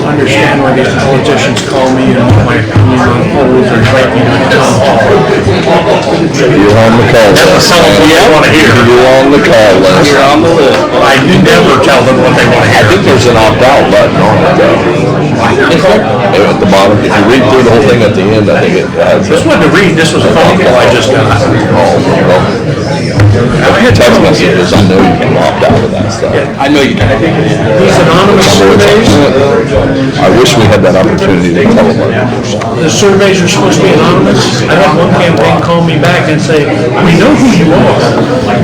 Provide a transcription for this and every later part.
understand why these politicians call me and want my opinion on polls or invite me to the town hall. You're on the call list. That's what they want to hear. You're on the call list. You're on the list. I never tell them what they want to hear. I think there's an opt-out button on it though. At the bottom, if you read through the whole thing at the end, I think it has. This wasn't to read, this was a phone call I just got. I had text messages, I know you can opt out of that stuff. I know you can. These anonymous surveys, I wish we had that opportunity to tell them. the surveys are supposed to be anonymous. I had one campaign call me back and say, we know who you are.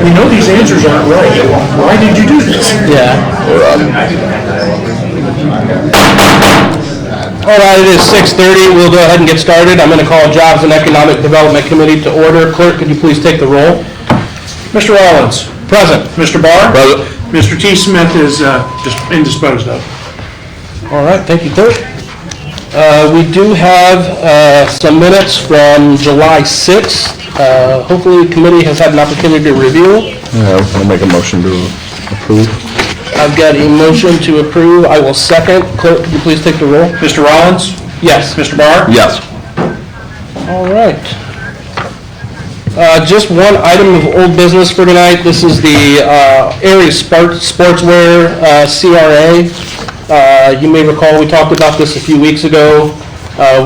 We know these answers aren't right. Why did you do this? Yeah. All right, it is 6:30. We'll go ahead and get started. I'm going to call Jobs and Economic Development Committee to order. Clerk, could you please take the roll? Mr. Rollins. Present. Mr. Barr. Present. Mr. T. Smith is just indisposed of. All right, thank you, Clerk. We do have some minutes from July 6th. Hopefully the committee has had an opportunity to review. Yeah, I'll make a motion to approve. I've got a motion to approve. I will second. Clerk, could you please take the roll? Mr. Rollins. Yes. Mr. Barr. Yes. All right. Just one item of old business for tonight. This is the area sportswear CRA. You may recall we talked about this a few weeks ago.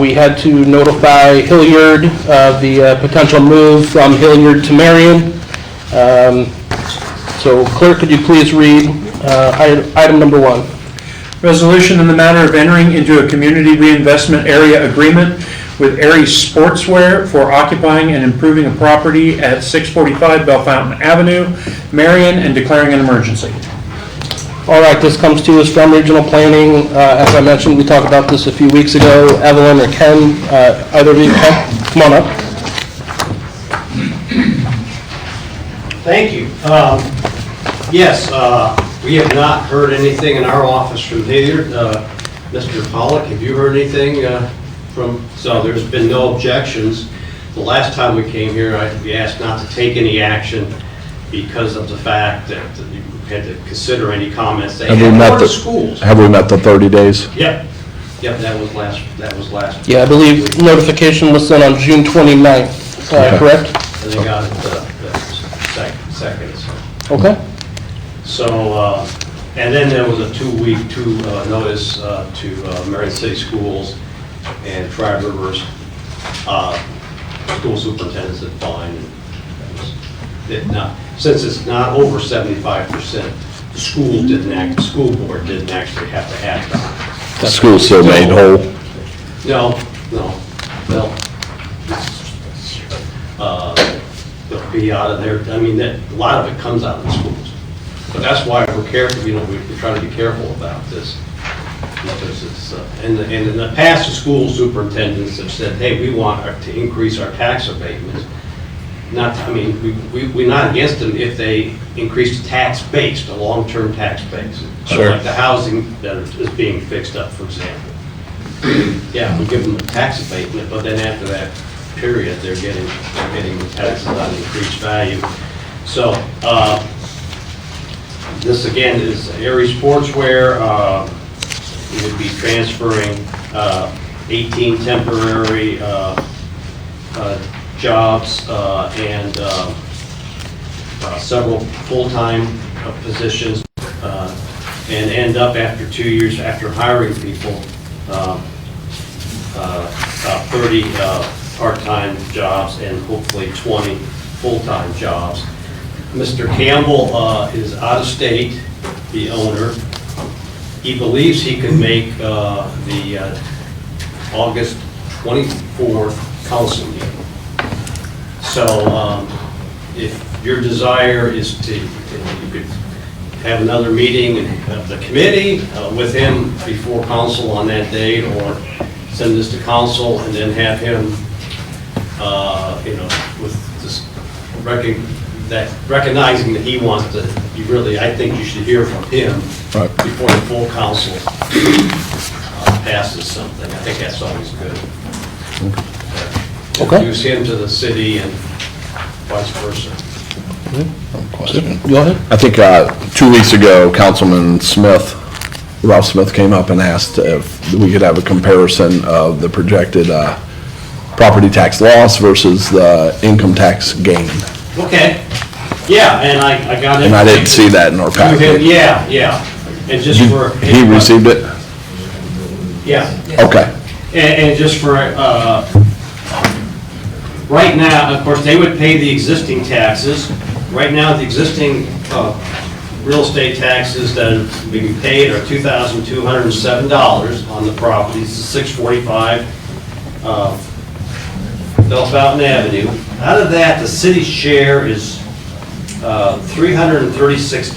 We had to notify Hilliard of the potential move from Hilliard to Marion. So clerk, could you please read item number 1? Resolution in the matter of entering into a community reinvestment area agreement with Aries Sportswear for occupying and improving a property at 645 Bell Fountain Avenue, Marion, and declaring an emergency. All right, this comes to us from regional planning. As I mentioned, we talked about this a few weeks ago. Evelyn or Ken, either of you, come on up. Thank you. Yes, we have not heard anything in our office from Hilliard. Mr. Pollock, have you heard anything so there's been no objections. The last time we came here, we asked not to take any action because of the fact that you had to consider any comments they had for the schools. Have we met the 30 days? Yep, that was last. Yeah, I believe notification was sent on June 29th, correct? And they got it the second. So. Okay. So, and then there was a two-week notice to Marion City Schools and Tri-Rivers school superintendents that fine. Since it's not over 75%, the school board didn't actually have to act on it. The school's still made whole? No. They'll be out of there. I mean, a lot of it comes out of the schools. But that's why we're careful, we try to be careful about this. Because it's, and in the past, the school superintendents have said, hey, we want to increase our tax abatements. We're not against them if they increase the tax base, the long-term tax base. Sure. Like the housing that is being fixed up, for example. Yeah, we give them a tax abatement, but then after that period, they're getting the taxes on increased value. So, this again is Aries Sportswear. We would be transferring 18 temporary jobs and several full-time positions, and end up after 2 years after hiring people, about 30 part-time jobs and hopefully 20 full-time jobs. Mr. Campbell is out of state, the owner. He believes he can make the August 24th council meeting. So if your desire is to, you could have another meeting of the committee with him before council on that date, or send this to council and then have him, with this recognizing that he wants to, I think you should hear from him before the full council passes something. I think that's always good. Introduce him to the city and vice versa. Question. Go ahead. I think 2 weeks ago, Councilman Smith Ralph Smith came up and asked if we could have a comparison of the projected property tax loss versus the income tax gain. Okay, yeah, and I got it. And I didn't see that in our packet. Yeah, and just for. He received it? Yeah. Okay. And just for, right now, of course, they would pay the existing taxes. Right now, the existing real estate taxes that are being paid are $2,207 on the properties, 645 Bell Fountain Avenue. Out of that, the city's share is $336.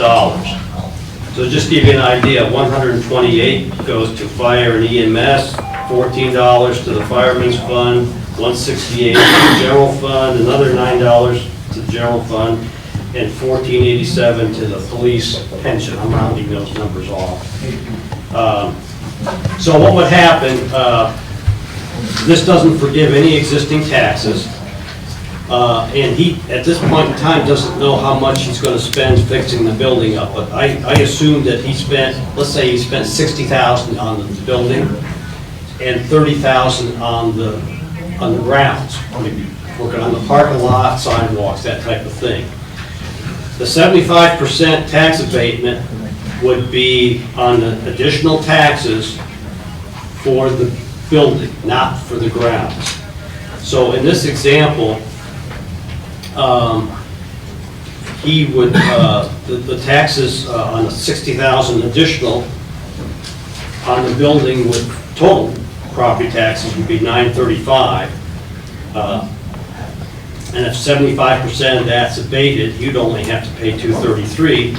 So just to give you an idea, $128 goes to fire and EMS, $14 to the fireman's fund, $168 to the general fund, another $9 to the general fund, and $14.87 to the police pension. I'm rounding those numbers off. So what would happen, this doesn't forgive any existing taxes, and he, at this point in time, doesn't know how much he's going to spend fixing the building up, but I assume that he spent, let's say he spent $60,000 on the building and $30,000 on the grounds, maybe working on the parking lot, sidewalks, that type of thing. The 75% tax abatement would be on the additional taxes for the building, not for the grounds. So in this example, he would, the taxes on the $60,000 additional on the building with total property taxes would be $935. And if 75% of that's abated, you'd only have to pay $233,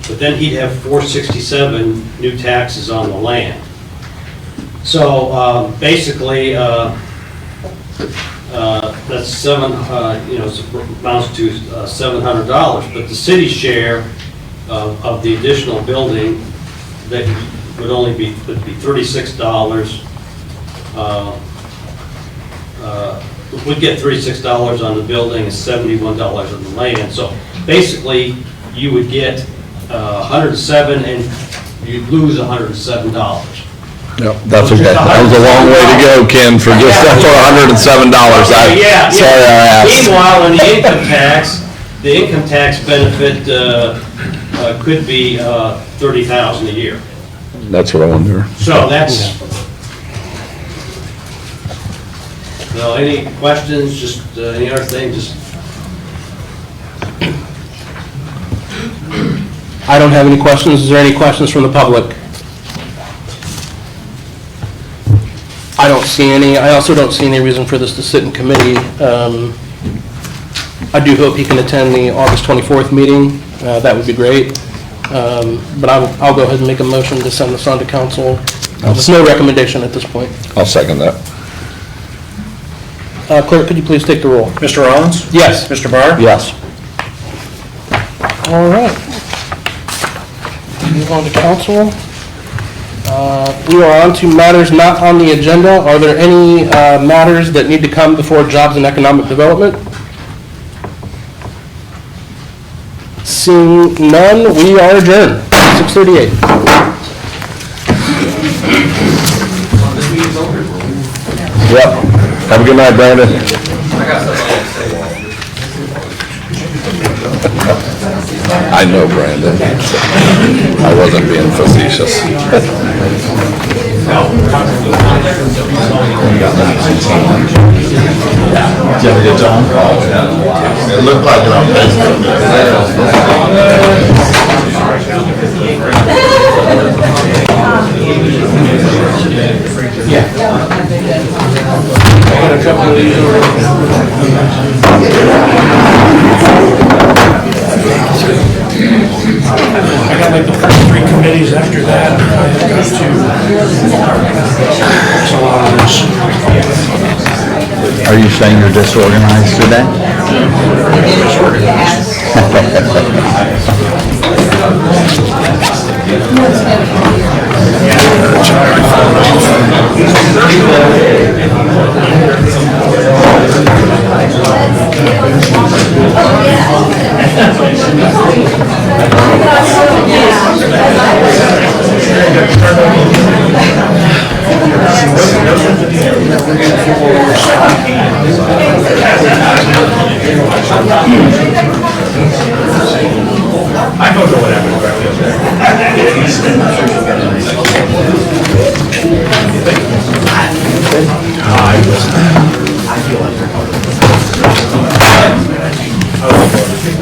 but then he'd have $467 new taxes on the land. So basically, that's amounts to $700, but the city's share of the additional building that would only be $36. Would get $36 on the building and $71 on the land. So basically, you would get 107 and you'd lose $107. Yep, that's okay. That was a long way to go, Ken, for just that for $107. Yeah. Sorry I asked. Meanwhile, in the income tax benefit could be $30,000 a year. That's what I wonder. So that's. So any questions? Just any other thing? Just. I don't have any questions. Is there any questions from the public? I don't see any. I also don't see any reason for this to sit in committee. I do hope he can attend the August 24th meeting. That would be great. But I'll go ahead and make a motion to send this on to council. There's no recommendation at this point. I'll second that. Clerk, could you please take the roll? Mr. Rollins? Yes. Mr. Barr? Yes. All right. Move on to council. We are on to matters not on the agenda. Are there any matters that need to come before Jobs and Economic Development? Seeing none, we are adjourned. 6:38. Yep. Have a good night, Brandon. I know, Brandon. I wasn't being facetious. Did you have a good time? It looked like it on Facebook. I got like the first 3 committees after that. I got to. It's a lot of this. Are you saying you're disorganized today? Yeah.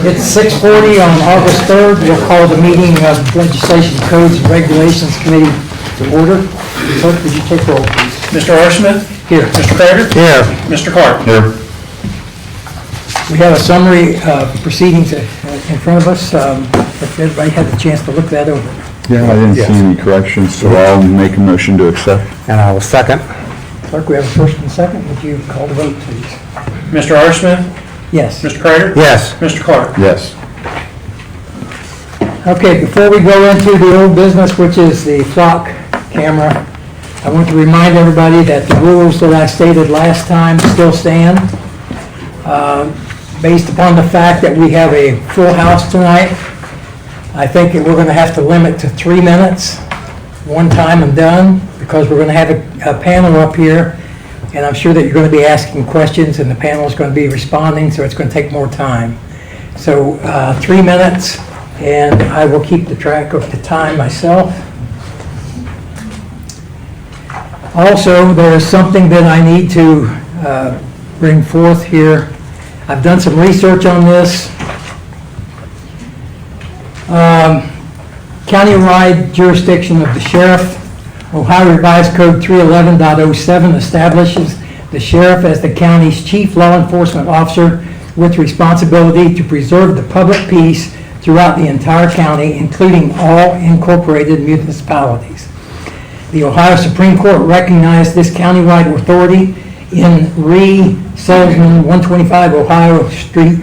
It's 6:40 on August 3rd. We'll call the meeting of Legislation, Codes, and Regulations Committee to order. Clerk, would you take roll, please? Mr. R. Smith? Here. Mr. Prater? Here. Mr. Clark? Here. We have a summary of proceedings in front of us. If everybody had a chance to look that over. Yeah, I didn't see any corrections, so I'll make a motion to accept. And I will second. Clerk, we have a first and second. Would you call the vote, please? Mr. R. Smith? Yes. Mr. Prater? Yes. Mr. Clark? Yes. Okay, before we go into the old business, which is the flock camera, I want to remind everybody that the rules that I stated last time still stand. Based upon the fact that we have a full house tonight, I think that we're going to have to limit to 3 minutes, one time and done, because we're going to have a panel up here, and I'm sure that you're going to be asking questions, and the panel is going to be responding, so it's going to take more time. So 3 minutes, and I will keep the track of the time myself. Also, there is something that I need to bring forth here. I've done some research on this. Countywide jurisdiction of the sheriff. Ohio Revised Code 311.07 establishes the sheriff as the county's chief law enforcement officer with responsibility to preserve the public peace throughout the entire county, including all incorporated municipalities. The Ohio Supreme Court recognized this countywide authority in Salzman 125 Ohio Street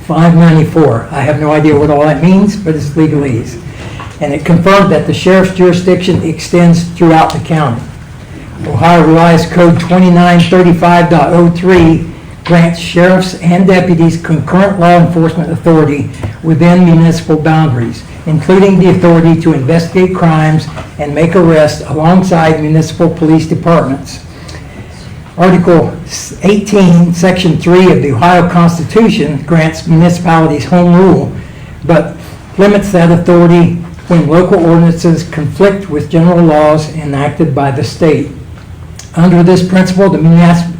594. I have no idea what all that means, but it's legalese. And it confirmed that the sheriff's jurisdiction extends throughout the county. Ohio Revised Code 2935.03 grants sheriffs and deputies concurrent law enforcement authority within municipal boundaries, including the authority to investigate crimes and make arrests alongside municipal police departments. Article 18, Section 3 of the Ohio Constitution grants municipalities home rule, but limits that authority when local ordinances conflict with general laws enacted by the state. Under this principle, the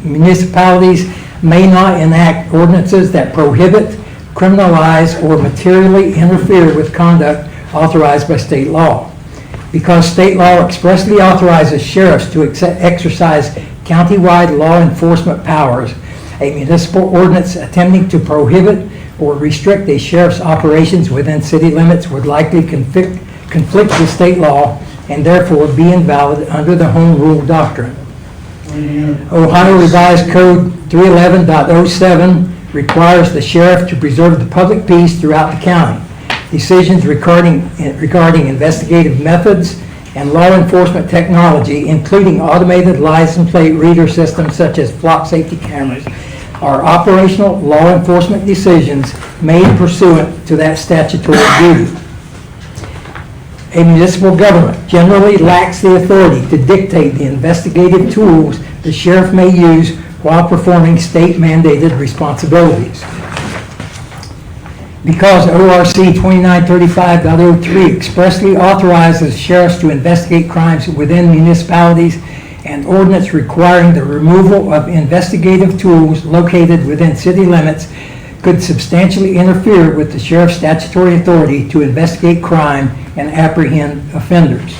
municipalities may not enact ordinances that prohibit, criminalize, or materially interfere with conduct authorized by state law. Because state law expressly authorizes sheriffs to exercise countywide law enforcement powers, a municipal ordinance attempting to prohibit or restrict a sheriff's operations within city limits would likely conflict with state law and therefore be invalid under the home rule doctrine. Ohio Revised Code 311.07 requires the sheriff to preserve the public peace throughout the county. Decisions regarding investigative methods and law enforcement technology, including automated license plate reader systems such as flock safety cameras, are operational law enforcement decisions made pursuant to that statutory duty. A municipal government generally lacks the authority to dictate the investigative tools the sheriff may use while performing state-mandated responsibilities. Because ORC 2935.03 expressly authorizes sheriffs to investigate crimes within municipalities, an ordinance requiring the removal of investigative tools located within city limits could substantially interfere with the sheriff's statutory authority to investigate crime and apprehend offenders.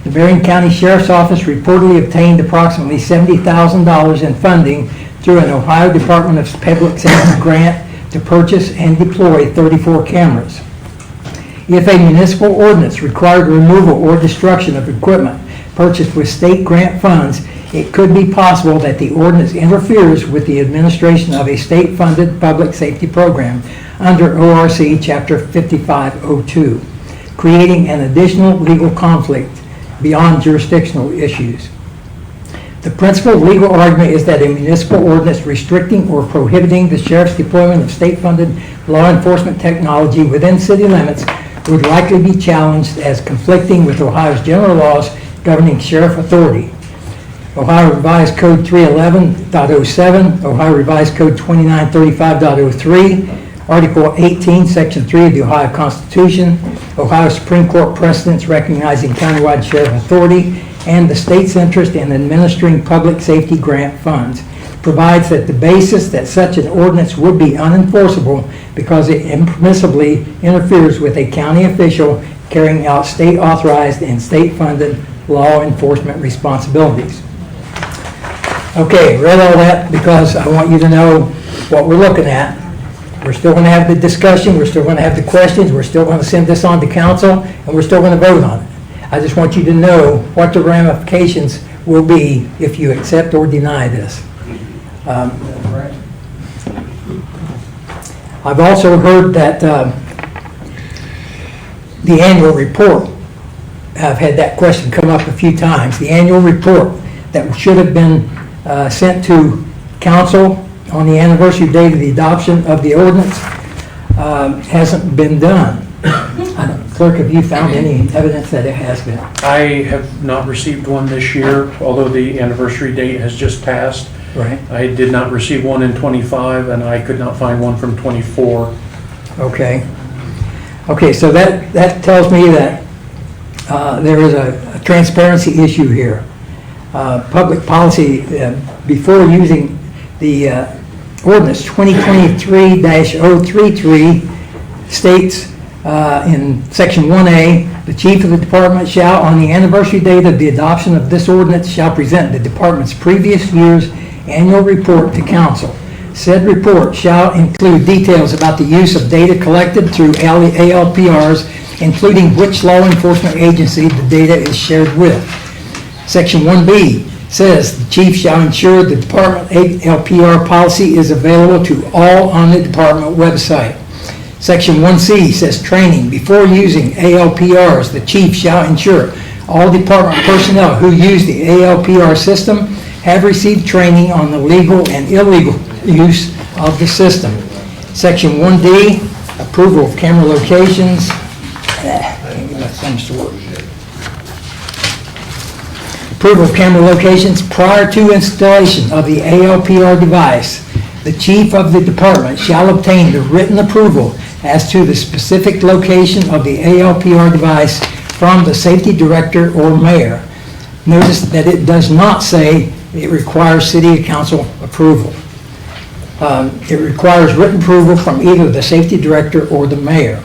The Marion County Sheriff's Office reportedly obtained approximately $70,000 in funding through an Ohio Department of Public Safety grant to purchase and deploy 34 cameras. If a municipal ordinance required removal or destruction of equipment purchased with state grant funds, it could be possible that the ordinance interferes with the administration of a state-funded public safety program under ORC Chapter 5502, creating an additional legal conflict beyond jurisdictional issues. The principal legal argument is that a municipal ordinance restricting or prohibiting the sheriff's deployment of state-funded law enforcement technology within city limits would likely be challenged as conflicting with Ohio's general laws governing sheriff authority. Ohio Revised Code 311.07, Ohio Revised Code 2935.03, Article 18, Section 3 of the Ohio Constitution, Ohio Supreme Court precedents recognizing countywide sheriff authority, and the state's interest in administering public safety grant funds, provides that the basis that such an ordinance would be unenforceable because it impermissibly interferes with a county official carrying out state-authorized and state-funded law enforcement responsibilities. Okay, read all that because I want you to know what we're looking at. We're still going to have the discussion, we're still going to have the questions, we're still going to send this on to council, and we're still going to vote on it. I just want you to know what the ramifications will be if you accept or deny this. I've also heard that the annual report, I've had that question come up a few times. The annual report that should have been sent to council on the anniversary date of the adoption of the ordinance hasn't been done. Clerk, have you found any evidence that it has been? I have not received one this year, although the anniversary date has just passed. Right. I did not receive one in '25, and I could not find one from '24. Okay. Okay, so that tells me that there is a transparency issue here. Public policy, before using the ordinance 2023-033 states in section 1A, the chief of the department shall, on the anniversary date of the adoption of this ordinance, shall present the department's previous year's annual report to council. Said report shall include details about the use of data collected through ALPRs, including which law enforcement agency the data is shared with. Section 1B says the chief shall ensure the department ALPR policy is available to all on the department website. Section 1C says training. Before using ALPRs, the chief shall ensure all department personnel who use the ALPR system have received training on the legal and illegal use of the system. Section 1D, approval of camera locations. Can't get my thumbs to work. Approval of camera locations prior to installation of the ALPR device. The chief of the department shall obtain the written approval as to the specific location of the ALPR device from the safety director or mayor. Notice that it does not say it requires city council approval. It requires written approval from either the safety director or the mayor.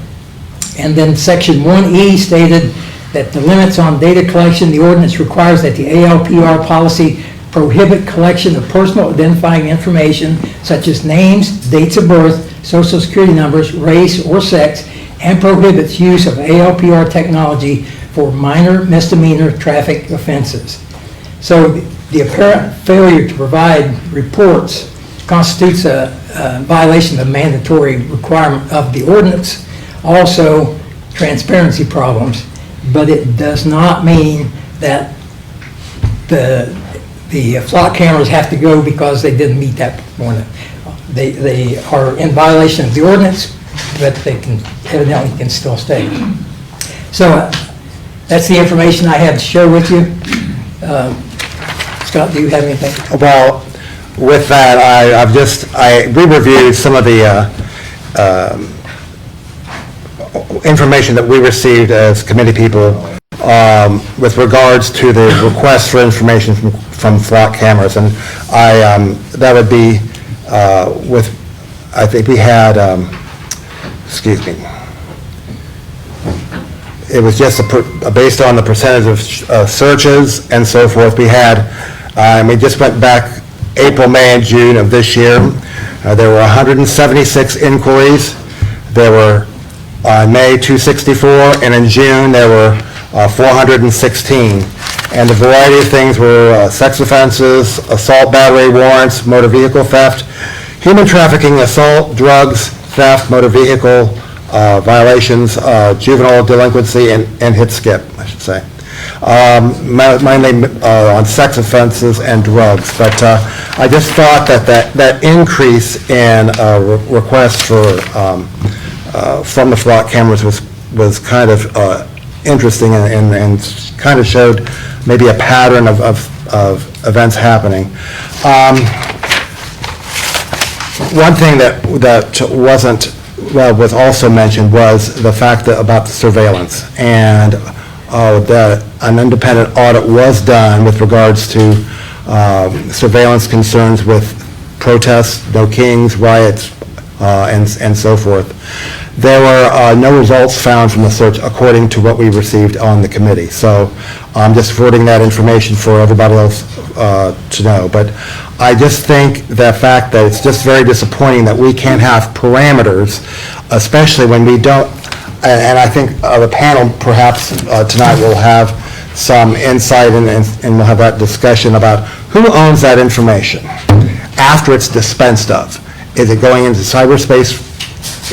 And then section 1E stated that the limits on data collection, the ordinance requires that the ALPR policy prohibit collection of personal identifying information such as names, dates of birth, social security numbers, race, or sex, and prohibits use of ALPR technology for minor misdemeanor traffic offenses. So the apparent failure to provide reports constitutes a violation of the mandatory requirement of the ordinance. Also, transparency problems, but it does not mean that the flock cameras have to go because they didn't meet that performance. They are in violation of the ordinance, but they can evidently can still stay. So that's the information I had to share with you. Scott, do you have anything? Well, with that, I re-reviewed some of the information that we received as committee people with regards to the request for information from flock cameras, and that would be I think we had, excuse me, it was just based on the percentage of searches and so forth. We had, we just went back April, May, and June of this year. There were 176 inquiries. There were May 264, and in June there were 416. And the variety of things were sex offenses, assault, battery, warrants, motor vehicle theft, human trafficking, assault, drugs, theft, motor vehicle violations, juvenile delinquency, and hit skip, I should say. Mainly on sex offenses and drugs. But I just thought that increase in requests for from the flock cameras was kind of interesting and kind of showed maybe a pattern of events happening. One thing that wasn't well, was also mentioned was the fact that about the surveillance. And that an independent audit was done with regards to surveillance concerns with protests, no kings, riots, and so forth. There were no results found from the search according to what we received on the committee. So I'm just forwarding that information for everybody else to know. But I just think the fact that it's just very disappointing that we can't have parameters, especially when we don't, and I think the panel perhaps tonight will have some insight and we'll have that discussion about who owns that information after it's dispensed of. Is it going into cyberspace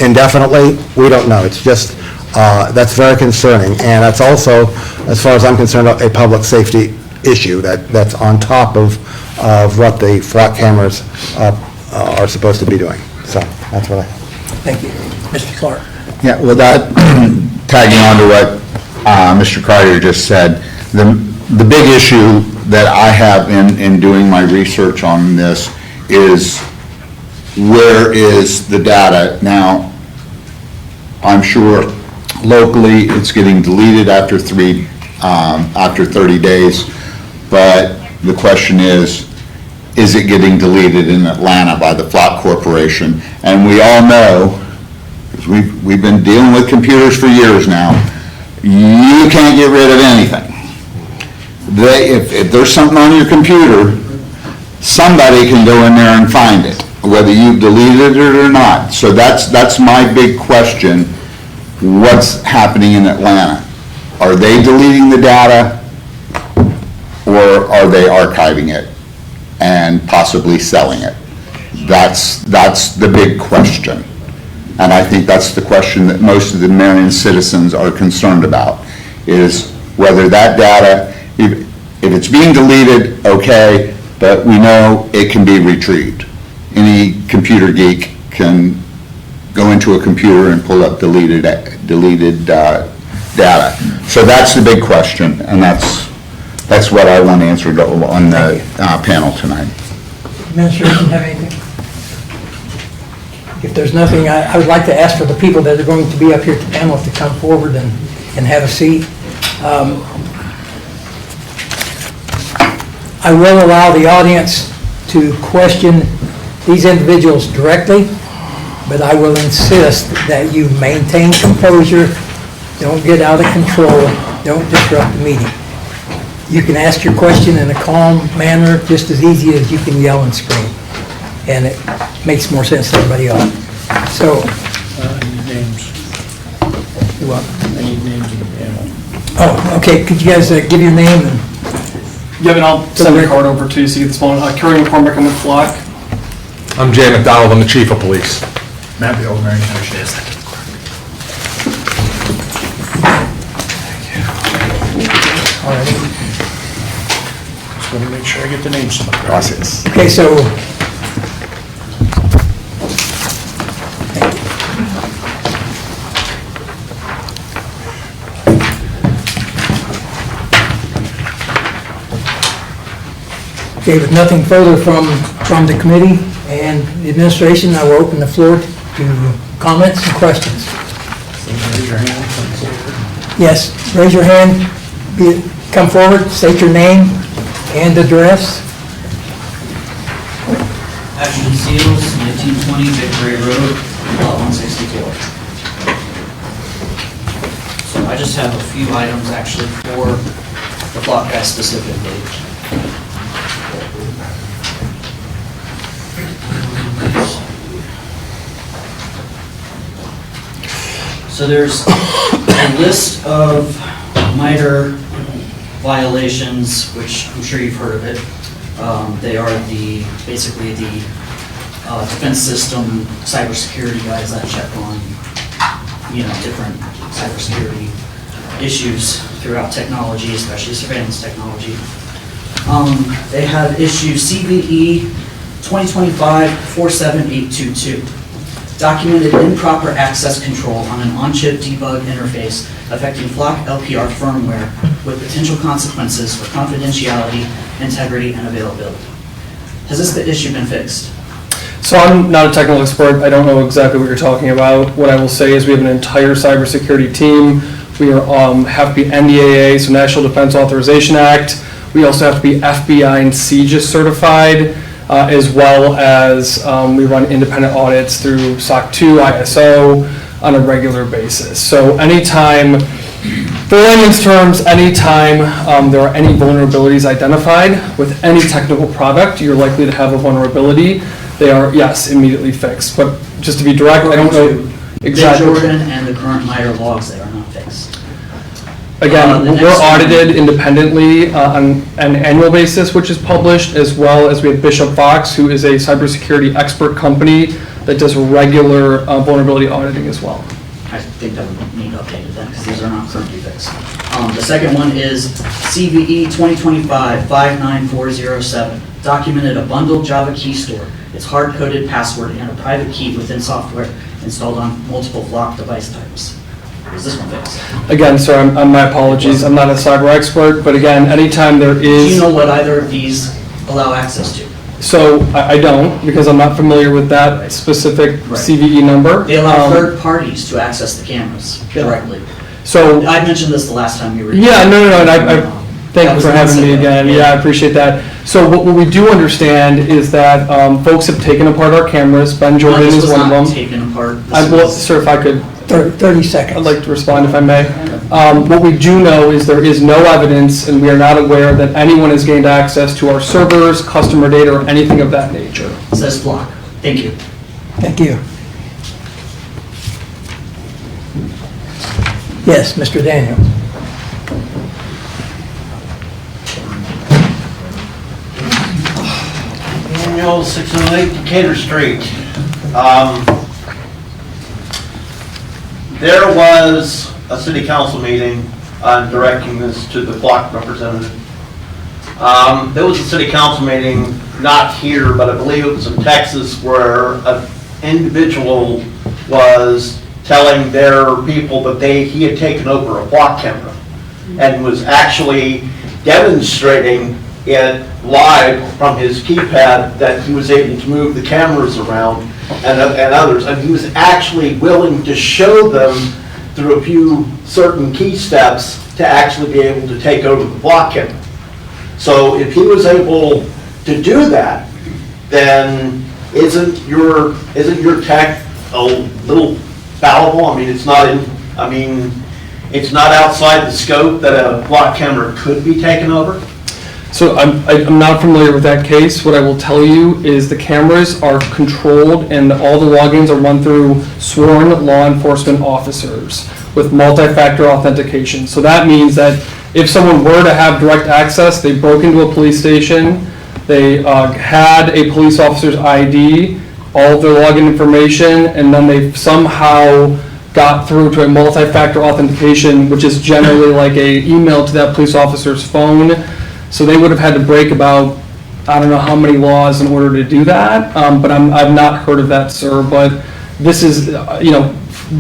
indefinitely? We don't know. It's just, that's very concerning. And that's also, as far as I'm concerned, a public safety issue that's on top of what the flock cameras are supposed to be doing. So that's what I have. Thank you. Mr. Clark? Yeah, well, that, tagging on to what Mr. Carter just said, the big issue that I have in doing my research on this is where is the data? Now, I'm sure locally it's getting deleted after 30 days, but the question is it getting deleted in Atlanta by the Flock Corporation? And we all know, because we've been dealing with computers for years now, you can't get rid of anything. If there's something on your computer, somebody can go in there and find it, whether you've deleted it or not. So that's my big question. What's happening in Atlanta? Are they deleting the data, or are they archiving it and possibly selling it? That's the big question. And I think that's the question that most of the Marion citizens are concerned about, is whether that data, if it's being deleted, okay, but we know it can be retrieved. Any computer geek can go into a computer and pull up deleted data. So that's the big question, and that's what I want answered on the panel tonight. Administration have anything? If there's nothing, I would like to ask for the people that are going to be up here at the panel to come forward and have a seat. I will allow the audience to question these individuals directly, but I will insist that you maintain composure, don't get out of control, don't disrupt the meeting. You can ask your question in a calm manner, just as easy as you can yell and scream. And it makes more sense to everybody else. So, I need names. what? I need names of the panel. Oh, okay, could you guys give your name and Yep, and I'll send the card over to you so you get this phone. Curry McCormick, I'm with Flock. I'm Jay McDonald, I'm the chief of police. Matt Bill, Marion County Sheriff. All right. Just want to make sure I get the names of them. Gracias. okay, so okay, with nothing further from the committee and the administration, I will open the floor to comments and questions. Raise your hand. Yes, raise your hand, come forward, state your name and address. Ashton Seals, 1920 Victory Road, lot 164. So I just have a few items actually for the Flock guy specifically. So there's a list of MITRE violations, which I'm sure you've heard of it. They are basically the defense system cybersecurity guys that check on, different cybersecurity issues throughout technology, especially surveillance technology. They have issue CVE 2025-47822. Documented improper access control on an on-chip debug interface affecting Flock LPR firmware with potential consequences for confidentiality, integrity, and availability. Has this issue been fixed? So I'm not a technical expert. I don't know exactly what you're talking about. What I will say is we have an entire cybersecurity team. We are, have to be NDAA, so National Defense Authorization Act. We also have to be FBI and CJIS certified, as well as we run independent audits through SOC 2, ISO on a regular basis. So anytime, for layman's terms, anytime there are any vulnerabilities identified with any technical product, you're likely to have a vulnerability. They are, yes, immediately fixed. But just to be direct, I don't know exactly. The Jordan and the current MITRE logs that are not fixed. Again, The we're next one- audited independently on an annual basis, which is published, as well as we have Bishop Fox, who is a cybersecurity expert company that does regular vulnerability auditing as well. I think that would need updated then, because these are not currently fixed. The second one is CVE 2025-59407, documented a bundled Java key store, its hard-coded password, and a private key within software installed on multiple Flock device types. Is this one fixed? Again, sir, my apologies, I'm not a cyber expert, but again, anytime there Do you is, know what either of these allow access to? so I don't, because I'm not familiar with that specific Right. CVE number. They allow third parties to access the cameras directly. So, I mentioned this the last time you were. yeah, no, and I thank That you was for having me the again. incident. Yeah, I appreciate that. So what we do understand is that folks have taken apart our cameras. Ben Jordan This is was one of not them. taken apart. This I will, was- sir, if I could, 30 seconds. I'd like to respond if I may. What we do know is there is no evidence, and we are not aware that anyone has gained access to our servers, customer data, or anything of that nature. Says Flock. Thank you. Thank you. Yes, Mr. Daniel. Daniel, 608 Decatur Street. There was a city council meeting, I'm directing this to the Flock representative. There was a city council meeting, not here, but I believe it was in Texas, where an individual was telling their people that he had taken over a Flock camera and was actually demonstrating it live from his keypad that he was able to move the cameras around and others. And he was actually willing to show them through a few certain key steps to actually be able to take over the Flock camera. So if he was able to do that, then isn't your tech a little fallible? I mean, it's not outside the scope that a Flock camera could be taken over? So I'm not familiar with that case. What I will tell you is the cameras are controlled and all the logins are run through sworn law enforcement officers with multi-factor authentication. So that means that if someone were to have direct access, they broke into a police station, they had a police officer's ID, all of their login information, and then they somehow got through to a multi-factor authentication, which is generally like a email to that police officer's phone. So they would have had to break about, I don't know how many laws in order to do that, but I've not heard of that, sir. But this is,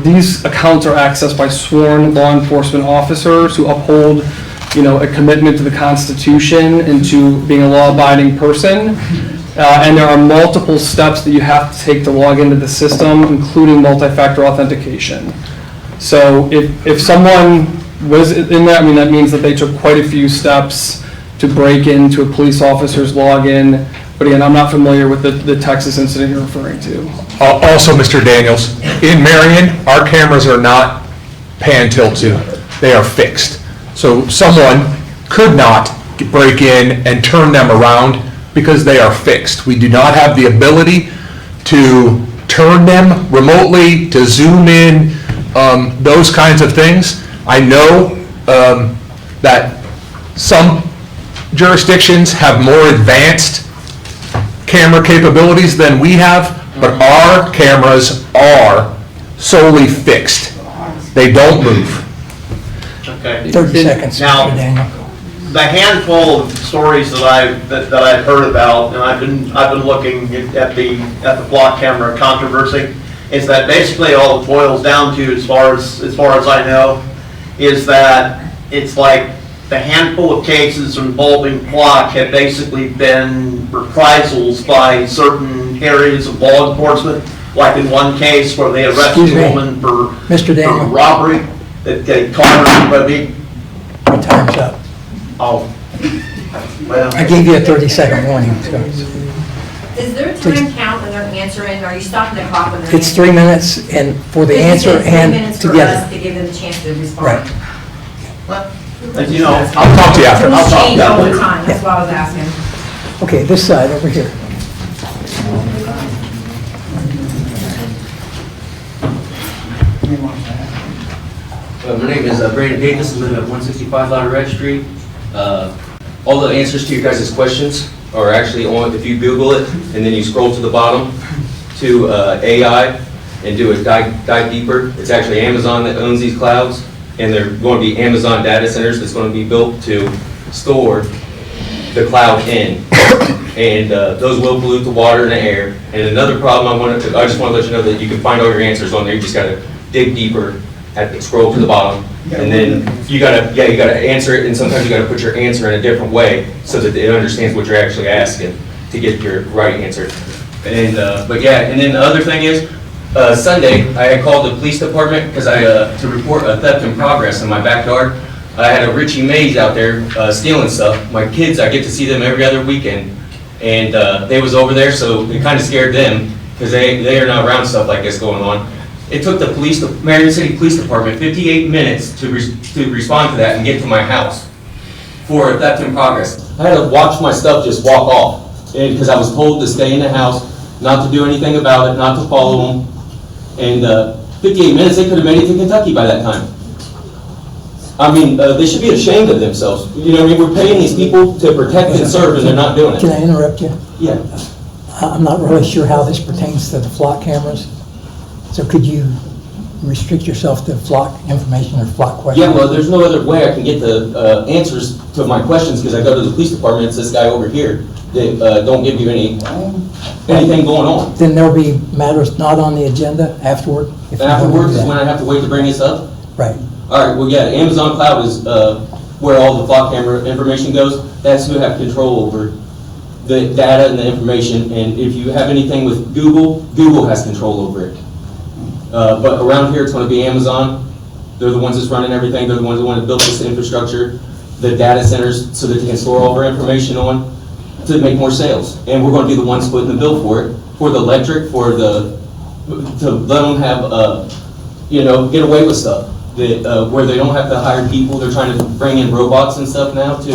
these accounts are accessed by sworn law enforcement officers who uphold, a commitment to the Constitution and to being a law-abiding person. And there are multiple steps that you have to take to log into the system, including multi-factor authentication. So if someone was in there, that means that they took quite a few steps to break into a police officer's login. But again, I'm not familiar with the Texas incident you're referring to. Also, Mr. Daniels, in Marion, our cameras are not pan tilt to, they are fixed. So someone could not break in and turn them around because they are fixed. We do not have the ability to turn them remotely, to zoom in, those kinds of things. I know that some jurisdictions have more advanced camera capabilities than we have, but our cameras are solely fixed. They don't move. Okay. 30 seconds, Now- Mr. Daniel. The handful of stories that I've heard about, and I've been looking at the Flock camera controversy, is that basically all it boils down to, as far as I know, is that it's like the handful of cases involving flock had basically been reprisals by certain areas of law enforcement. Like in one case where they arrested Excuse me. a woman for Mr. Daniel. for robbery, that they caught her, but Your time's up. oh, well. I gave you a 30-second warning, so. Is there a time count when they're answering? Are you stopping the clock when they're answering? It's 3 minutes and for the answer and 3 minutes for us together. to give them a chance to respond. Right. As you know, I'll talk to you after. I'll talk Change to you all the later. time, that's why I was asking. Okay, this side over here. My name is Brandon Davis, I live at 165 Louder Red Street. All the answers to your guys' questions are actually on, if you Google it, and then you scroll to the bottom to AI and do a dive deeper, it's actually Amazon that owns these clouds, and they're going to be Amazon data centers that's going to be built to store the cloud in. And those will pollute the water and the air. And another problem I just want to let you know that you can find all your answers on there, you just got to dig deeper, scroll to the bottom, and then you gotta answer it, and sometimes you gotta put your answer in a different way so that it understands what you're actually asking to get your right answer. And but yeah, and then the other thing is, Sunday I had called the police department because to report a theft in progress in my backyard. I had a Richie Mays out there stealing stuff. My kids, I get to see them every other weekend, and they was over there, so it kind of scared them because they are not around stuff like this going on. It took the Marion City Police Department 58 minutes to respond to that and get to my house for a theft in progress. I had to watch my stuff just walk off, because I was told to stay in the house, not to do anything about it, not to follow them. And 58 minutes, they could have made it to Kentucky by that time. I mean, they should be ashamed of themselves. You know what I mean? We're paying these people to protect and serve, and they're not doing Can it. I interrupt you? Yeah. I'm not really sure how this pertains to the flock cameras. So could you restrict yourself to flock information or flock questions? Yeah, well, there's no other way I can get the answers to my questions, because I go to the police department, it's this guy over here that don't give you anything going on. Then there'll be matters not on the agenda afterward? if you don't Afterwards do is that. when I have to wait to bring this up? Right. All right, well, yeah, Amazon Cloud is where all the flock camera information goes. That's who have control over the data and the information, and if you have anything with Google, Google has control over it. But around here, it's going to be Amazon. They're the ones that's running everything. They're the ones that want to build this infrastructure, the data centers, so that they can store all of our information on to make more sales. And we're going to be the ones putting the bill for it, for the electric, to let them have, get away with stuff. That, where they don't have to hire people. They're trying to bring in robots and stuff now to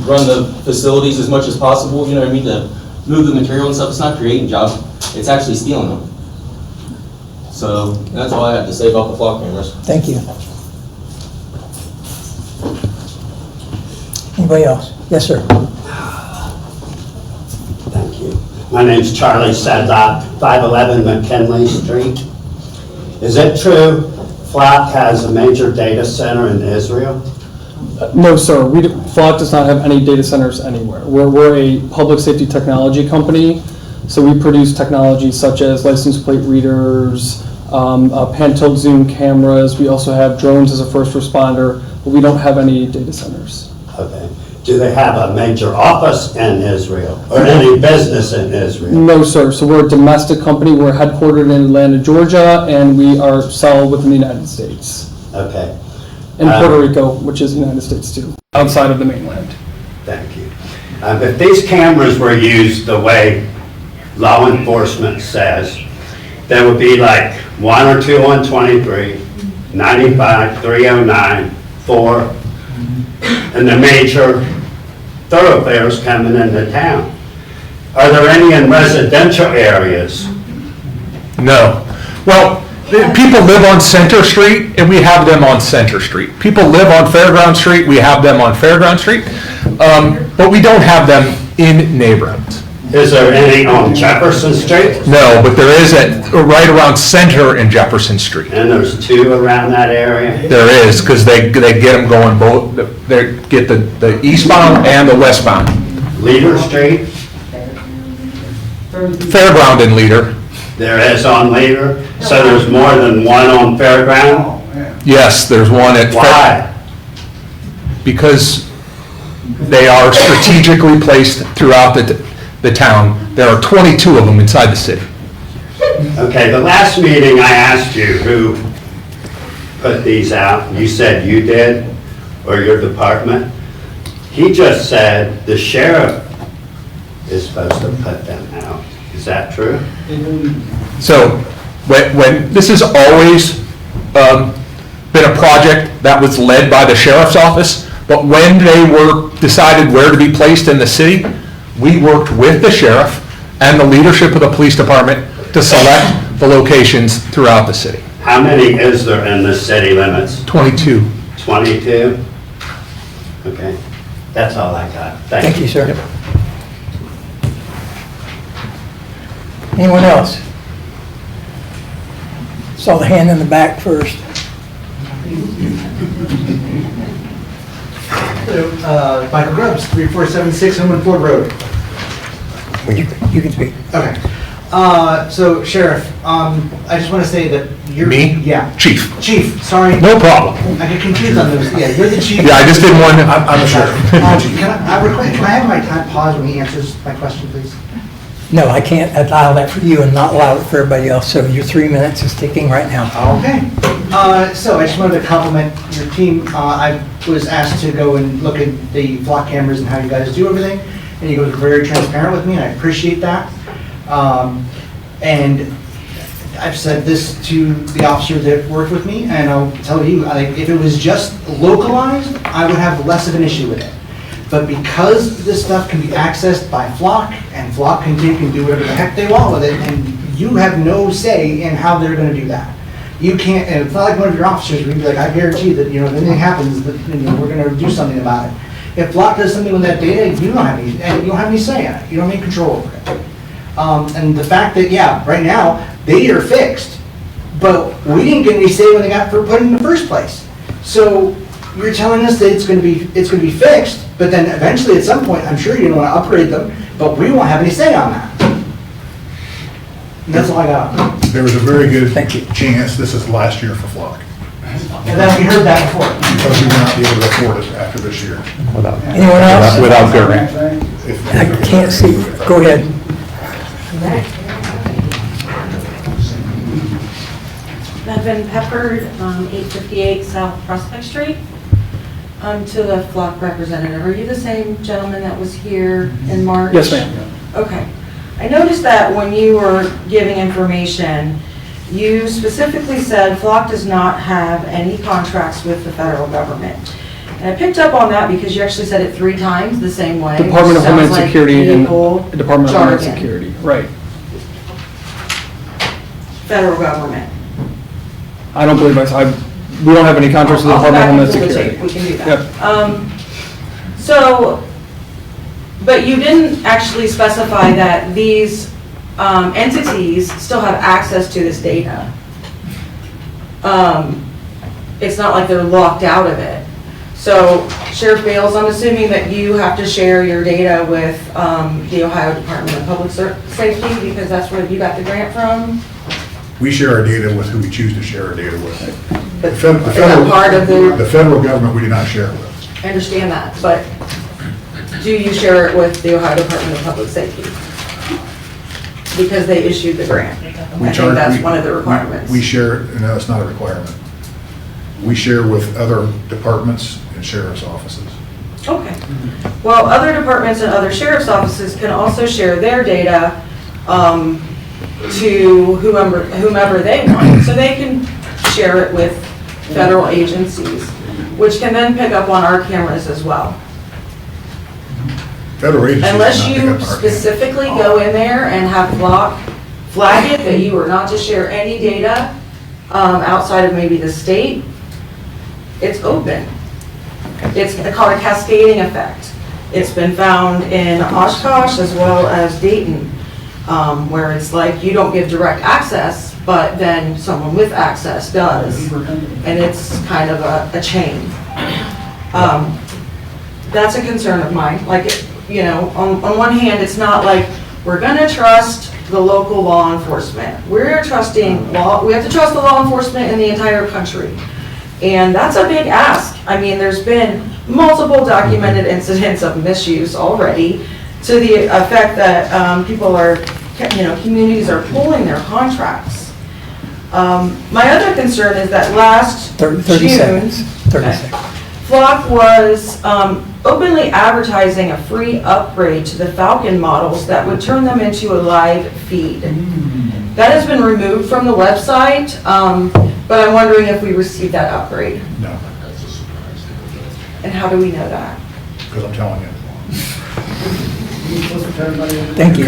run the facilities as much as possible. You know what I mean? To move the material and stuff. It's not creating jobs. It's actually stealing them. So that's all I have to say about the flock cameras. Thank you. Anybody else? Yes, sir. Thank you. My name's Charlie Sadat, 511 McKinley Street. Is it true Flock has a major data center in Israel? No, sir. Flock does not have any data centers anywhere. We're a public safety technology company, so we produce technology such as license plate readers, pan-tilt zoom cameras. We also have drones as a first responder, but we don't have any data centers. Okay. Do they have a major office in Israel or any business in Israel? No, sir. So we're a domestic company. We're headquartered in Atlanta, Georgia, and we are sell within the United States. Okay. And Puerto Rico, which is the United States too, outside of the mainland. Thank you. If these cameras were used the way law enforcement says, there would be like 1 or 2 on 23, 95, 309, 4, and the major thoroughfares coming into town. Are there any in residential areas? No. Well, people live on Center Street, and we have them on Center Street. People live on Fairground Street, we have them on Fairground Street, but we don't have them in neighborhoods. Is there any on Jefferson Street? No, but there is right around Center and Jefferson Street. And there's 2 around that area? There is, because they get them going both, they get the eastbound and the westbound. Leader Street? Fairground and Leader. There is on Leader? So there's more than 1 on Fairground? Yes, there's one at. Why? because they are strategically placed throughout the town. There are 22 of them inside the city. Okay, the last meeting I asked you who put these out. You said you did, or your department. He just said the sheriff is supposed to put them out. Is that true? So when this has always been a project that was led by the sheriff's office, but when they were decided where to be placed in the city, we worked with the sheriff and the leadership of the police department to select the locations throughout the city. How many is there in the city limits? 22. 22? Okay, that's all I got. Thank you, sir. Anyone else? Saw the hand in the back first. Michael Grubbs, 3476 Homeland Ford Road. You can speak. Okay. So Sheriff, I just want to say that you're... Me? Yeah. Chief. Chief, sorry. No problem. I get confused on those. Yeah, you're the chief. Yeah, I just didn't want to. I'm the sheriff. Can I have my time pause when he answers my question, please? No, I can't allow that for you and not allow it for everybody else, so your 3 minutes is ticking right now. Okay. So I just wanted to compliment your team. I was asked to go and look at the flock cameras and how you guys do everything, and you guys were very transparent with me, and I appreciate that. And I've said this to the officers that worked with me, and I'll tell you, like, if it was just localized, I would have less of an issue with it. But because this stuff can be accessed by Flock, and Flock can take and do whatever the heck they want with it, and you have no say in how they're gonna do that. You can't, and it's not like one of your officers would be like, I guarantee that, if anything happens, that, we're gonna do something about it. If Flock does something with that data, you don't have any say in it. You don't have any control over it. And the fact that, yeah, right now, they are fixed, but we didn't get any say when they got put in the first place. So you're telling us that it's gonna be fixed, but then eventually at some point, I'm sure you're gonna wanna upgrade them, but we won't have any say on that. And that's all I got. There was a very good chance this is last year for Flock. And then we heard that before. Because we will not be able to afford it after this year. Anyone else? Without grant. I can't see. Go ahead. I've been peppered, 858 South Prospect Street. To the Flock representative. Are you the same gentleman that was here in March? Yes, ma'am. Okay. I noticed that when you were giving information, you specifically said Flock does not have any contracts with the federal government. And I picked up on that because you actually said it 3 times the same way. Department of Sounds Homeland like Security and legal Department of Homeland jargon. Security, right. Federal government. I don't believe we don't have any contracts with the I'll go Department of back Homeland and pull the Security. tape. We can do Yep. that. So, but you didn't actually specify that these entities still have access to this data. It's not like they're locked out of it. So Sheriff Bales, I'm assuming that you have to share your data with the Ohio Department of Public Safety because that's where you got the grant from? We share our data with who we choose to share our data with. But The fed- the is that federal- part of The federal government, we do not share with. I understand that, but do you share it with the Ohio Department of Public Safety? Because they issued the grant. I think that's one of the requirements. We share, no, it's not a requirement. We share with other departments and sheriff's offices. Okay. Well, other departments and other sheriff's offices can also share their data to whomever they want. So they can share it with federal agencies, which can then pick up on our cameras as well. Federal agencies. Unless do not pick you up our specifically go in there and have flag it that you are not to share any data outside of maybe the state, it's open. It's called a cascading effect. It's been found in Oshkosh as well as Dayton, where it's like you don't give direct access, but then someone with access does. And it's kind of a chain. That's a concern of mine. Like, on one hand, it's not like we're gonna trust the local law enforcement. We have to trust the law enforcement in the entire country. And that's a big ask. I mean, there's been multiple documented incidents of misuse already to the effect that people are, communities are pulling their contracts. My other concern is that last 30 June, seconds. 30 okay, seconds. Flock was openly advertising a free upgrade to the Falcon models that would turn them into a live feed. That has been removed from the website, but I'm wondering if we received that upgrade. No, And how do we know that? because I'm telling you. Thank you.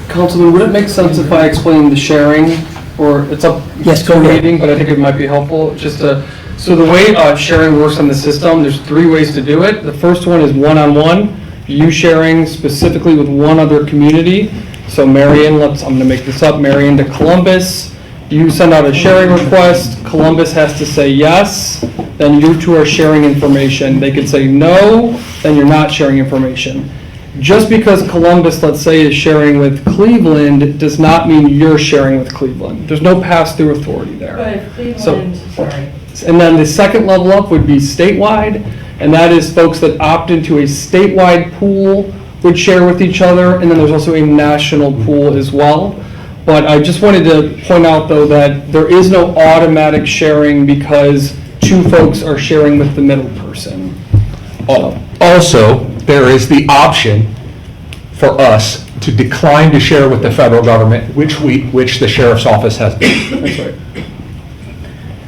Councilman, would it make sense if I explain the sharing, or it's up Yes, to go the ahead. meeting, but I think it might be helpful, just to, so the way sharing works on the system, there's 3 ways to do it. The first one is one-on-one, you sharing specifically with one other community. So Marion, I'm gonna make this up, Marion to Columbus, you send out a sharing request, Columbus has to say yes, then you two are sharing information. They could say no, then you're not sharing information. Just because Columbus, let's say, is sharing with Cleveland, does not mean you're sharing with Cleveland. There's no pass-through authority there. But if So- Cleveland, sorry. And then the second level up would be statewide, and that is folks that opt into a statewide pool would share with each other, and then there's also a national pool as well. But I just wanted to point out, though, that there is no automatic sharing because 2 folks are sharing with the middle person. Also, there is the option for us to decline to share with the federal government, which the sheriff's office has done. That's right.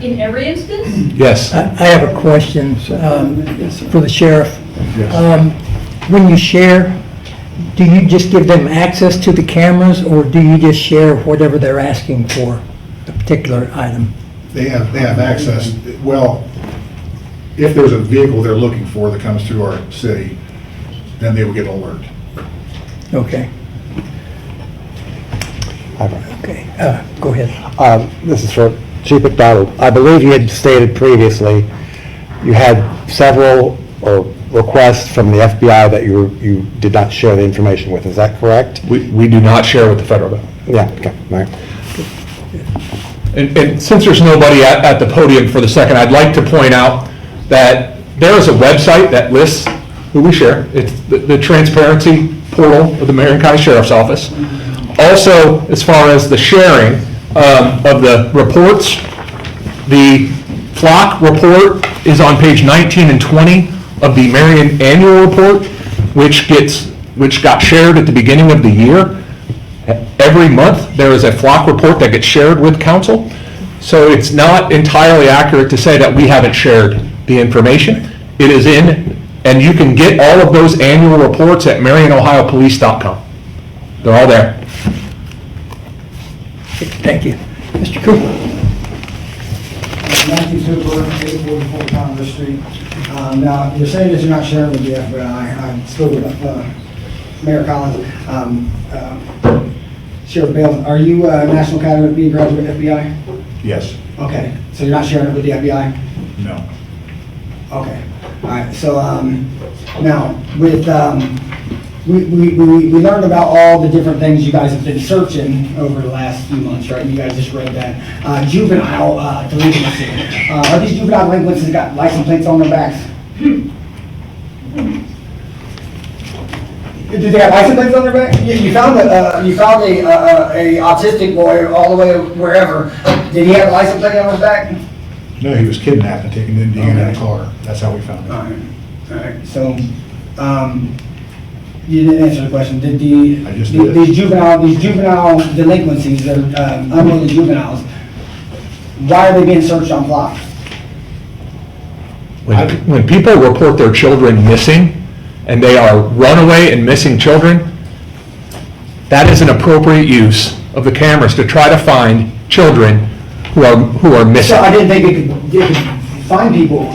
In every instance? Yes. I have a question for the sheriff. Yes. When you share, do you just give them access to the cameras, or do you just share whatever they're asking for, a particular item? They have access, well, if there's a vehicle they're looking for that comes through our city, then they will get an alert. Okay. Okay, go ahead. This is for Chief McDonald. I believe you had stated previously you had several requests from the FBI that you did not share the information with. Is that correct? We do not share with the federal government. Yeah, okay, all right. And since there's nobody at the podium for the second, I'd like to point out that there is a website that lists who we share. It's the transparency portal of the Marion County Sheriff's Office. Also, as far as the sharing of the reports, the Flock report is on page 19 and 20 of the Marion Annual Report, which got shared at the beginning of the year. Every month, there is a Flock report that gets shared with council. So it's not entirely accurate to say that we haven't shared the information. It is in, and you can get all of those annual reports at marionohiopolice.com. They're all there. Thank you. Mr. Cooper? Matthew Cooper, 844 Congress Street. Now, you're saying that you're not sharing with the FBI. I spoke with Mayor Collins. Sheriff Bale, are you a National Academy of Being graduate FBI? Yes. Okay, so you're not sharing it with the FBI? No. Okay, all right, so, now, with, we learned about all the different things you guys have been searching over the last few months, right? You guys just read that. Juvenile delinquency. Are these juvenile delinquents that got license plates on their backs? Did they have license plates on their back? You found a autistic boy all the way wherever. Did he have a license plate on his back? No, he was kidnapped and taken to Indiana in a car. That's how we found him. All right, so, you didn't answer the question. Did I just did. these juvenile delinquencies, that are unruly juveniles, why are they being searched on Flock? When people report their children missing, and they are runaway and missing children, that is an appropriate use of the cameras to try to find children who are missing. So I didn't think it could find people.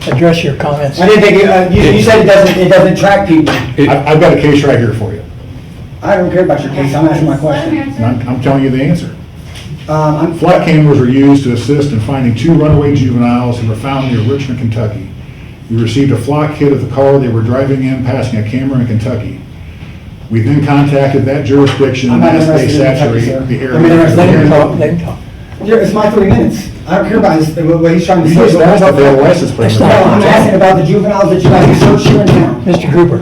Address your comments. I didn't think, you said it doesn't track people. I've got a case right here for you. I don't care about your case, I'm asking my question. And I'm telling you the answer. I'm Flock cameras were used to assist in finding 2 runaway juveniles who were found near Richmond, Kentucky. We received a Flock hit of the car they were driving in, passing a camera in Kentucky. We then contacted that jurisdiction I'm and not asked they interested in Kentucky, saturate sir. the area. Let him talk, let him talk. It's my 3 minutes. I don't care about his, what he's trying to You say. just asked if they had a license plate. No, I'm asking about the juveniles that you guys searched here in town. Mr. Cooper.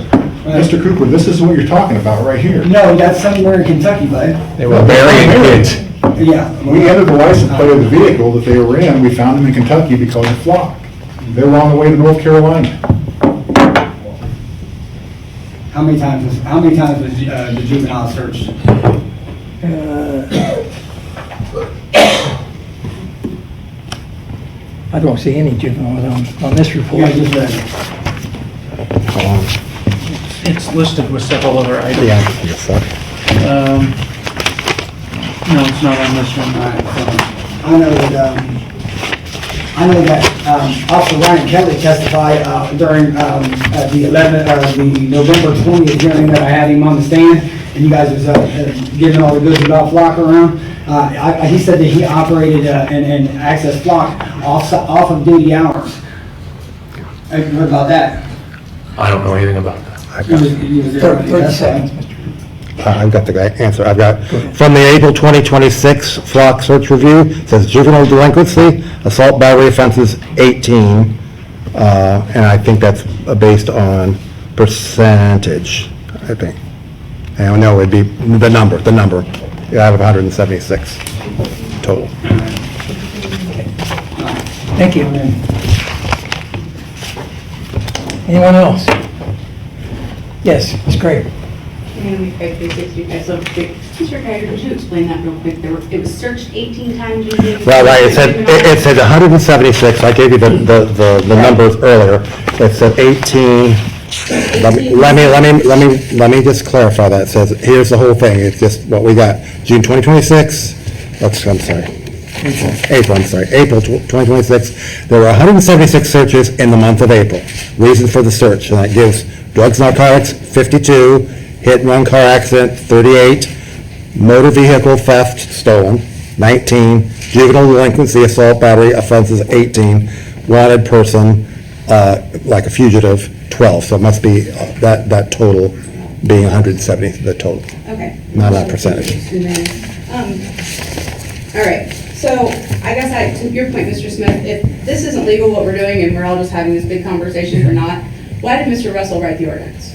Mr. Cooper, this is what you're talking about right here. No, that's somewhere in Kentucky, bud. They were burying kids. Yeah. We entered the license plate of the vehicle that they were in, we found them in Kentucky because of flock. They were on the way to North Carolina. How many times was the juvenile searched? I don't see any juveniles on this report. Yeah, just read it. It's listed with several other items. Yeah, yes, sir. No, it's not on this one. I know that Officer Ryan Kelly testified during the November 20th hearing that I had him on the stand, and you guys was giving all the goods about flock around. He said that he operated and accessed flock off of duty hours. Have you heard about that? I don't know anything about that. He was there. 30 seconds. I've got the answer. I've got, from the April 2026 flock search review, it says juvenile delinquency, assault battery offenses 18, and I think that's based on percentage, I think. And no, it'd be the number, out of 176 total. Thank you. Anyone else? Yes, Ms. Craig. Mr. Carter, could you explain that real quick? It was searched 18 times using... Well, right, it said 176, I gave you the numbers earlier. It said 18, let me just clarify that. It says, here's the whole thing, it's just what we got. June 2026, April 2026, there were 176 searches in the month of April. Reason for the search, and that gives drugs, narcotics, 52, hit and run car accident, 38, motor vehicle theft, stolen, 19, juvenile delinquency, assault, battery offenses, 18, wanted person, like a fugitive, 12. So it must be that total being 170, the total. Okay. Not that percentage. And then, all right, so I guess to your point, Mr. Smith, if this isn't legal what we're doing and we're all just having this big conversation or not, why did Mr. Russell write the ordinance?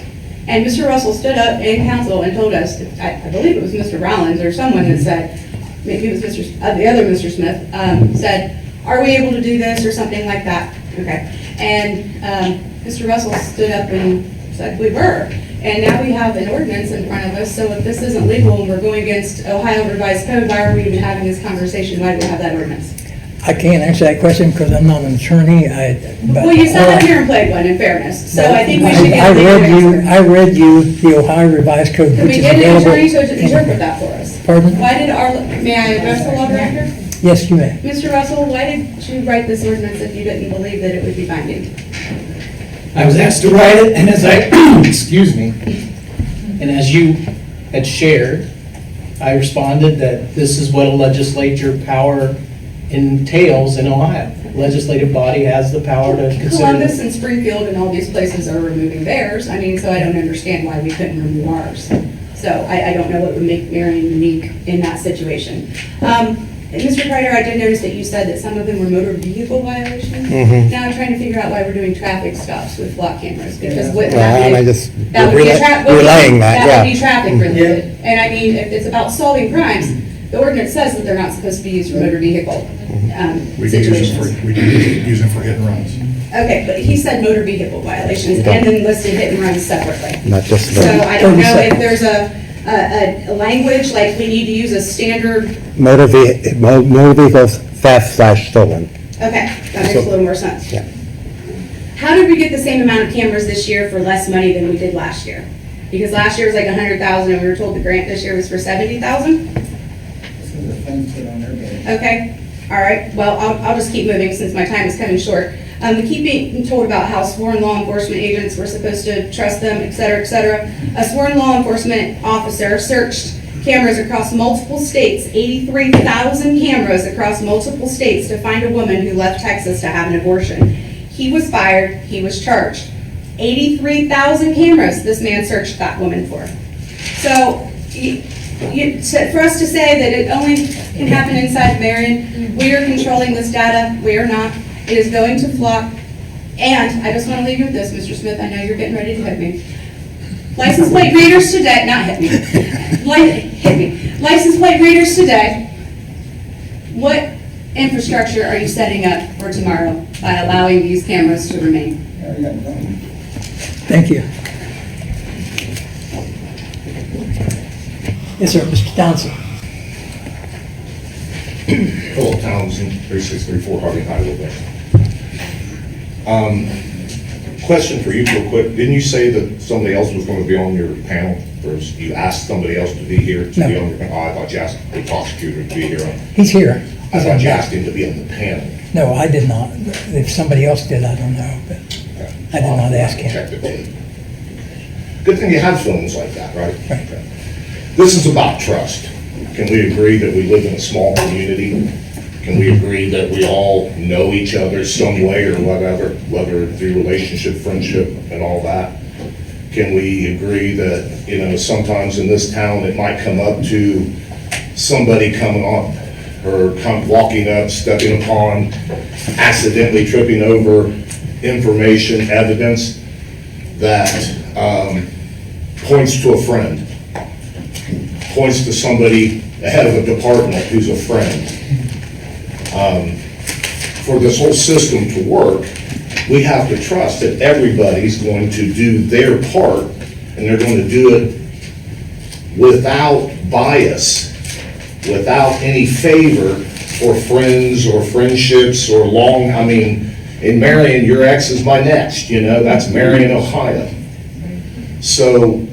And Mr. Russell stood up in council and told us, I believe it was Mr. Rollins or someone that said, maybe it was the other Mr. Smith, said, are we able to do this or something like that? Okay. And Mr. Russell stood up and said we were. And now we have an ordinance in front of us, so if this isn't legal and we're going against Ohio Revised Code, why are we even having this conversation? Why do we have that ordinance? I can't answer that question because I'm not an attorney. Well, you sat up here and played one, in fairness, so I think we should get a legal answer. I read you the Ohio Revised Code, Could which we is get an attorney available. to interpret that for us? Pardon? Why did may I address the law director? Yes, you may. Mr. Russell, why did you write this ordinance if you didn't believe that it would be binding? I was asked to write it, and as I, excuse me, and as you had shared, I responded that this is what a legislature power entails in Ohio. Legislative body has the power to consider. Columbus and Springfield and all these places are removing theirs. I mean, so I don't understand why we couldn't remove ours. So I don't know what would make Marion unique in that situation. And Mr. Kreider, I did notice that you said that some of them were motor vehicle violations. Mhm. Now I'm trying to figure out why we're doing traffic stops with block cameras, because what Well, I just that would be relaying that, That would be yeah. traffic related. And I mean, if it's about solving crimes, the ordinance says that they're not supposed to be used for motor vehicle We can situations. use them for hit and runs. Okay, but he said motor vehicle violations and then listed hit and runs separately. Not just So the I don't know if there's a language, like we need to use a standard, motor vehicles theft/stolen. okay, that makes a little more sense. Yeah. How did we get the same amount of cameras this year for less money than we did last year? Because last year was like 100,000 and we were told the grant this year was for 70,000? Okay, all right, well, I'll just keep moving since my time is coming short. We keep being told about how sworn law enforcement agents, we're supposed to trust them, et cetera, et cetera. A sworn law enforcement officer searched cameras across multiple states, 83,000 cameras across multiple states to find a woman who left Texas to have an abortion. He was fired, he was charged. 83,000 cameras this man searched that woman for. So for us to say that it only can happen inside of Marion, we are controlling this data, we are not. It is going to Flock. And I just want to leave you with this, Mr. Smith, I know you're getting ready to hit me. License plate readers today, not hit me, hit me. License plate readers today, what infrastructure are you setting up for tomorrow by allowing these cameras to remain? Thank you. Yes, sir, Mr. Townsend. Hello, Townsend, 3634 Harding Highway. Question for you real quick. Didn't you say that somebody else was going to be on your panel? Or you asked somebody else to be here to be on your panel? Oh, I thought you asked the prosecutor to be here. He's here. I thought you asked him to be on the panel. No, I did not. If somebody else did, I don't know, but I did not ask him. Good thing you have phones like that, right? Okay. This is about trust. Can we agree that we live in a small community? Can we agree that we all know each other some way or whatever, whether through relationship, friendship, and all that? Can we agree that, sometimes in this town, it might come up to somebody coming on or walking up, stepping upon, accidentally tripping over information, evidence that points to a friend, points to somebody ahead of a department who's a friend. For this whole system to work, we have to trust that everybody's going to do their part, and they're going to do it without bias, without any favor for friends or friendships or in Marion, your ex is my next, that's Marion, Ohio. So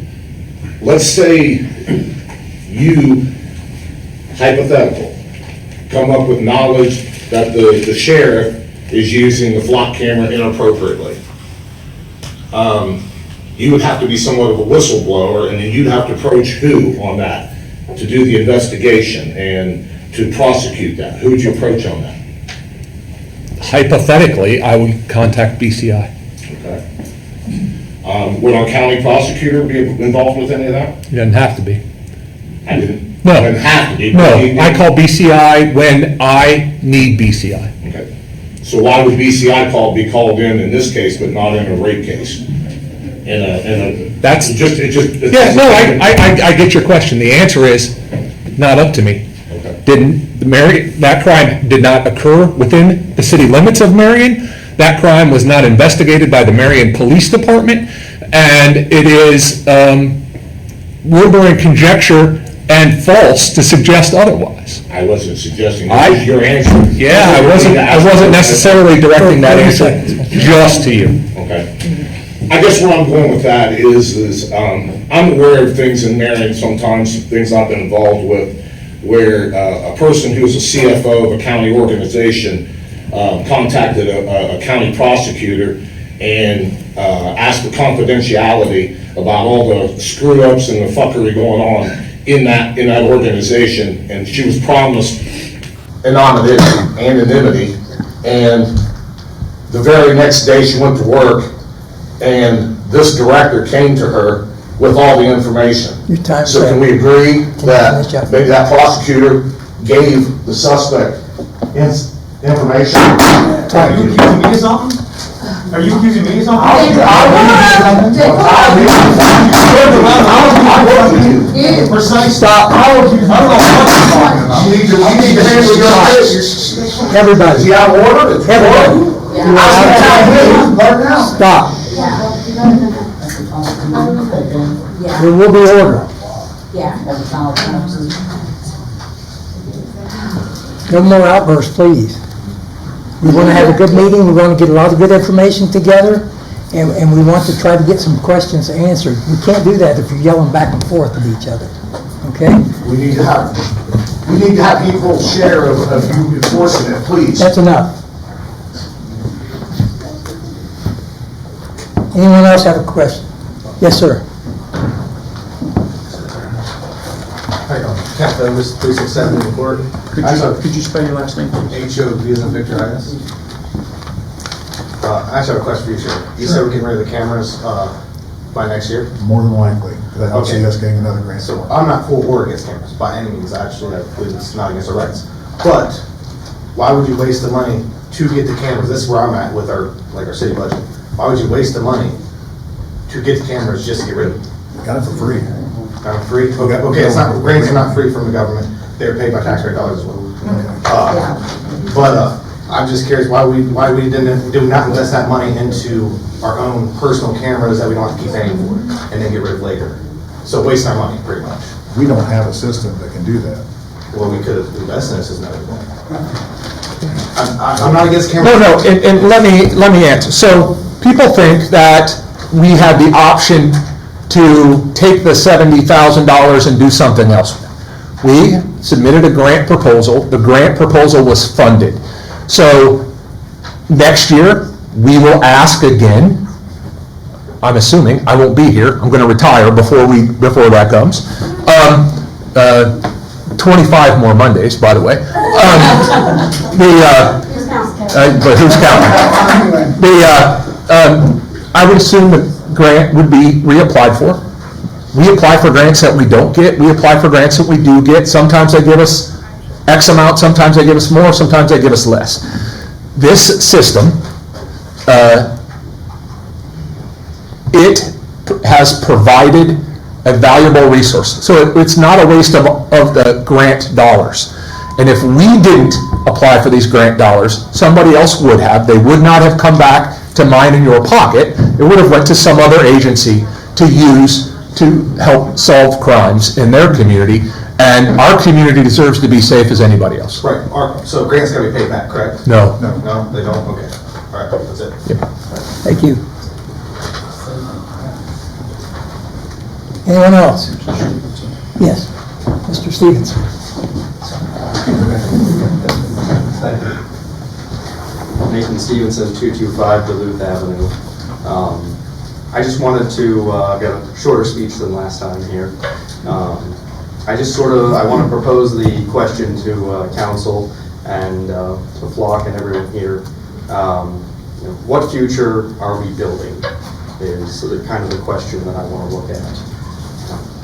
let's say you, hypothetical, come up with knowledge that the sheriff is using the flock camera inappropriately. You would have to be somewhat of a whistleblower, and then you'd have to approach who on that to do the investigation and to prosecute that? Who would you approach on that? Hypothetically, I would contact BCI. Okay. Would our county prosecutor be involved with any of that? It doesn't have to be. I didn't. No. Doesn't have to be. No, I call BCI when I need BCI. Okay. So why would BCI be called in this case, but not in a rape case? That's just. Yeah, no, I get your question. The answer is not up to me. Okay. That crime did not occur within the city limits of Marion. That crime was not investigated by the Marion Police Department, and it is rumor and conjecture and false to suggest otherwise. I wasn't suggesting that was your answer. Yeah, I wasn't necessarily directing that answer just to you. Okay. I guess where I'm going with that is I'm aware of things in Marion, sometimes things I've been involved with, where a person who's a CFO of a county organization contacted a county prosecutor and asked for confidentiality about all the screw-ups and the fuckery going on in that organization, and she was promised anonymity, and the very next day she went to work, and this director came to her with all the information. So can we agree that maybe that prosecutor gave the suspect information? Are you accusing me of something? Are you accusing me of something? Precise. Stop. I don't know what you're talking about. You need to handle your business. Everybody. Is he out of order? Everybody. Stop. There will be order. No more outbursts, please. We want to have a good meeting, we want to get a lot of good information together, and we want to try to get some questions answered. We can't do that if you're yelling back and forth at each other, okay? We need to have people share of you enforcing it, please. That's enough. Anyone else have a question? Yes, sir. Captain, was 367 report. Could you spell your last name, please? H-O-V as in Victor I-S. I just have a question for you, sir. You said we're getting rid of the cameras by next year? More than likely, because I don't see Okay. us getting another grant. So I'm not for or against cameras by any means. Actually, I believe it's not against our rights. But why would you waste the money to get the cameras? This is where I'm at with our city budget. Why would you waste the money to get the cameras just to get rid of them? Got it for free. Got them free? Okay, it's not, grants are not free from the government. They're paid by taxpayer dollars as well. But I'm just curious why we did not invest that money into our own personal cameras that we don't have to keep paying for and then get rid of later. So waste our money, pretty much. We don't have a system that can do that. Well, we could have invested in this as another point. I'm not against cameras. No, and let me answer. So people think that we have the option to take the $70,000 and do something else. We submitted a grant proposal. The grant proposal was funded. So next year, we will ask again. I'm assuming, I won't be here, I'm gonna retire before that comes. 25 more Mondays, by the way. But who's counting? I would assume the grant would be reapplied for. We apply for grants that we don't get, we apply for grants that we do get. Sometimes they give us X amount, sometimes they give us more, sometimes they give us less. This system, it has provided a valuable resource. So it's not a waste of the grant dollars. And if we didn't apply for these grant dollars, somebody else would have. They would not have come back to mine in your pocket. It would have went to some other agency to use to help solve crimes in their community. And our community deserves to be safe as anybody else. Right, so grants gotta be paid back, correct? No. No, they don't? Okay. All right, that's it. Thank you. Anyone else? Yes, Mr. Stevens. Nathan Stevenson, 225 Duluth Avenue. I just wanted to get a shorter speech than last time here. I want to propose the question to council and to Flock and everyone here. What future are we building is kind of the question that I want to look at.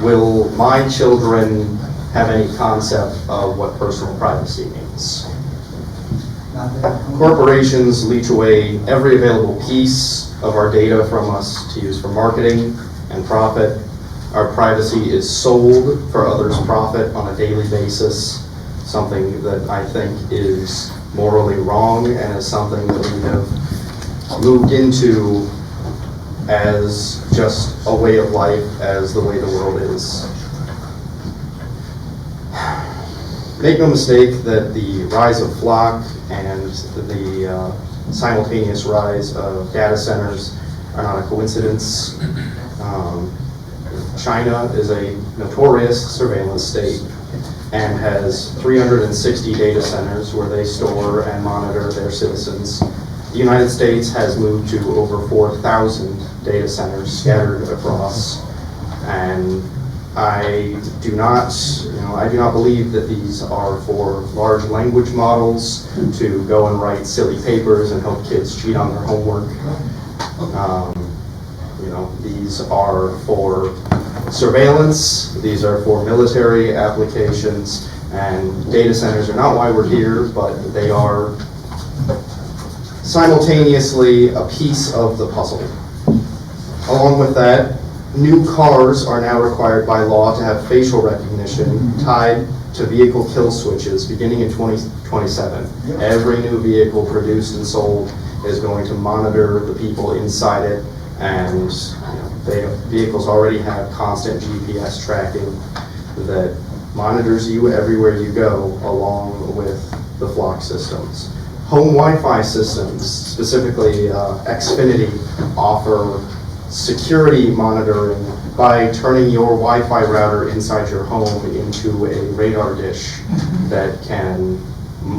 Will my children have any concept of what personal privacy means? Corporations leech away every available piece of our data from us to use for marketing and profit. Our privacy is sold for others' profit on a daily basis, something that I think is morally wrong and is something that we have moved into as just a way of life, as the way the world is. Make no mistake that the rise of Flock and the simultaneous rise of data centers are not a coincidence. China is a notorious surveillance state and has 360 data centers where they store and monitor their citizens. The United States has moved to over 4,000 data centers scattered across, and I do not believe that these are for large language models to go and write silly papers and help kids cheat on their homework. These are for surveillance, these are for military applications, and data centers are not why we're here, but they are simultaneously a piece of the puzzle. Along with that, new cars are now required by law to have facial recognition tied to vehicle kill switches beginning in 2027. Every new vehicle produced and sold is going to monitor the people inside it, and vehicles already have constant GPS tracking that monitors you everywhere you go, along with the Flock systems. Home Wi-Fi systems, specifically Xfinity, offer security monitoring by turning your Wi-Fi router inside your home into a radar dish that can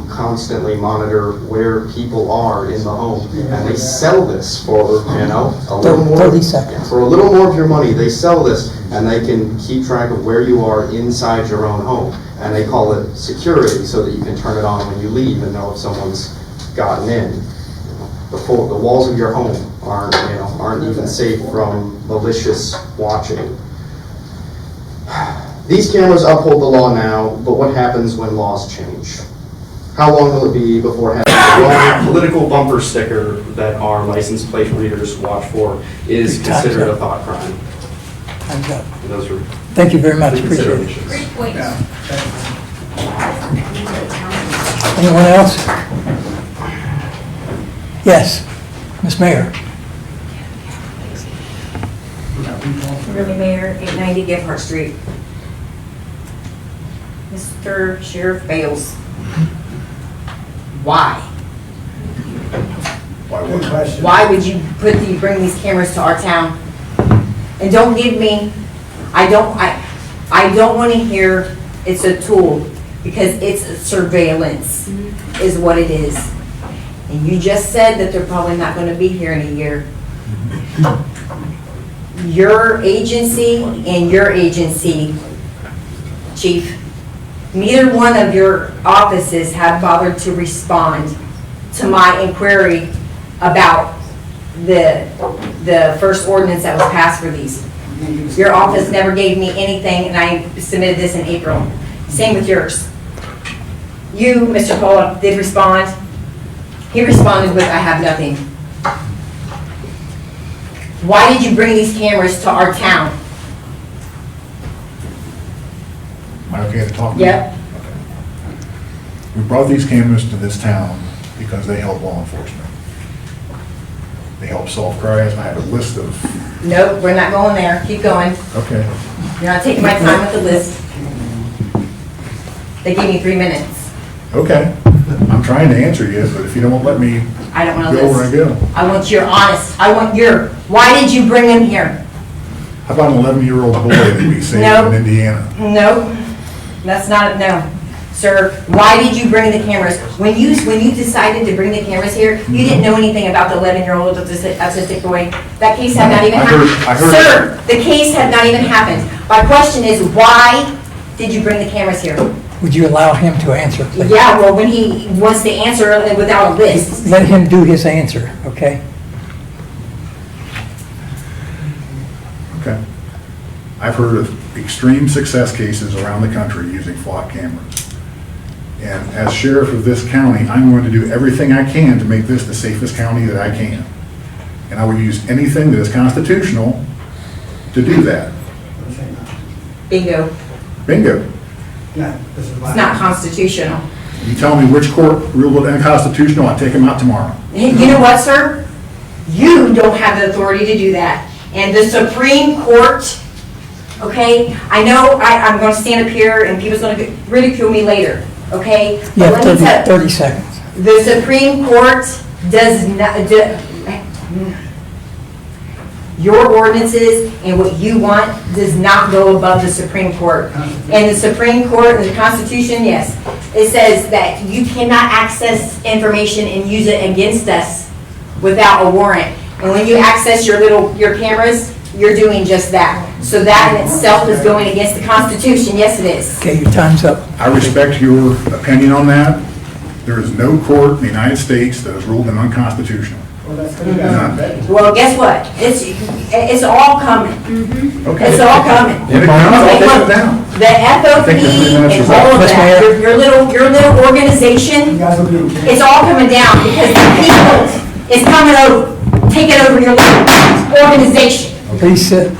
constantly monitor where people are in the home. And they sell this for, a little more. 30 seconds. For a little more of your money, they sell this, and they can keep track of where you are inside your own home. And they call it security, so that you can turn it on when you leave and know if someone's gotten in. The walls of your home aren't even safe from malicious watching. These cameras uphold the law now, but what happens when laws change? How long will it be before having the wrong political bumper sticker that our license plate readers watch for is considered a thought crime? Time's up. Those are Thank you very much, the appreciate it. considerations. Great point. Anyone else? Yes, Ms. Mayor. Really, Mayor, 890 Gephardt Street. Mr. Sheriff Bales. Why? Good question. Why would you bring these cameras to our town? And don't give me, I don't want to hear it's a tool, because it's surveillance is what it is. And you just said that they're probably not going to be here in a year. Your agency and your agency, Chief, neither one of your offices have bothered to respond to my inquiry about the first ordinance that was passed for these. Your office never gave me anything, and I submitted this in April. Same with yours. You, Mr. Pollock, did respond. He responded with, I have nothing. Why did you bring these cameras to our town? Am I okay to talk? Yep. We brought these cameras to this town because they help law enforcement. They help solve crimes. I have a list of, Nope, we're not going there. Keep going. okay. You're not taking my time with the list. They gave me 3 minutes. Okay. I'm trying to answer you, but if you don't let me I don't want to go where I list. go. I want your honest. I want your, why did you bring him here? How about an 11-year-old boy that we saved Nope. in Indiana? No, that's not, no. Sir, why did you bring the cameras? When you decided to bring the cameras here, you didn't know anything about the 11-year-old autistic boy. That case had not even I happened. heard Sir, the case had not even happened. My question is, why did you bring the cameras here? Would you allow him to answer, please? Yeah, well, when he wants to answer without a list. Let him do his answer, okay? Okay. I've heard of extreme success cases around the country using flock cameras. And as sheriff of this county, I'm going to do everything I can to make this the safest county that I can. And I will use anything that is constitutional to do that. Bingo. Bingo. It's not constitutional. You tell me which court ruled it unconstitutional, I'll take them out tomorrow. You know what, sir? You don't have the authority to do that. And the Supreme Court, okay, I know I'm going to stand up here and people's going to ridicule me later, okay? You But have let me tell 30 seconds. the Supreme Court does not, your ordinances and what you want does not go above the Supreme Court. And the Supreme Court and the Constitution, yes, it says that you cannot access information and use it against us without a warrant. And when you access your cameras, you're doing just that. So that in itself is going against the Constitution. Yes, it is. Okay, your time's up. I respect your opinion on that. There is no court in the United States that has ruled them unconstitutional. None. Well, guess what? It's all coming. Okay. It's all coming. When it comes, I'll take Look, it down. the FOP think the 3 minutes and is all up. of Yes, that, ma'am. your little organization, it's all coming down because the people is coming over, taking over your little organization. Please sit.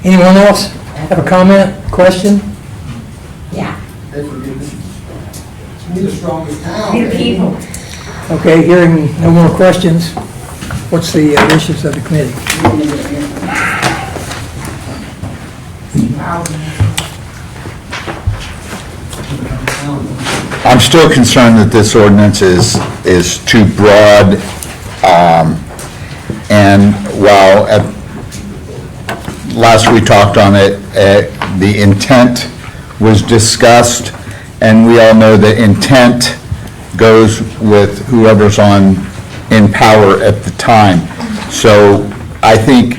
Anyone else have a comment, question? Yeah. You're the strongest town. Your people. Okay, hearing no more questions, what's the wishes of the committee? I'm still concerned that this ordinance is too broad. And while last we talked on it, the intent was discussed, and we all know that intent goes with whoever's in power at the time. So I think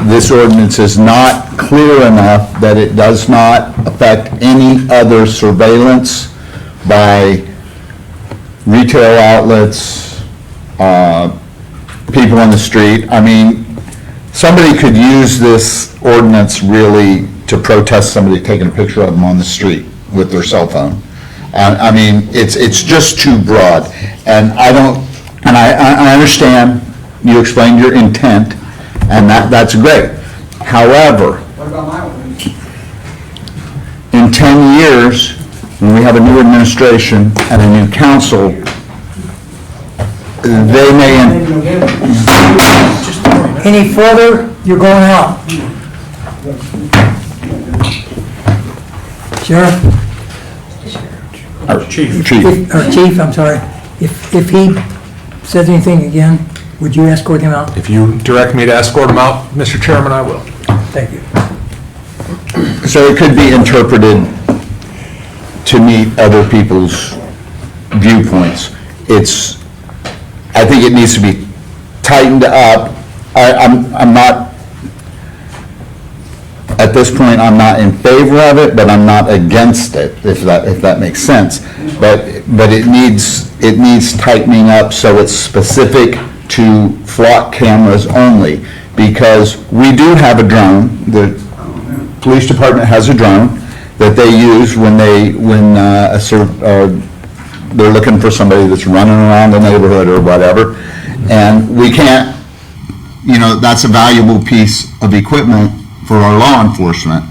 this ordinance is not clear enough that it does not affect any other surveillance by retail outlets, people on the street. I mean, somebody could use this ordinance really to protest somebody taking a picture of them on the street with their cell phone. I mean, it's just too broad. And I understand you explained your intent, and that's great. However, What about my one? in 10 years, when we have a new administration and a new council, they may, Any further, you're going out. Sheriff? or chief. Or chief, I'm sorry. If he says anything again, would you escort him out? If you direct me to escort him out, Mr. Chairman, I will. Thank you. So it could be interpreted to meet other people's viewpoints. I think it needs to be tightened up. I'm not, at this point, I'm not in favor of it, but I'm not against it, if that makes sense. But it needs tightening up so it's specific to flock cameras only, because we do have a drone. The police department has a drone that they use when they're looking for somebody that's running around the neighborhood or whatever. And we can't, that's a valuable piece of equipment for our law enforcement.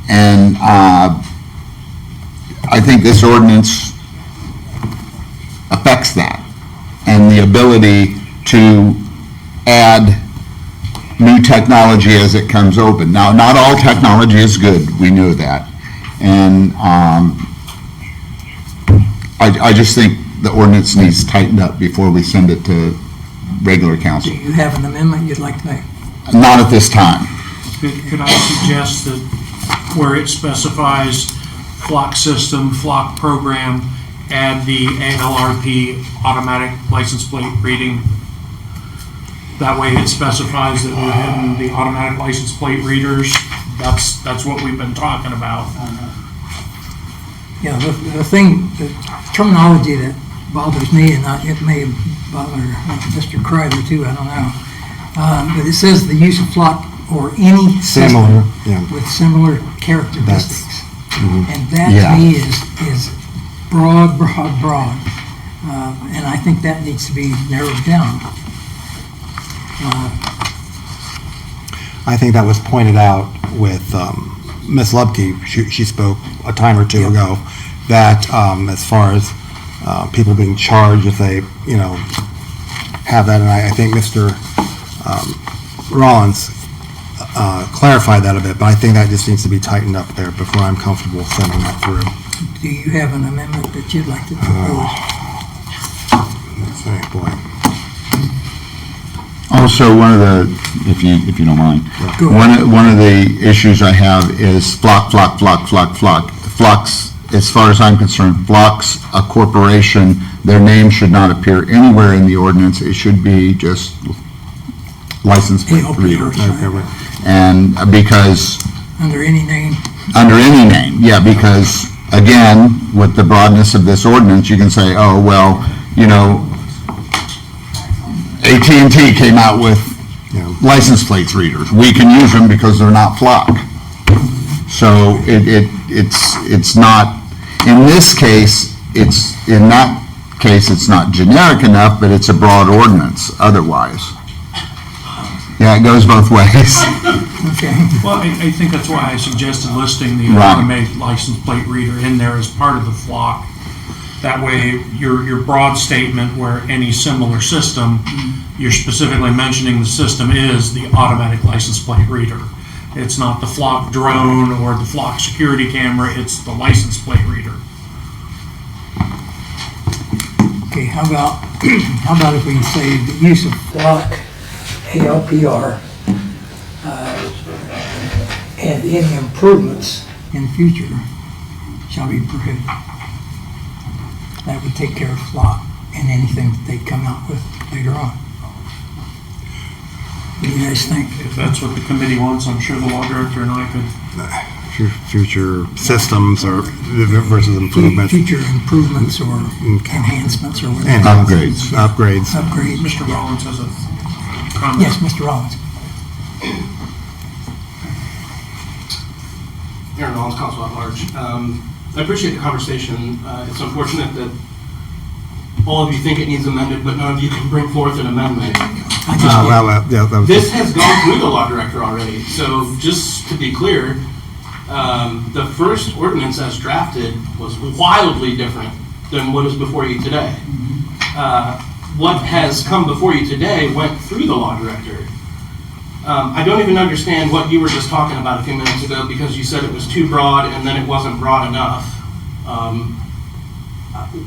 And I think this ordinance affects that, and the ability to add new technology as it comes open. Now, not all technology is good, we know that. And I just think the ordinance needs tightened up before we send it to regular council. Do you have an amendment you'd like to make? Not at this time. Could I suggest that where it specifies flock system, flock program, add the ALRP automatic license plate reading? That way it specifies that we're having the automatic license plate readers. That's what we've been talking about. Yeah, the terminology that bothers me, and it may bother Mr. Kreider too, I don't know. But it says the use of flock or any system with similar characteristics. And that to me is broad. And I think that needs to be narrowed down. I think that was pointed out with Ms. Lubke. She spoke a time or two ago that as far as people being charged if they, have that, and I think Mr. Rollins clarified that a bit, but I think that just needs to be tightened up there before I'm comfortable sending that through. Do you have an amendment that you'd like to propose? Let's see, boy. Also, one of the, if you don't mind, one of the issues I have is flock. Flocks, as far as I'm concerned, Flock's a corporation. Their name should not appear anywhere in the ordinance. It should be just license plate reader. And because... Under any name? Under any name, yeah, because, again, with the broadness of this ordinance, you can say, oh, well, AT&T came out with license plates readers. We can use them because they're not flock. So it's not, in this case, it's not generic enough, but it's a broad ordinance otherwise. Yeah, it goes both ways. Okay. Well, I think that's why I suggested listing the Right. automated license plate reader in there as part of the flock. That way, your broad statement where any similar system, you're specifically mentioning the system is the automatic license plate reader. It's not the flock drone or the flock security camera, it's the license plate reader. Okay, how about if we say the use of flock ALPR and any improvements in future shall be prohibited. That would take care of flock and anything that they come out with later on. What do you guys think? If that's what the committee wants, I'm sure the law director and I could future systems or versus improvements. Future improvements or enhancements or whatever. Upgrades. Upgrades. Mr. Rollins has a comment. Yes, Mr. Rollins. Aaron Rollins, Council at Large. I appreciate the conversation. It's unfortunate that all of you think it needs amended, but none of you can bring forth an amendment. This has gone through the law director already, so just to be clear, the first ordinance as drafted was wildly different than what is before you today. What has come before you today went through the law director. I don't even understand what you were just talking about a few minutes ago, because you said it was too broad and then it wasn't broad enough.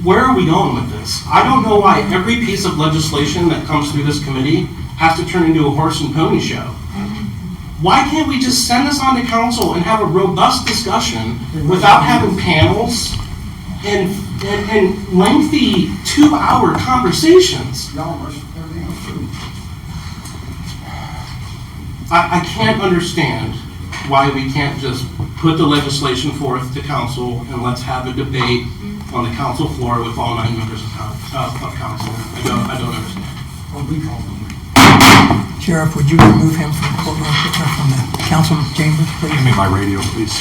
Where are we going with this? I don't know why every piece of legislation that comes through this committee has to turn into a horse and pony show. Why can't we just send this on to council and have a robust discussion without having panels and lengthy 2-hour conversations? I can't understand why we can't just put the legislation forth to council and let's have a debate on the council floor with all 9 members of council. I don't understand. Sheriff, would you remove him from the courtroom, from the council chambers, please? Give me my radio, please.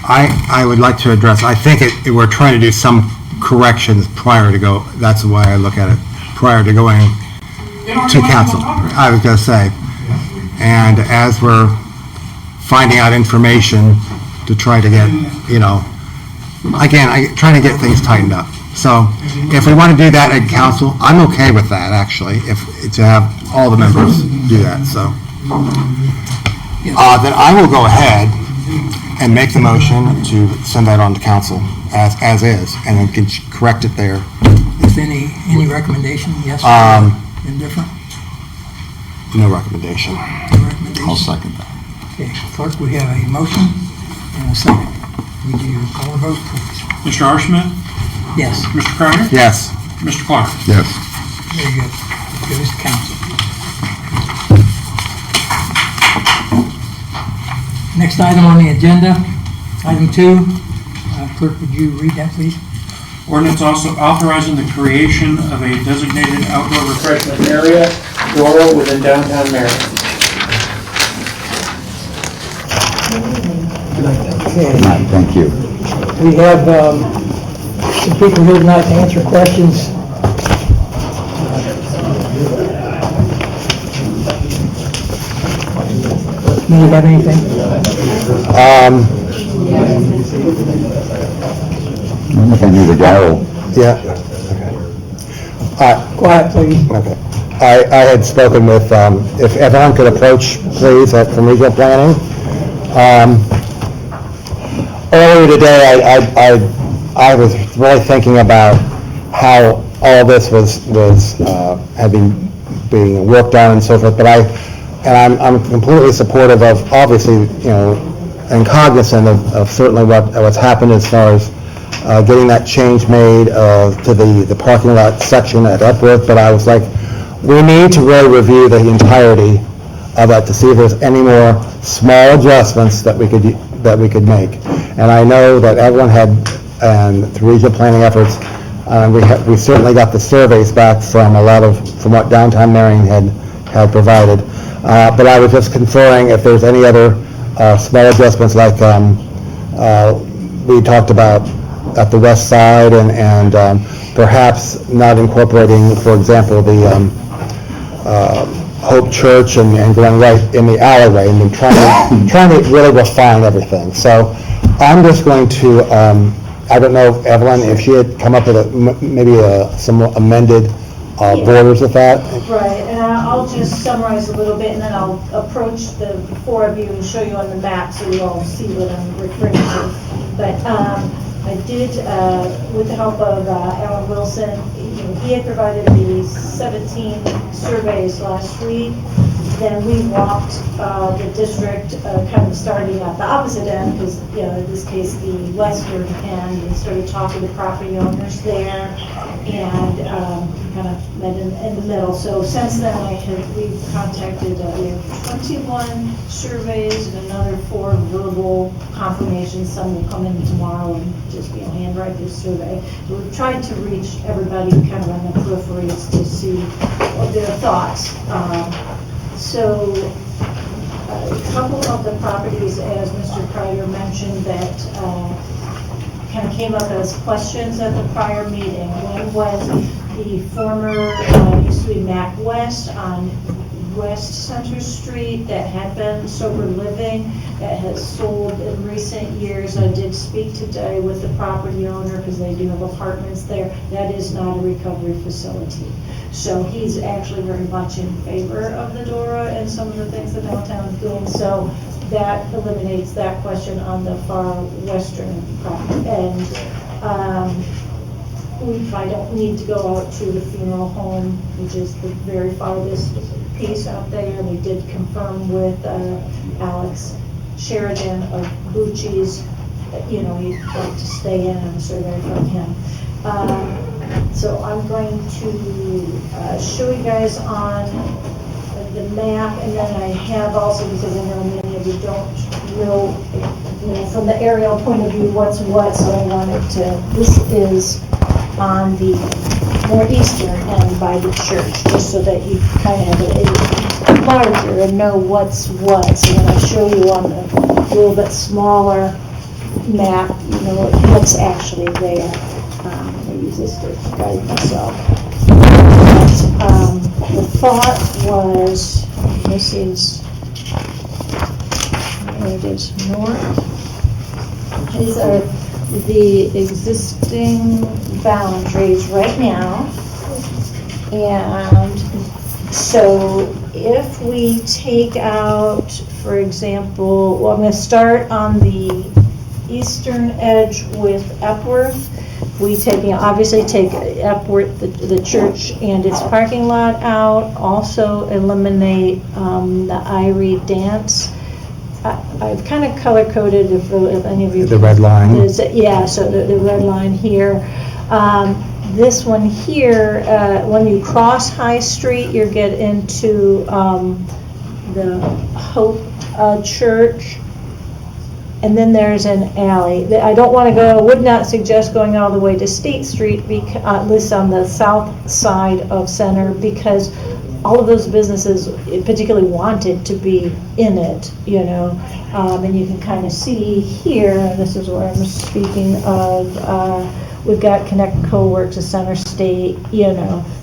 I would like to address, I think we're trying to do some corrections prior to go, that's the way I look at it, prior to going to council. I was going to say. And as we're finding out information to try to get, again, trying to get things tightened up. So if we want to do that at council, I'm okay with that, actually, to have all the members do that, so. Then I will go ahead and make the motion to send that on to council as is, and then can correct it there. Is any recommendation, yes or indifferent? No recommendation. I'll second that. Okay, clerk, we have a motion and a second. Would you call a vote, please? Mr. Arschmidt? Yes. Mr. Crowder? Yes. Mr. Clark? Yes. Very good. It goes to council. Next item on the agenda, item 2. Clerk, would you read that, please? Ordinance also authorizing the creation of a designated outdoor refreshment area, rural within downtown Marion. Okay. Thank you. We have some people here tonight to answer questions. Do you have anything? I don't know if I need a gavel. Yeah. Quiet, please. Okay. I had spoken with, if everyone could approach, please, from regional planning. Earlier today, I was really thinking about how all this had been being worked on and so forth, but I'm completely supportive of, obviously, and cognizant of certainly what's happened as far as getting that change made to the parking lot section at Epworth, but I was like, we need to really review the entirety of that to see if there's any more small adjustments that we could make. And I know that everyone had, and through regional planning efforts, we certainly got the surveys back from from what downtown Marion had provided. But I was just conferring if there's any other small adjustments like we talked about at the west side and perhaps not incorporating, for example, the Hope Church and going right in the alleyway and trying to really refine everything. So I'm just going to, I don't know, Evelyn, if she had come up with maybe some amended borders with that. Right, and I'll just summarize a little bit and then I'll approach the 4 of you and show you on the map so you all see what I'm referring to. But I did, with the help of Alan Wilson, he had provided the 17 surveys last week. Then we walked the district kind of starting at the opposite end, because in this case the western end, and started talking to property owners there. and kind of met in the middle. So since then, we've contacted, we have 21 surveys and another 4 verbal confirmations. Some will come in tomorrow and just handwrite this survey. So we've tried to reach everybody kind of on the peripheries to see what their thoughts. So a couple of the properties, as Mr. Crowder mentioned, that kind of came up as questions at the prior meeting. One was the former, used to be Mac West on West Center Street that had been sober living, that has sold in recent years. I did speak today with the property owner because they do have apartments there. That is not a recovery facility. So he's actually very much in favor of the DORA and some of the things the downtown is doing. So that eliminates that question on the far western property. And we probably don't need to go out to the funeral home, which is the very farthest piece out there. We did confirm with Alex Sheridan of Bucci's, he'd like to stay in on the survey from him. So I'm going to show you guys on the map, and then I have also, because I know many of you don't know, from the aerial point of view what's what, so I wanted to, this is on the northeastern end by the church, just so that you kind of have it larger and know what's what. So when I show you on the little bit smaller map, you know what's actually there. I use this to guide myself. But, the thought was, this is, there it is, north. These are the existing boundaries right now. And so if we take out, for example, well, I'm going to start on the eastern edge with Epworth. We take, obviously take Epworth, the church and its parking lot out. Also eliminate the Irie dance. I've kind of color coded if any of you. The red line. Yeah, so the red line here. This one here, when you cross High Street, you get into the Hope Church. And then there's an alley. I don't want to go, would not suggest going all the way to State Street, at least on the south side of Center, because all of those businesses particularly wanted to be in it, and you can kind of see here, this is where I'm speaking of, we've got Connect Co-works, a Center State,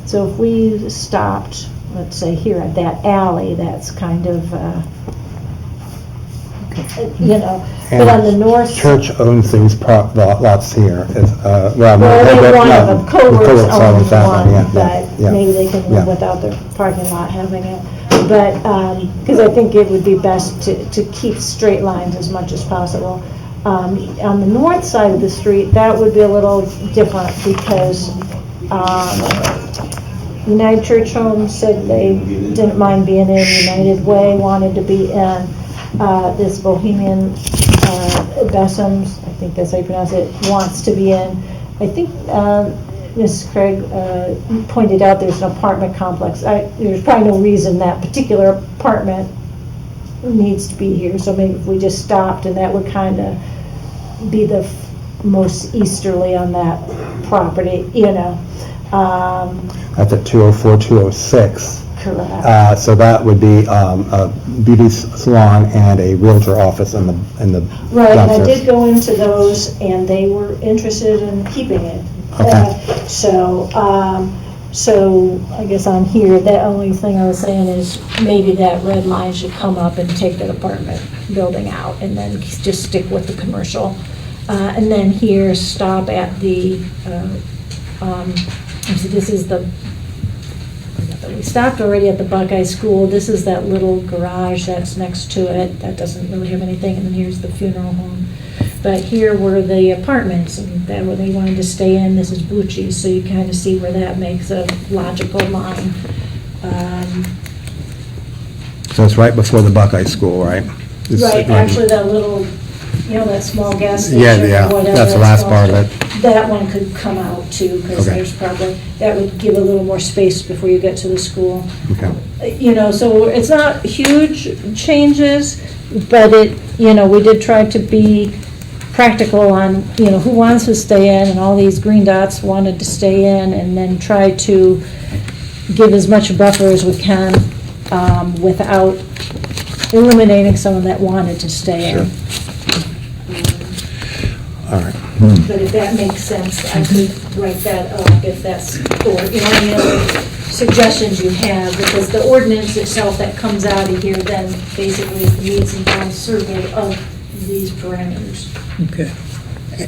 so if we stopped, let's say here at that alley, that's kind of, but on the north. Church owns these lots here. Well, one of them, Co-works owns one, but maybe they can live without their parking lot having it. But, because I think it would be best to keep straight lines as much as possible. On the north side of the street, that would be a little different because United Church Homes said they didn't mind being in, United Way wanted to be in. This Bohemian Bessums, I think that's how you pronounce it, wants to be in. I think Ms. Craig pointed out there's an apartment complex. There's probably no reason that particular apartment needs to be here, so maybe if we just stopped, and that would kind of be the most easterly on that property, That's at 204, 206. Correct. So that would be a beauty salon and a realtor office in the Right, and I downstairs. did go into those, and they were interested in keeping it. Okay. So I guess on here, the only thing I was saying is maybe that red line should come up and take that apartment building out, and then just stick with the commercial. And then here, stop at the, this is the, we stopped already at the Buckeye School. This is that little garage that's next to it. That doesn't really have anything. And then here's the funeral home. But here were the apartments, and that where they wanted to stay in. This is Bucci's, so you kind of see where that makes a logical line. So it's right before the Buckeye School, right? Right, actually that little, that small gas station. Yeah, or whatever that's the it's last called. part of it. that one could come out too, because Okay. there's probably, that would give a little more space before you get to the school. Okay. You know, so it's not huge changes, but it, you know, we did try to be practical on, you know, who wants to stay in, and all these green dots wanted to stay in, and then try to give as much buffer as we can without eliminating someone that wanted to stay in. All right. But if that makes sense, I could write that up if that's, or, you know, any other suggestions you have, because the ordinance itself that comes out of here then basically needs and bounds survey of these parameters. Okay.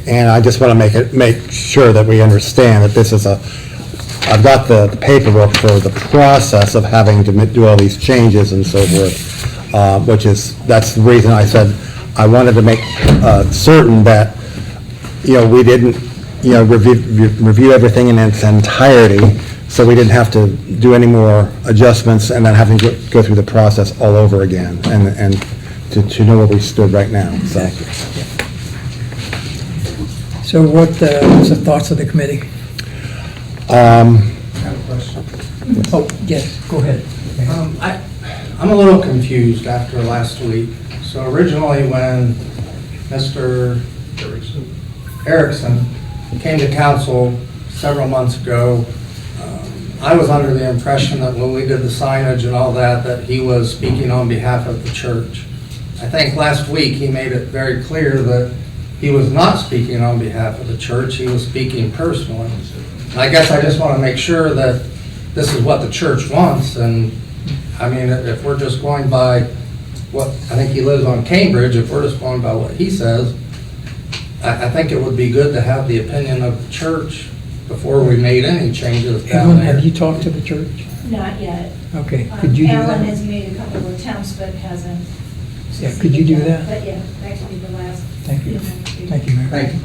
And I just want to make sure that we understand that this is I've got the paperwork for the process of having to do all these changes and so forth, that's the reason I said I wanted to make certain that, you know, we didn't, you know, review everything in its entirety, so we didn't have to do any more adjustments and then having to go through the process all over again, and to know where we stood right now, so. So what's the thoughts of the committee? I have a question. Oh, yes, go ahead. I'm a little confused after last week. So originally, when Mr. Erickson came to council several months ago, I was under the impression that when we did the signage and all that, that he was speaking on behalf of the church. I think last week he made it very clear that he was not speaking on behalf of the church, he was speaking personally. And I guess I just want to make sure that this is what the church wants, and I mean, if we're just going by what, I think he lives on Cambridge, if we're just going by what he says, I think it would be good to have the opinion of the church before we made any changes down Evelyn, there. have you talked to the church? Not yet. Okay, could you do Alan that? has made a couple of attempts, but hasn't. Yeah, could you do that? But yeah, that could be the last. Thank you. Thank you, Mayor. Thank you.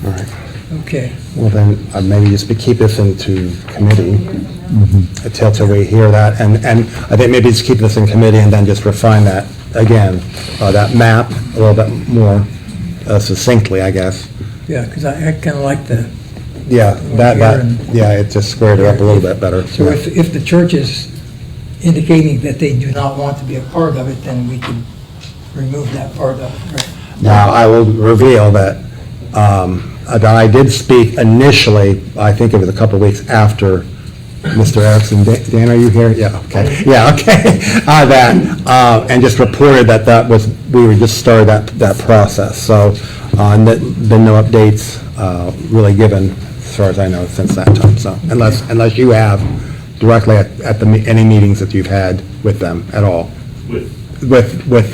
All right. Okay. Well, then, maybe just keep this into committee until we hear that, and I think maybe just keep this in committee and then just refine that again, that map a little bit more succinctly, I guess. Yeah, because I kind of like the, Yeah, it just squared it up a little bit better. so if the church is indicating that they do not want to be a part of it, then we could remove that part of it. Right? Now, I will reveal that I did speak initially, I think it was a couple of weeks after Mr. Erickson. Dan, are you here? Yeah, okay. Yeah, okay. And just reported that we were just started that process. So, been no updates really given, as far as I know, since that time. So, unless you have directly at any meetings that you've had with them at all. With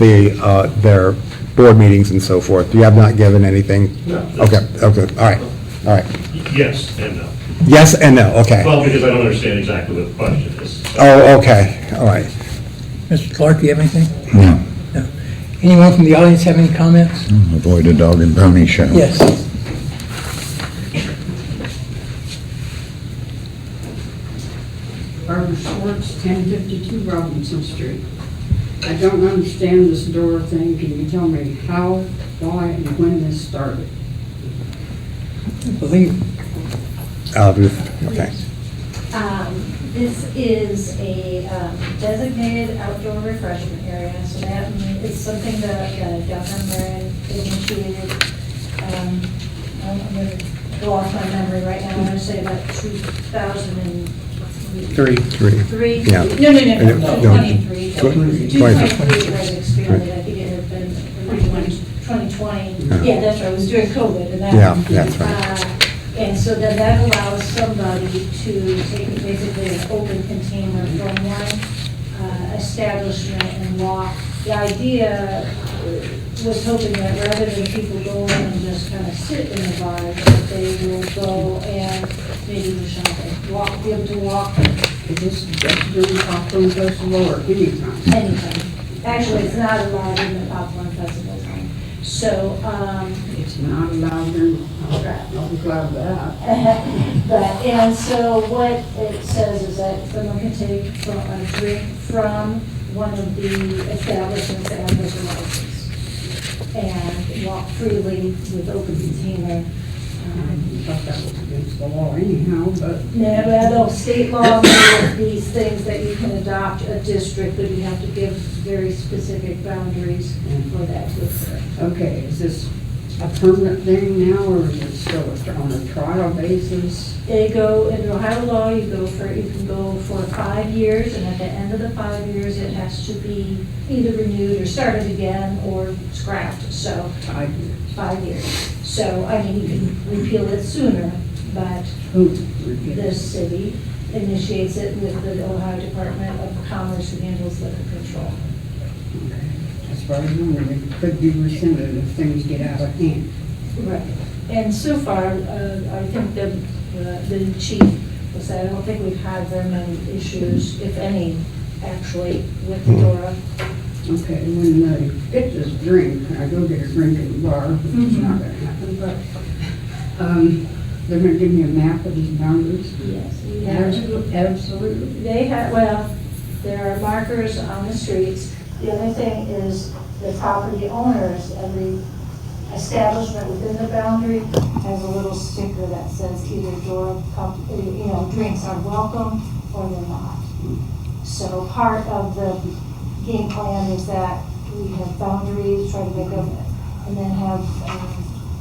their board meetings and so forth, you have not given anything? No. Okay, all right. Yes and no. Yes and no, okay. Well, because I don't understand exactly what the question is. Oh, okay, all right. Mr. Clark, do you have anything? No. No. Anyone from the audience have any comments? Avoid a dog and pony show. Yes. Barbara Schwartz, 1052 Robinson Street. I don't understand this door thing. Can you tell me how, why, and when this started? I believe. Okay. This is a designated outdoor refreshment area, so that is something that Governor Marion initiated. I'm going to go off my memory right now. I'm going to say about 2003. Three. No, Yeah. 23. 23. 2023 was expanded. I think it had been 2020. Yeah, that's right. It was during COVID. And that, Yeah, that's right. And so then that allows somebody to take basically an open container from one establishment and walk. The idea was hoping that rather than people go in and just kind of sit in the bar, that they will go and maybe do something, be able to walk. Is this just during the popcorn festival or anytime? Anytime. Actually, it's not allowed in the popcorn festival time. So, It's not allowed during, I'll be glad of that. and so what it says is that someone can take a drink from one of the establishments that has a license. and walk freely with open container. I thought that was against the law anyhow, but. No, well, state law made these things that you can adopt a district, but you have to give very specific boundaries for that to occur. Okay, is this a permanent thing now, or is it still on a trial basis? They go, in Ohio law, you can go for 5 years, and at the end of the 5 years, it has to be either renewed or started again or scrapped, so. 5 years. 5 years. So, I mean, you can repeal it sooner, but the city initiates it with the Ohio Department of Commerce who handles liquor control. As far as I know, it could be rescinded if things get out of hand. Right. And so far, I think the chief was said, I don't think we've had very many issues, if any, actually, with the DORA. Okay, when I get this drink, I go get a drink at the bar, which is not gonna happen, but, they're gonna give me a map of these boundaries? Yes. Absolutely. They have, well, there are markers on the streets. The other thing is the property owners, every establishment within the boundary has a little sticker that says either DORA, drinks are welcome or they're not. So part of the game plan is that we have boundaries, try to make them, and then have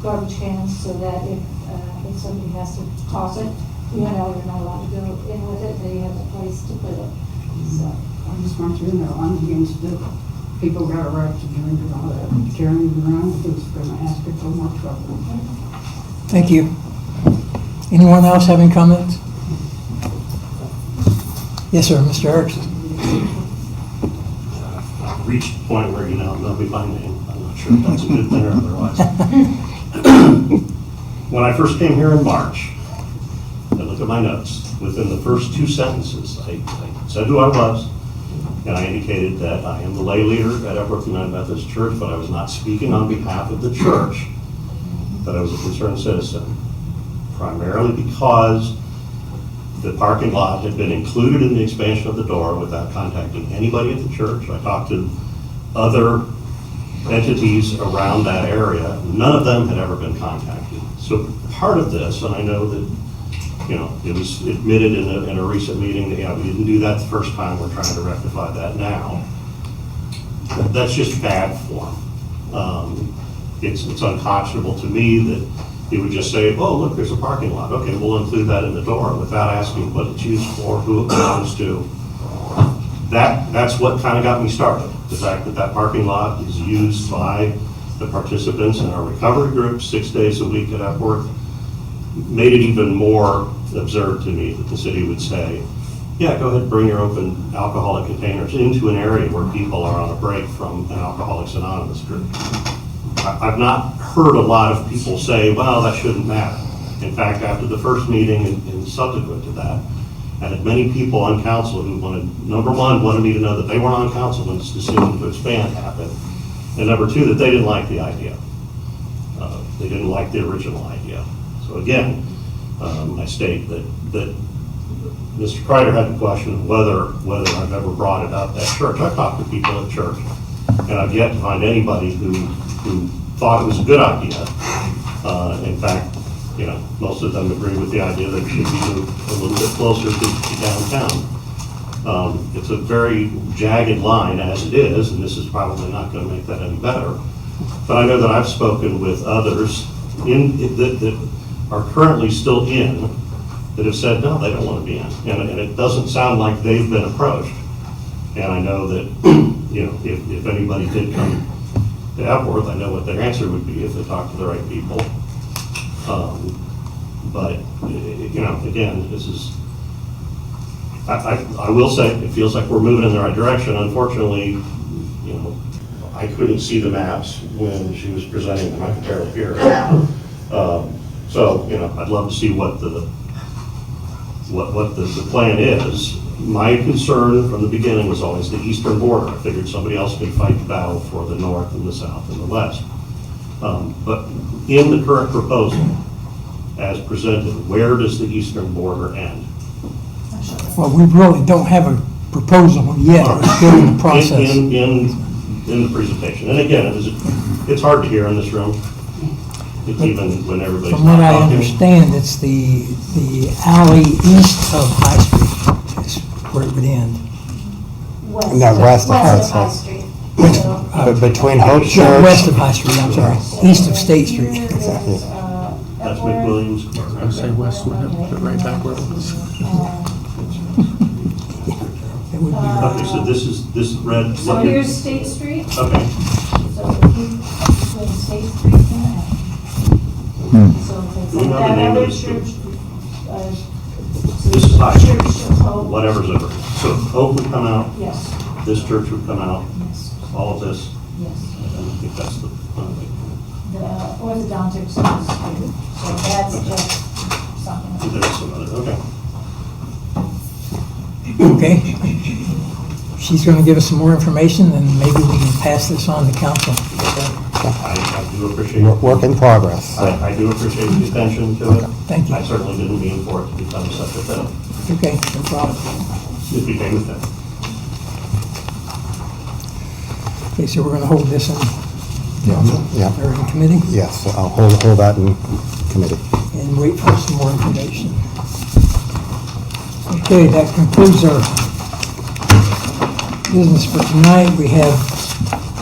garbage cans so that if somebody has to toss it, they're not allowed to go in with it, they have a place to put it. So I just want you to know, I'm against it. People got a right to drink and all that, carrying it around, I think it's gonna ask it for more trouble. Thank you. Anyone else having comments? Yes, sir, Mr. Erickson. I've reached the point where you now know me by name. I'm not sure if that's a good thing or otherwise. When I first came here in March, I look at my notes. Within the first 2 sentences, I said who I was, and I indicated that I am the lay leader at Epworth United Methodist Church, but I was not speaking on behalf of the church, that I was a concerned citizen, primarily because the parking lot had been included in the expansion of the door without contacting anybody at the church. I talked to other entities around that area. None of them had ever been contacted. So part of this, and I know that, it was admitted in a recent meeting that, we didn't do that the first time, we're trying to rectify that now. That's just bad form. It's unconscionable to me that you would just say, oh, look, there's a parking lot. Okay, we'll include that in the door without asking what it's used for, who it belongs to. That's what kind of got me started. The fact that parking lot is used by the participants in our recovery group 6 days a week at Epworth made it even more absurd to me that the city would say, yeah, go ahead and bring your open alcoholic containers into an area where people are on a break from an Alcoholics Anonymous group. I've not heard a lot of people say, well, that shouldn't matter. In fact, after the first meeting and subsequent to that, I had many people on council who wanted me to know that they weren't on council when this decision to expand happened, and number two, that they didn't like the idea. They didn't like the original idea. So again, I state that Mr. Kreider had the question of whether I've ever brought it up at church. I've talked to people at church, and I've yet to find anybody who thought it was a good idea. In fact, most of them agree with the idea that it should be moved a little bit closer to downtown. It's a very jagged line as it is, and this is probably not going to make that any better. But I know that I've spoken with others that are currently still in that have said, no, they don't want to be in. And it doesn't sound like they've been approached. And I know that, if anybody did come to Epworth, I know what their answer would be if they talked to the right people. But again, this is, I will say, it feels like we're moving in the right direction. Unfortunately, I couldn't see the maps when she was presenting the Macatero here. So, I'd love to see what the plan is. My concern from the beginning was always the eastern border. I figured somebody else could fight the battle for the north and the south and the west. But in the current proposal, as presented, where does the eastern border end? Well, we really don't have a proposal yet. We're still in the process. In the presentation. And again, it was It's hard to hear in this room. It's even when everybody's From what not I talking. understand, it's the alley east of High Street is where it would end. No, west of High High Street. Street. Between Hope Yeah, Church. west of High Street, I'm sorry, east of State Street. That's McWilliams Court. I say west, wouldn't it? Put it right back where it was. It would be right. Okay, so this is red. So what you're- here's State Street, Okay, so between State Street and that. So it's Do we know the that name of other the school? church. this is High Street, Church of Hope. whatever's over. So Hope would come out, Yes, this church would come out, yes, all of this. yes. I think that's the, The orthodontics is here, so that's just something. there's some other, okay. Okay. She's going to give us some more information, and maybe we can pass this on to council. I do appreciate. Work in progress. I do appreciate the attention to it. Thank you. I certainly didn't mean for it to become such a thing. Okay, no problem. It became a thing. Okay, so we're going to hold this in council, Yeah. or in committee, Yes, I'll hold that in committee. and wait for some more information. Okay, that concludes our business for tonight. We have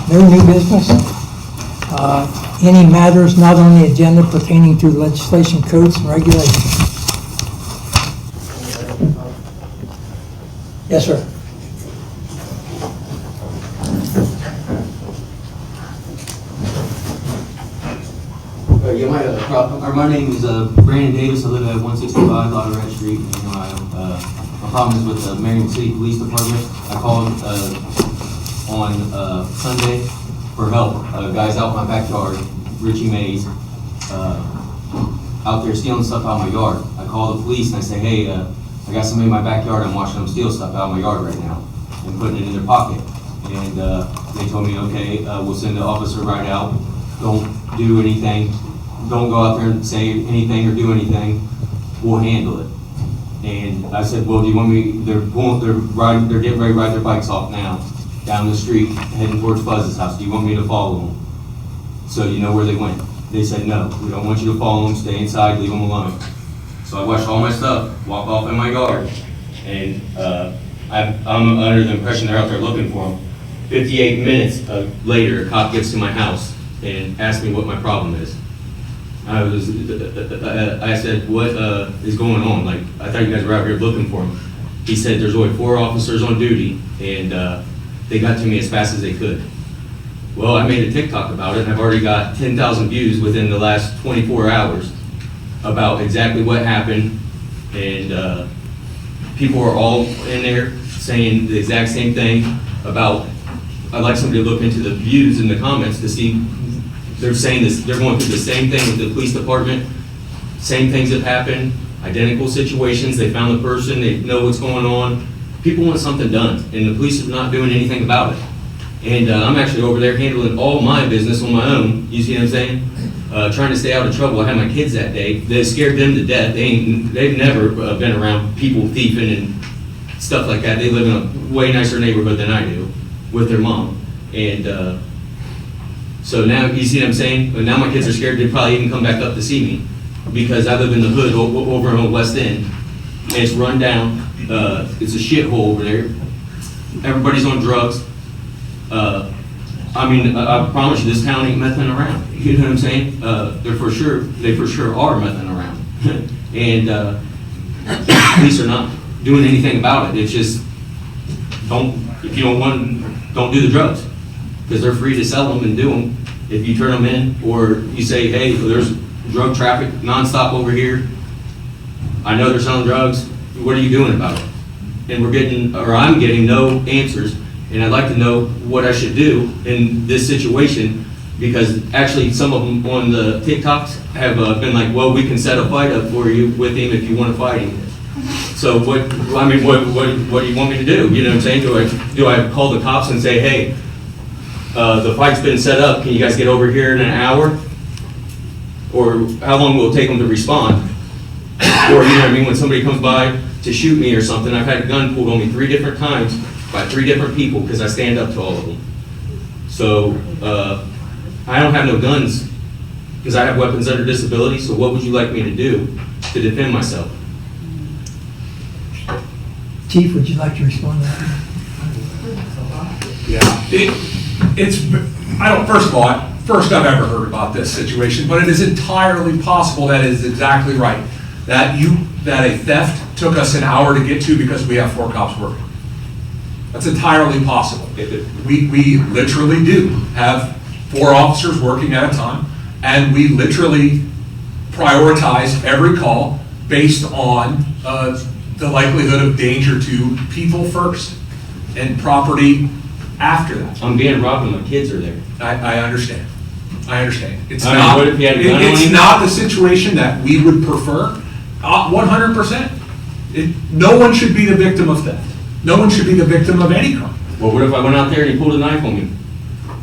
no new business. Any matters not on the agenda pertaining to legislation, codes, and regulations? Yes, sir. You might have a problem. My name is Brandon Davis. I live at 165 Lottery Street in Ohio. My problem is with the Marion City Police Department. I called on Sunday for help. Guys out in my backyard, Richie Mays, out there stealing stuff out of my yard. I call the police and I say, hey, I got somebody in my backyard. I'm watching them steal stuff out of my yard right now and putting it in their pocket. And they told me, okay, we'll send the officer right out. Don't do anything. Don't go out there and say anything or do anything. We'll handle it. And I said, well, do you want me, they're getting ready to ride their bikes off now, down the street, heading towards Fuzz's house. Do you want me to follow them? So you know where they went. They said, no, we don't want you to follow them, stay inside, leave them alone. So I washed all my stuff, walk off in my yard, and I'm under the impression they're out there looking for them. 58 minutes later, a cop gets to my house and asks me what my problem is. I said, what is going on? Like, I thought you guys were out here looking for him. He said, there's only 4 officers on duty, and they got to me as fast as they could. Well, I made a TikTok about it, and I've already got 10,000 views within the last 24 hours about exactly what happened, and people are all in there saying the exact same thing about, I'd like somebody to look into the views in the comments to see. They're saying this, they're going through the same thing with the police department, same things have happened, identical situations, they found the person, they know what's going on. People want something done, and the police are not doing anything about it. And I'm actually over there handling all my business on my own, you see what I'm saying? Trying to stay out of trouble. I had my kids that day, they scared them to death. They've never been around people thieving and stuff like that. They live in a way nicer neighborhood than I do with their mom. And so now, you see what I'm saying? But now my kids are scared to probably even come back up to see me because I live in the hood over in the West End. And it's run down. It's a shithole over there. Everybody's on drugs. I mean, I promise you, this town ain't messing around. You know what I'm saying? They for sure are messing around. And the police are not doing anything about it. It's just, if you don't want, don't do the drugs. Because they're free to sell them and do them if you turn them in, or you say, hey, there's drug traffic nonstop over here. I know they're selling drugs. What are you doing about it? And I'm getting no answers, and I'd like to know what I should do in this situation, because actually some of them on the TikToks have been like, well, we can set a fight up for you with him if you want to fight him. So what do you want me to do? You know what I'm saying? Do I call the cops and say, hey, the fight's been set up, can you guys get over here in an hour? Or how long will it take them to respond? Or, you know what I mean, when somebody comes by to shoot me or something, I've had a gun pulled on me 3 different times by 3 different people because I stand up to all of them. So, I don't have no guns because I have weapons under disability, so what would you like me to do to defend myself? Chief, would you like to respond to that? Yeah, first of all, first I've ever heard about this situation, but it is entirely possible that it is exactly right. That a theft took us an hour to get to because we have 4 cops working. That's entirely possible. We literally do have 4 officers working at a time, and we literally prioritize every call based on the likelihood of danger to people first and property after that. I'm being robbed and my kids are there. I understand. I understand. It's I mean, not, what if you had a gun on it's you? not the situation that we would prefer, 100%. No one should be the victim of theft. No one should be the victim of any crime. Well, what if I went out there and he pulled a knife on me?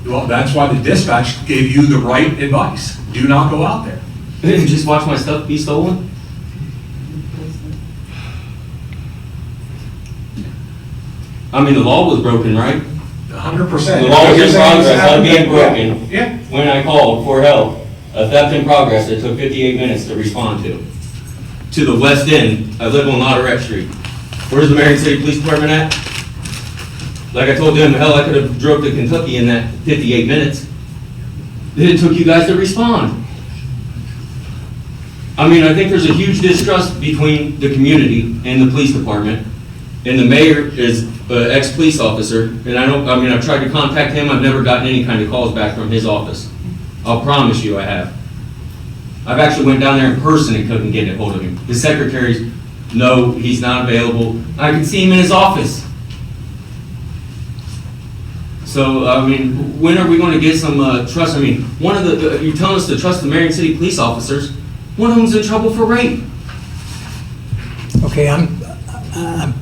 Well, that's why the dispatch gave you the right advice. Do not go out there. Just watch my stuff be stolen? I mean, the law was broken, right? 100%. The law was in progress of being broken. Yeah. When I called for help, a theft in progress that took 58 minutes to respond to. To the west end, I live on Lauderette Street. Where's the Marion City Police Department at? Like I told them, hell, I could have drove to Kentucky in that 58 minutes. It took you guys to respond. I mean, I think there's a huge distrust between the community and the police department. And the mayor is an ex-police officer, and I've tried to contact him, I've never gotten any kind of calls back from his office. I'll promise you I have. I've actually went down there in person and couldn't get a hold of him. His secretaries, no, he's not available. I can see him in his office. So, I mean, when are we going to get some trust? I mean, you're telling us to trust the Marion City police officers. One of them's in trouble for rape. Okay, I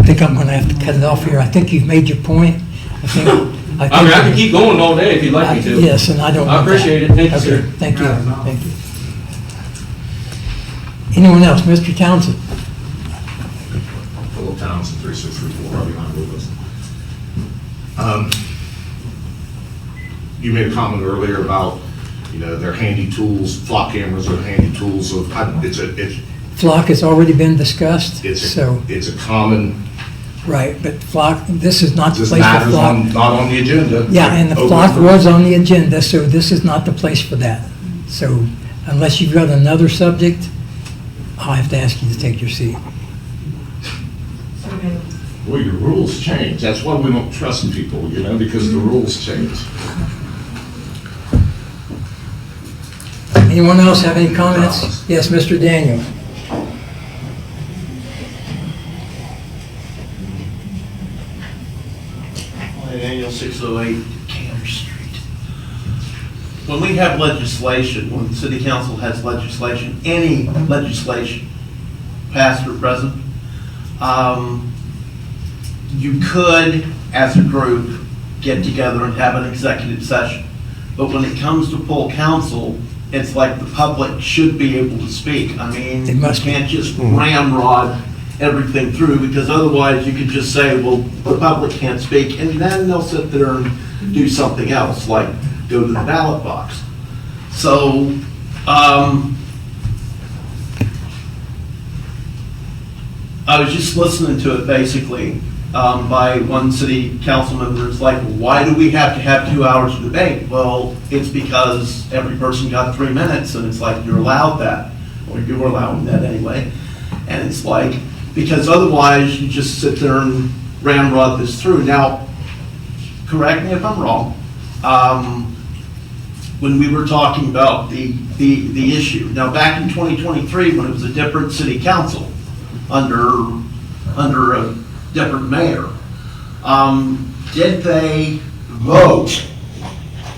think I'm going to have to cut it off here. I think you've made your point. I can keep going all day if you'd like me to. Yes, and I don't. I appreciate it. Thank you, sir. Thank you. Thank you. Anyone else? Mr. Townsend? Philip Townsend, 3634, right behind Lucas. You made a comment earlier about, their handy tools, flock cameras are handy tools of, Flock has already been discussed, so. It's a common. Right, but flock, this is not the Just place for matters flock. not on the agenda. Yeah, and the Open flock for- was on the agenda, so this is not the place for that. So unless you've got another subject, I'll have to ask you to take your seat. Well, your rules change. That's why we don't trust people, because the rules change. Anyone else have any comments? Yes, Mr. Daniel. Daniel 608 Cantor Street. When we have legislation, when the city council has legislation, any legislation, past or present, you could, as a group, get together and have an executive session. But when it comes to full council, it's like the public should be able to speak. I mean, you can't just ramrod everything through, because otherwise you could just say, well, the public can't speak, and then they'll sit there and do something else, like go to the ballot box. So, I was just listening to it basically by one city council member. It's like, why do we have to have 2 hours of debate? Well, it's because every person got 3 minutes, and it's like, you're allowed that, or you were allowing that anyway. And it's like, because otherwise you just sit there and ramrod this through. Now, correct me if I'm wrong, when we were talking about the issue. Now, back in 2023, when it was a different city council under a different mayor, did they vote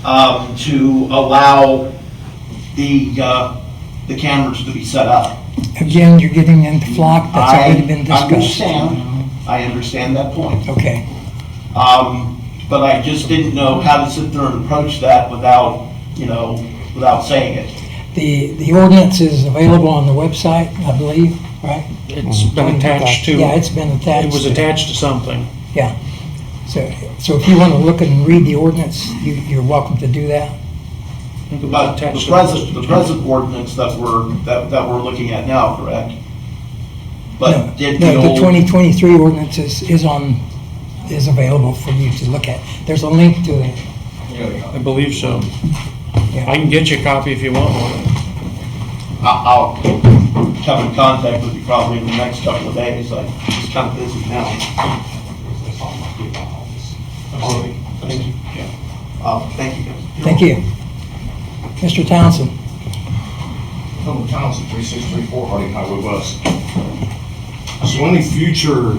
to allow the cameras to be set up? Again, you're getting into flock, that's already been discussed. I understand that point. Okay. But I just didn't know how to sit there and approach that without saying it. The ordinance is available on the website, I believe, right? It's been attached to. Yeah, it's been attached. It was attached to something. Yeah. So if you want to look and read the ordinance, you're welcome to do that. About the present ordinance that we're looking at now, correct? But did the The old, 2023 ordinance is available for you to look at. There's a link to it. I believe so. I can get you a copy if you want one. I'll come in contact with you probably in the next couple of days. I'm just kind of busy now. Thank you. Thank you. Thank you. Mr. Townsend. Hello, Townsend, 3634 Harding Highway West. So any future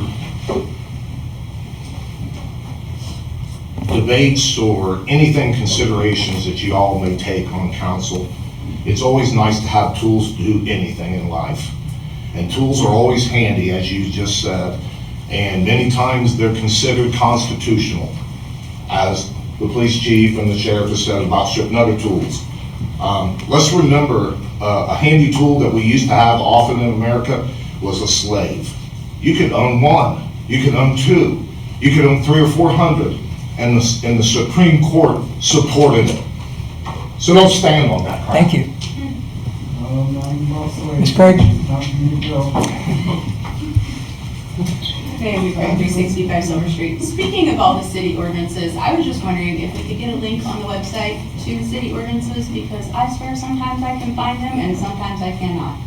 debates or anything considerations that you all may take on council, it's always nice to have tools to do anything in life. And tools are always handy, as you just said, and many times they're considered constitutional, as the police chief and the sheriff has said about certain other tools. Let's remember, a handy tool that we used to have often in America was a slave. You could own one, you could own two, you could own 300 or 400, and the Supreme Court supported it. So don't stand on that crap. Thank you. Ms. Craig? Hey, we've got 365 Silver Street. Speaking of all the city ordinances, I was just wondering if we could get a link on the website to the city ordinances, because I swear sometimes I can find them and sometimes I cannot.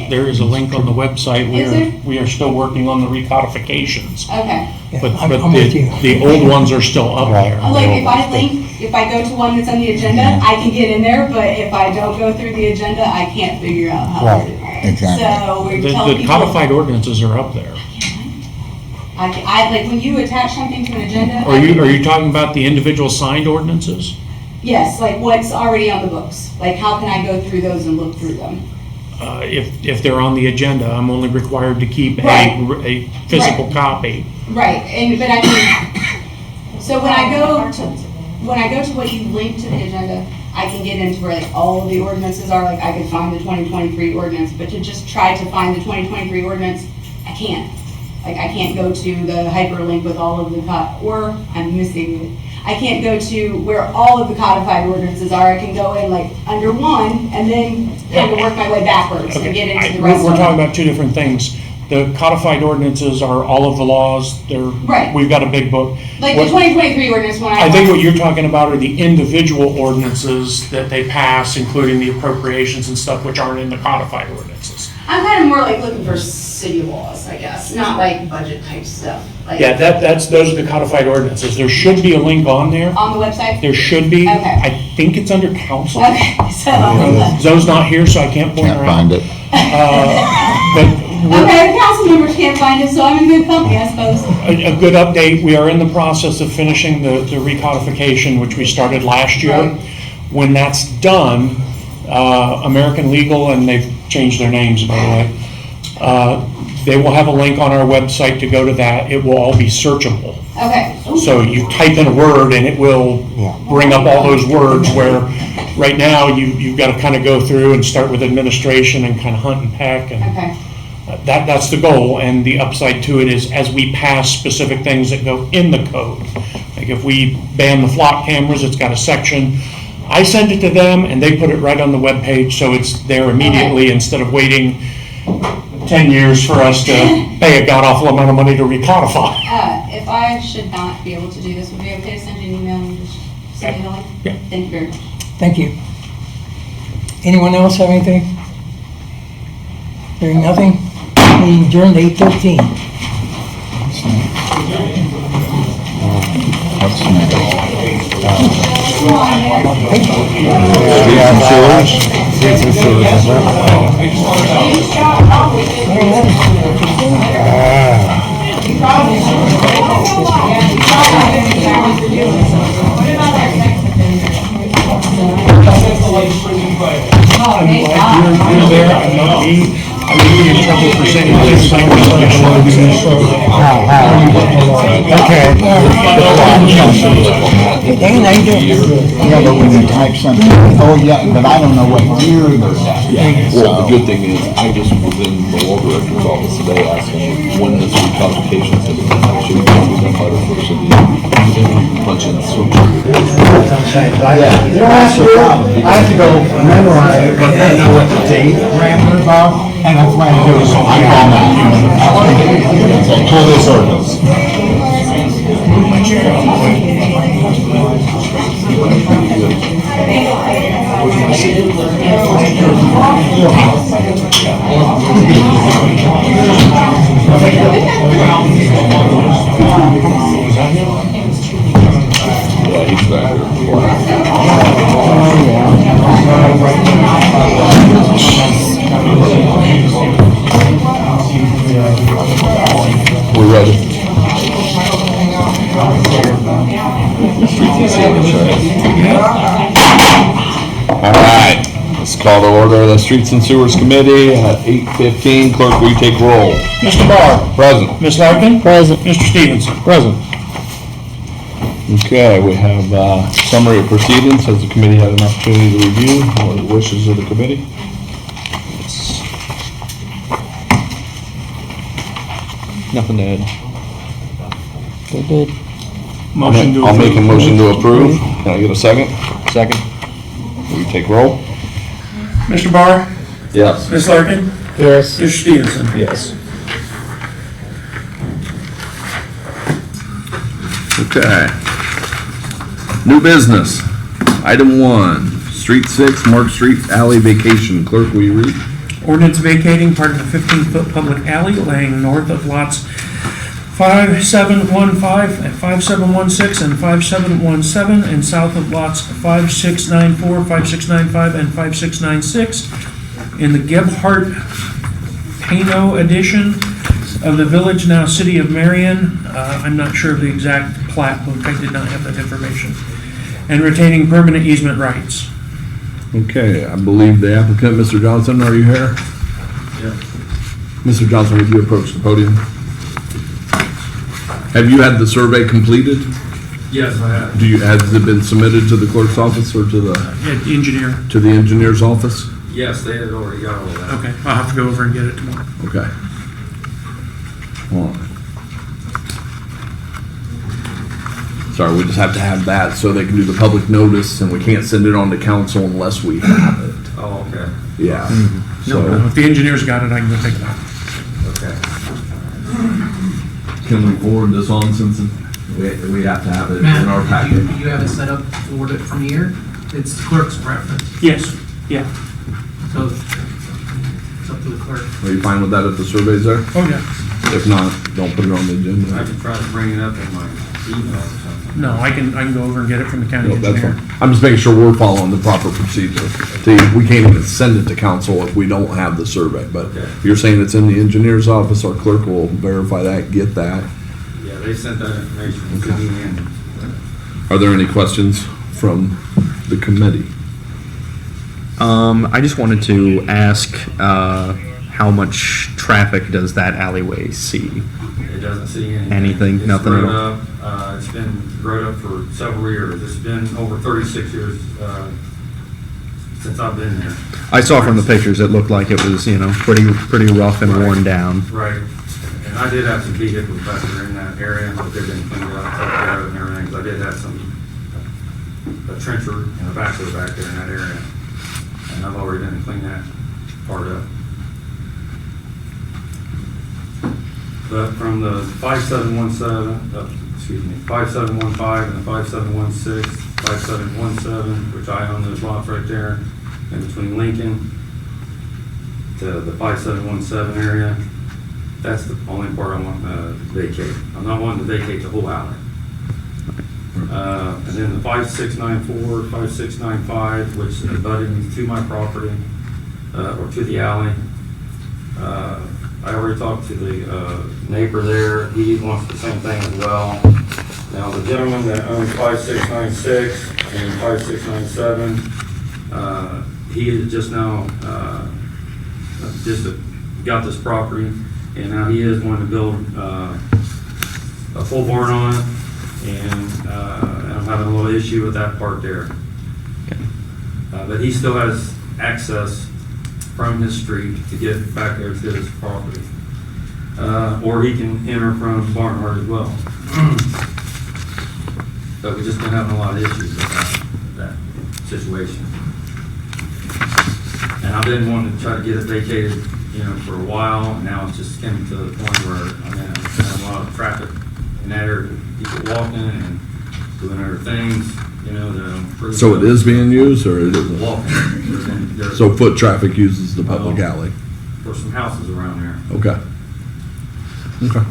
There is a link on the website. Is there? We are still working on the recodifications. Okay. But I'm with you. the old ones are still up there. Like if I go to one that's on the agenda, I can get in there, but if I don't go through the agenda, I can't figure out how to do it. Exactly. So we're telling The people. codified ordinances are up there. I like when you attach something to an agenda. Are you talking about the individual signed ordinances? Yes, like what's already on the books. Like how can I go through those and look through them? If they're on the agenda, I'm only required to keep Right. a physical copy. Right, but I mean, so when I go to what you link to the agenda, I can get into where like all of the ordinances are, like I could find the 2023 ordinance, but to just try to find the 2023 ordinance, I can't. Like I can't go to the hyperlink with all of the or I'm missing it. I can't go to where all of the codified ordinances are. I can go in like under one and then kind of work my way backwards and get into the rest of We're them. talking about two different things. The codified ordinances are all of the laws. Right. We've got a big book. Like the 2023 ordinance when I think what you're talking about are the individual ordinances that they pass, including the appropriations and stuff, which aren't in the codified ordinances. I'm kind of more like looking for city laws, I guess, not like budget type stuff. Like Yeah, those are the codified ordinances. There should be a link on there. on the website. There should be. Okay. I think it's under council. Okay, so Zoe's not here, so I can't point her out. Find it. okay, the council members can't find it, so I'm in good company, I suppose. A good update, we are in the process of finishing the recodification, which we started last year. Right. When that's done, American Legal, and they've changed their names, by the way, they will have a link on our website to go to that. It will all be searchable. Okay. So you type in a word and it will bring up all those words, where right now you've got to kind of go through and start with administration and kind of hunt and peck, and Okay. that's the goal. And the upside to it is as we pass specific things that go in the code. Like if we ban the flock cameras, it's got a section. I send it to them and they put it right on the webpage, so it's there immediately instead of waiting 10 years for us to pay a god-awful amount of money to recodify. If I should not be able to do this, would it be okay to send you an email and just send me the link? Yeah. Thank you very much. Thank you. Anyone else have anything? Hearing nothing, meeting adjourned 8:13. I'm glad you're there, I'm not me. I mean, be in trouble for saying things I don't want to say. Okay. Dane, how you doing? Yeah, but when you type something, oh yeah, but I don't know what year they're at. Well, the good thing is, I just was in the law director's office today asking when this recodification is going to be done. Should be done by the first of the year. Bunch of search. You know, I have to go memorize it, but I know what the date parameters are, and that's why I do it. So I'm on that. So pull this ordinance. Yeah, he's back here. We're ready. All right, let's call to order the Streets and Sewers Committee at 8:15. Clerk, will you take roll? Mr. Barr. Present. Ms. Larkin. Present. Mr. Stevenson. Present. Okay, we have summary of proceedings. Has the committee had an opportunity to review? What are the wishes of the committee? Nothing to add. Good. Motion to I'll make a approve. motion to approve. Can I get a second? Second. Will you take roll? Mr. Barr. Yes. Ms. Larkin. Yes. Mr. Stevenson. Yes. Okay. New business. Item 1, Street 6, Mark Street Alley vacation. Clerk, will you read? Ordinance vacating part of the 15-foot public alley laying north of lots 5715 and 5716 and 5717 and south of lots 5694, 5695, and 5696 in the Gebhardt Pano edition of the Village, now City of Marion. I'm not sure of the exact plat book. I did not have that information. And retaining permanent easement rights. Okay, I believe the applicant, Mr. Johnson, are you here? Yeah. Mr. Johnson, would you approach the podium? Have you had the survey completed? Yes, I have. Has it been submitted to the clerk's office or to the? Engineer. To the engineer's office? Yes, they had already got all that. Okay, I'll have to go over and get it tomorrow. Okay. All right. Sorry, we just have to have that so they can do the public notice, and we can't send it on to council unless we have it. Oh, okay. Yeah. No, if the engineer's got it, I can go take it out. Okay. Can we forward this on since we have to have it in our Matt, packet? you have it set up to forward it from here? It's the clerk's preference, Yes, yeah. so it's up to the clerk. Are you fine with that if the survey's there? Oh, yeah. If not, don't put it on the I agenda. can try to bring it up in my email or something. No, I can go over and get it from the county No, that's engineer. fine. I'm just making sure we're following the proper procedure. See, we can't even send it to council if we don't have the survey, but Okay. you're saying it's in the engineer's office, our clerk will verify that, get that. Yeah, they sent that information to me and Are there any questions from the committee? I just wanted to ask, how much traffic does that alleyway see? it doesn't see anything. Anything? It's Nothing at grown all? up, it's been grown up for several years. It's been over 36 years, since I've been there. I saw from the pictures, it looked like it was, pretty rough and worn down. Right. And I did have some vehicles back there in that area, but they've been cleaned out, took care of and everything, 'cause I did have a trencher and a backhoe back there in that area. And I've already done clean that part up. But from the 5715 and the 5716, 5717, which I own those lots right there, in between Lincoln to the 5717 area, that's the only part I want to vacate. I'm not wanting to vacate the whole alley. And then the 5694, 5695, which is abutting to my property, or to the alley. I already talked to the neighbor there. He wants the same thing as well. Now, the gentleman that owns 5696 and 5697, he is just now, just got this property, and now he is going to build a full barn on it, and I'm having a little issue with that part there. But he still has access from his street to get back there to his property. Or he can enter from Barnhart as well. But we've just been having a lot of issues with that situation. And I've been wanting to try to get it vacated, for a while, and now it's just coming to the point where, I have a lot of traffic in that area, people walking and doing other things, So it is being used, or it isn't? Walking. So foot traffic uses the public alley? There's some houses around there. Okay. Okay.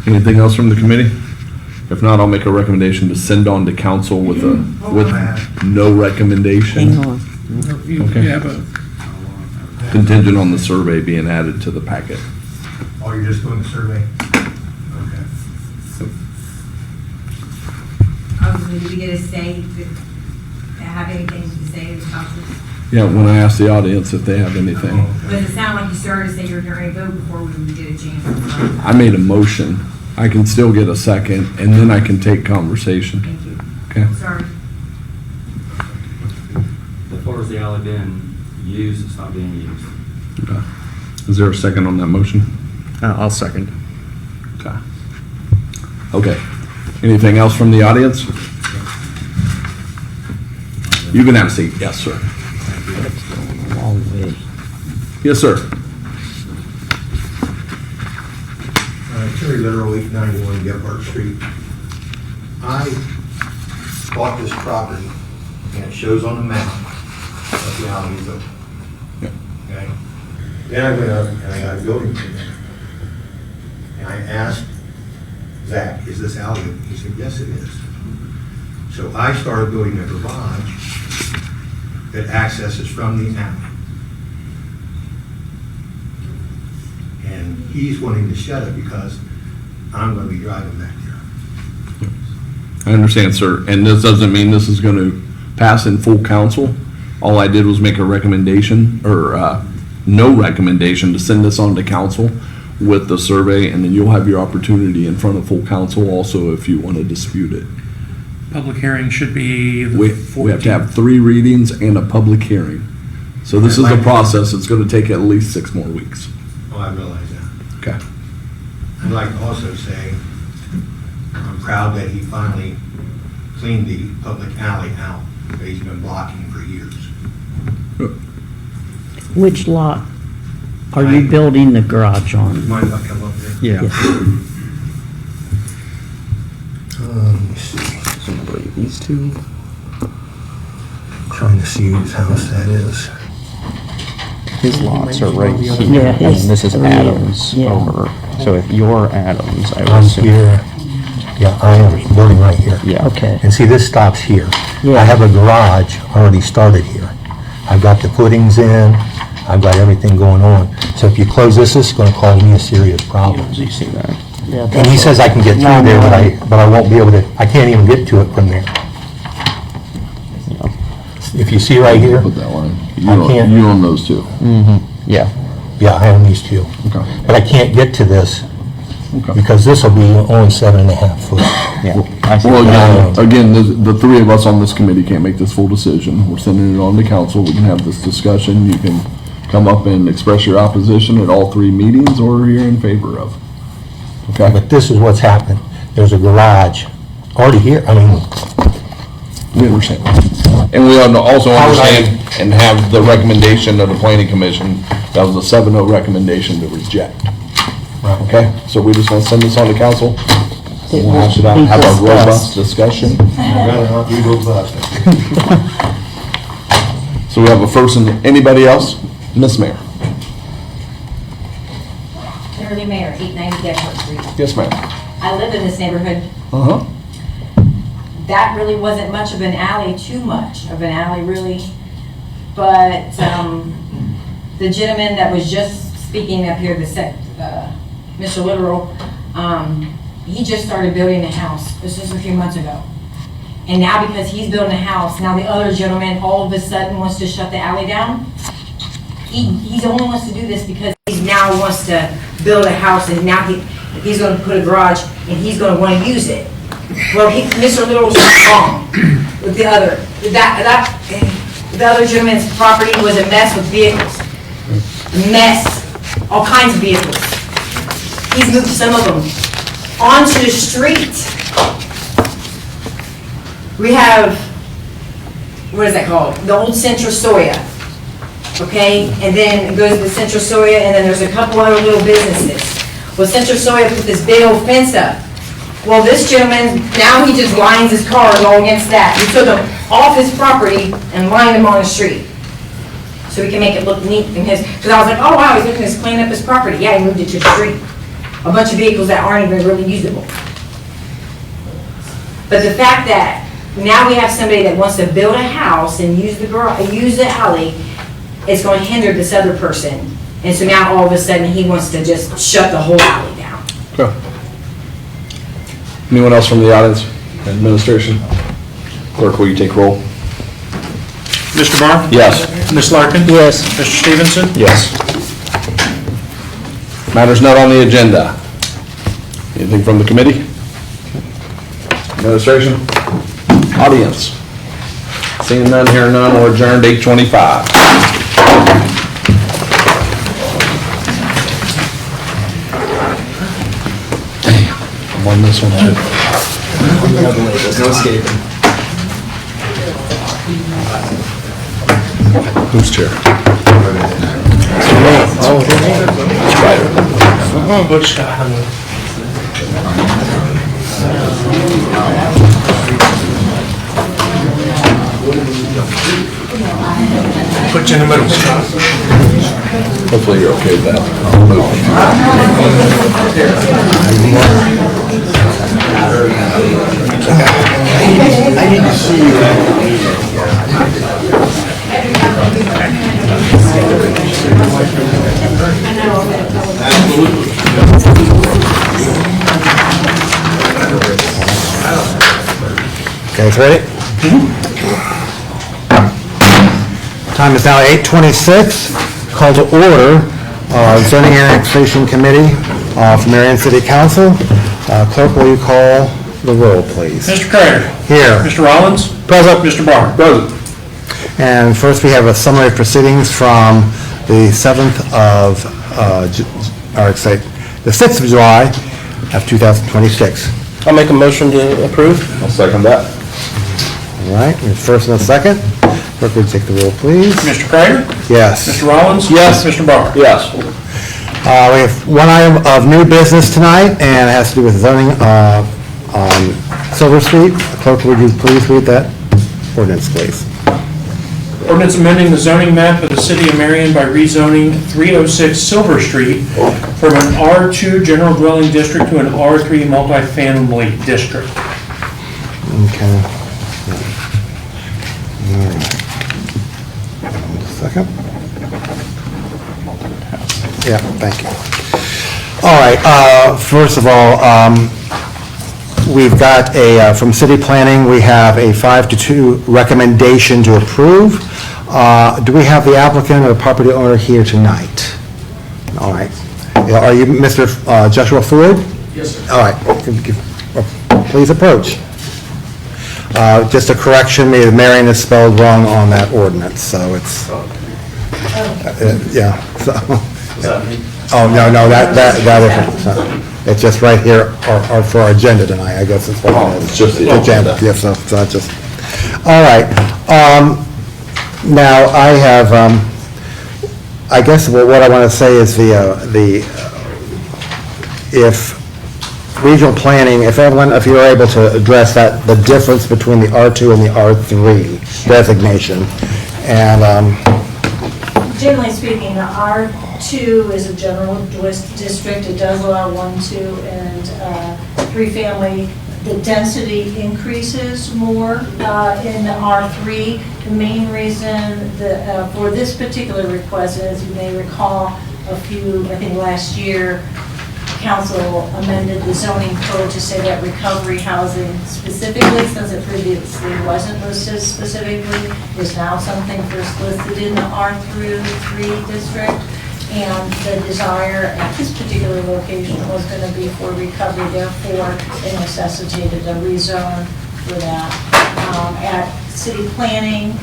Anything else from the committee? If not, I'll make a recommendation to send on to council with no recommendation. Okay. You have a, Contingent on the survey being added to the packet. Oh, you're just doing the survey? Okay. Did we get a say, have anything to say to council? Yeah, when I asked the audience if they have anything. Does it sound like you started to say you were going to vote before we did a chance? I made a motion. I can still get a second, and then I can take conversation. Thank you. Okay? Sorry. As far as the alley being used, it's not being used. Okay. Is there a second on that motion? I'll second. Okay. Okay. Anything else from the audience? You can have a seat. Yes, sir. Long way. Yes, sir. Terry Literal, 891 Gephardt Street. I bought this property, and it shows on the map that the alley is open. Okay? Then I went up and I got a building permit. And I asked Zach, is this alley open? He said, yes, it is. So I started building a garage that accesses from the alley. And he's wanting to shut it because I'm going to be driving back there. I understand, sir. And this doesn't mean this is going to pass in full council. All I did was make a recommendation, or no recommendation, to send this on to council with the survey, and then you'll have your opportunity in front of full council also if you want to dispute it. public hearing should be the We 14th. have to have 3 readings and a public hearing. So this is a process. It's going to take at least 6 more weeks. Oh, I realize that. Okay. I'd like to also say, I'm proud that he finally cleaned the public alley out that he's been blocking for years. Which lot are you building the garage on? Mind if I come up there? Yeah. Let me see. These two. Trying to see whose house that is. His lots are right here, Yeah, and his this is three, Adams yeah. over. So if you're Adams, I would I'm assume. here. Yeah, I am building right here. Yeah. Okay. And see, this stops here. Yeah. I have a garage already started here. I've got the footings in, I've got everything going on. So if you close this is going to cause me a serious problem. You see that? Yeah, And he says I can get through there, but I won't be able to, I can't even get to it from there. If you see right here, Put that line. I can't. You own those two. Yeah. Yeah, I own these two. Okay. But I can't get to this Okay. because this will be only 7.5 foot. Yeah. I see Well, that. again, the 3 of us on this committee can't make this full decision. We're sending it on to council. We can have this discussion. You can come up and express your opposition at all 3 meetings, or you're in favor of. Okay? But this is what's happened. There's a garage already here. I mean, We understand. And we also understand and have the recommendation of the planning commission. That was a 7-0 recommendation to reject. Okay? So we just want to send this on to council. We'll hash it out, have a robust discussion. I'd rather not be robust. So we have a first and anybody else? Miss Mayor. Kimberly Mayor, 890 Gephardt Street. Yes, ma'am. I live in this neighborhood. Uh-huh. That really wasn't much of an alley, too much of an alley, really. But the gentleman that was just speaking up here, Mr. Literal, he just started building a house. This was a few months ago. And now because he's building a house, now the other gentleman all of a sudden wants to shut the alley down. he only wants to do this because he now wants to build a house, and now he's gonna put a garage, and he's gonna wanna use it. Well, Mr. Little's wrong with the other. The other gentleman's property was a mess with vehicles. Mess, all kinds of vehicles. He's moved some of them onto the street. We have, what is that called? The old Central Soya, okay? And then it goes to the Central Soya, and then there's a couple other little businesses. Well, Central Soya put this big old fence up. Well, this gentleman, now he just lines his cars all against that. He took them off his property and lined them on the street. So he can make it look neat in his, because I was like, oh wow, he's looking to clean up his property. Yeah, he moved it to the street. A bunch of vehicles that aren't even really usable. But the fact that now we have somebody that wants to build a house and use the alley, it's going to hinder this other person. And so now all of a sudden he wants to just shut the whole alley down. Okay. Anyone else from the audience? Administration? Clerk, will you take roll? Mr. Barr? Yes. Ms. Larkin? Yes. Mr. Stevenson? Yes. Matters not on the agenda. Anything from the committee? Administration? Audience? Seeing none, hearing none, we're adjourned 8:25. I'm on this one too. There's no escaping. Who's chair? Put you in the middle, Scott. Hopefully you're okay with that. I'll I need to see Okay, it's ready? Time is now 8:26. Call to order zoning annexation committee for Marion City Council. Clerk, will you call the roll, please? Mr. Carter? Here. Mr. Rollins? Present. Mr. Barr? Present. And first, we have a summary of proceedings from the 7th of, the 6th of July of 2026. I'll make a motion to approve. I'll second that. All right, we have first and a second. Clerk, would you take the roll, please? Mr. Carter? Yes. Mr. Rollins? Yes. Mr. Barr? Yes. We have one item of new business tonight, and it has to do with zoning on Silver Street. Clerk, would you please read that ordinance, please? Ordinance amending the zoning map of the city of Marion by rezoning 306 Silver Street from an R2 general dwelling district to an R3 multifamily district. Okay. All right. Just a second. Yeah, thank you. All right, first of all, we've got from city planning, we have a 5-2 recommendation to approve. Do we have the applicant or the property owner here tonight? All right. Are you Mr. Joshua Ford? Yes, sir. All right, please approach. Just a correction, Marion is spelled wrong on that ordinance, so it's, yeah. So. Oh, no, that isn't. It's just right here, or for our agenda tonight, I guess it's what it is. It's just the agenda. Yes, so it's not just, all right. Now, I have, I guess what I want to say is if regional planning, if you're able to address that, the difference between the R2 and the R3 designation, and, Generally speaking, the R2 is a general district. It does allow 1, 2, and 3 family. The density increases more in the R3. The main reason for this particular request, as you may recall, I think last year, council amended the zoning code to say that recovery housing specifically, since it previously wasn't listed specifically, is now something first listed in the R3 district. And the desire at this particular location was going to be for recovery, therefore it necessitated a rezone for that. At city planning,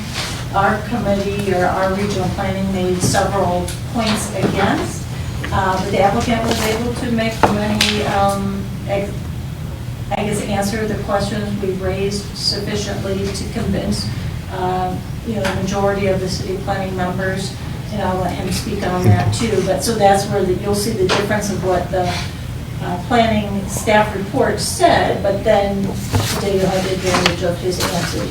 our committee or our regional planning made several points against, but the applicant was able to make many, answer the questions we raised sufficiently to convince, the majority of the city planning members. And I'll let him speak on that too. But so that's where you'll see the difference of what the planning staff report said, but then today you'll have the advantage of his answers.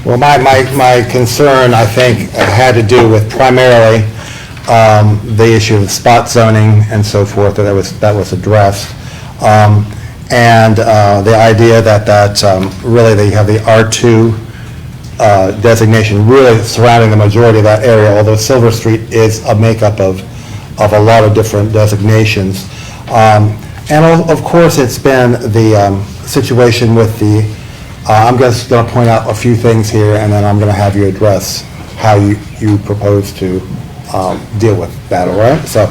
Well, my concern, I think, had to do with primarily the issue of spot zoning and so forth, that was addressed. And the idea that really they have the R2 designation really surrounding the majority of that area, although Silver Street is a makeup of a lot of different designations. And of course, it's been the situation with the, I'm just going to point out a few things here, and then I'm going to have you address how you propose to deal with that, all right? So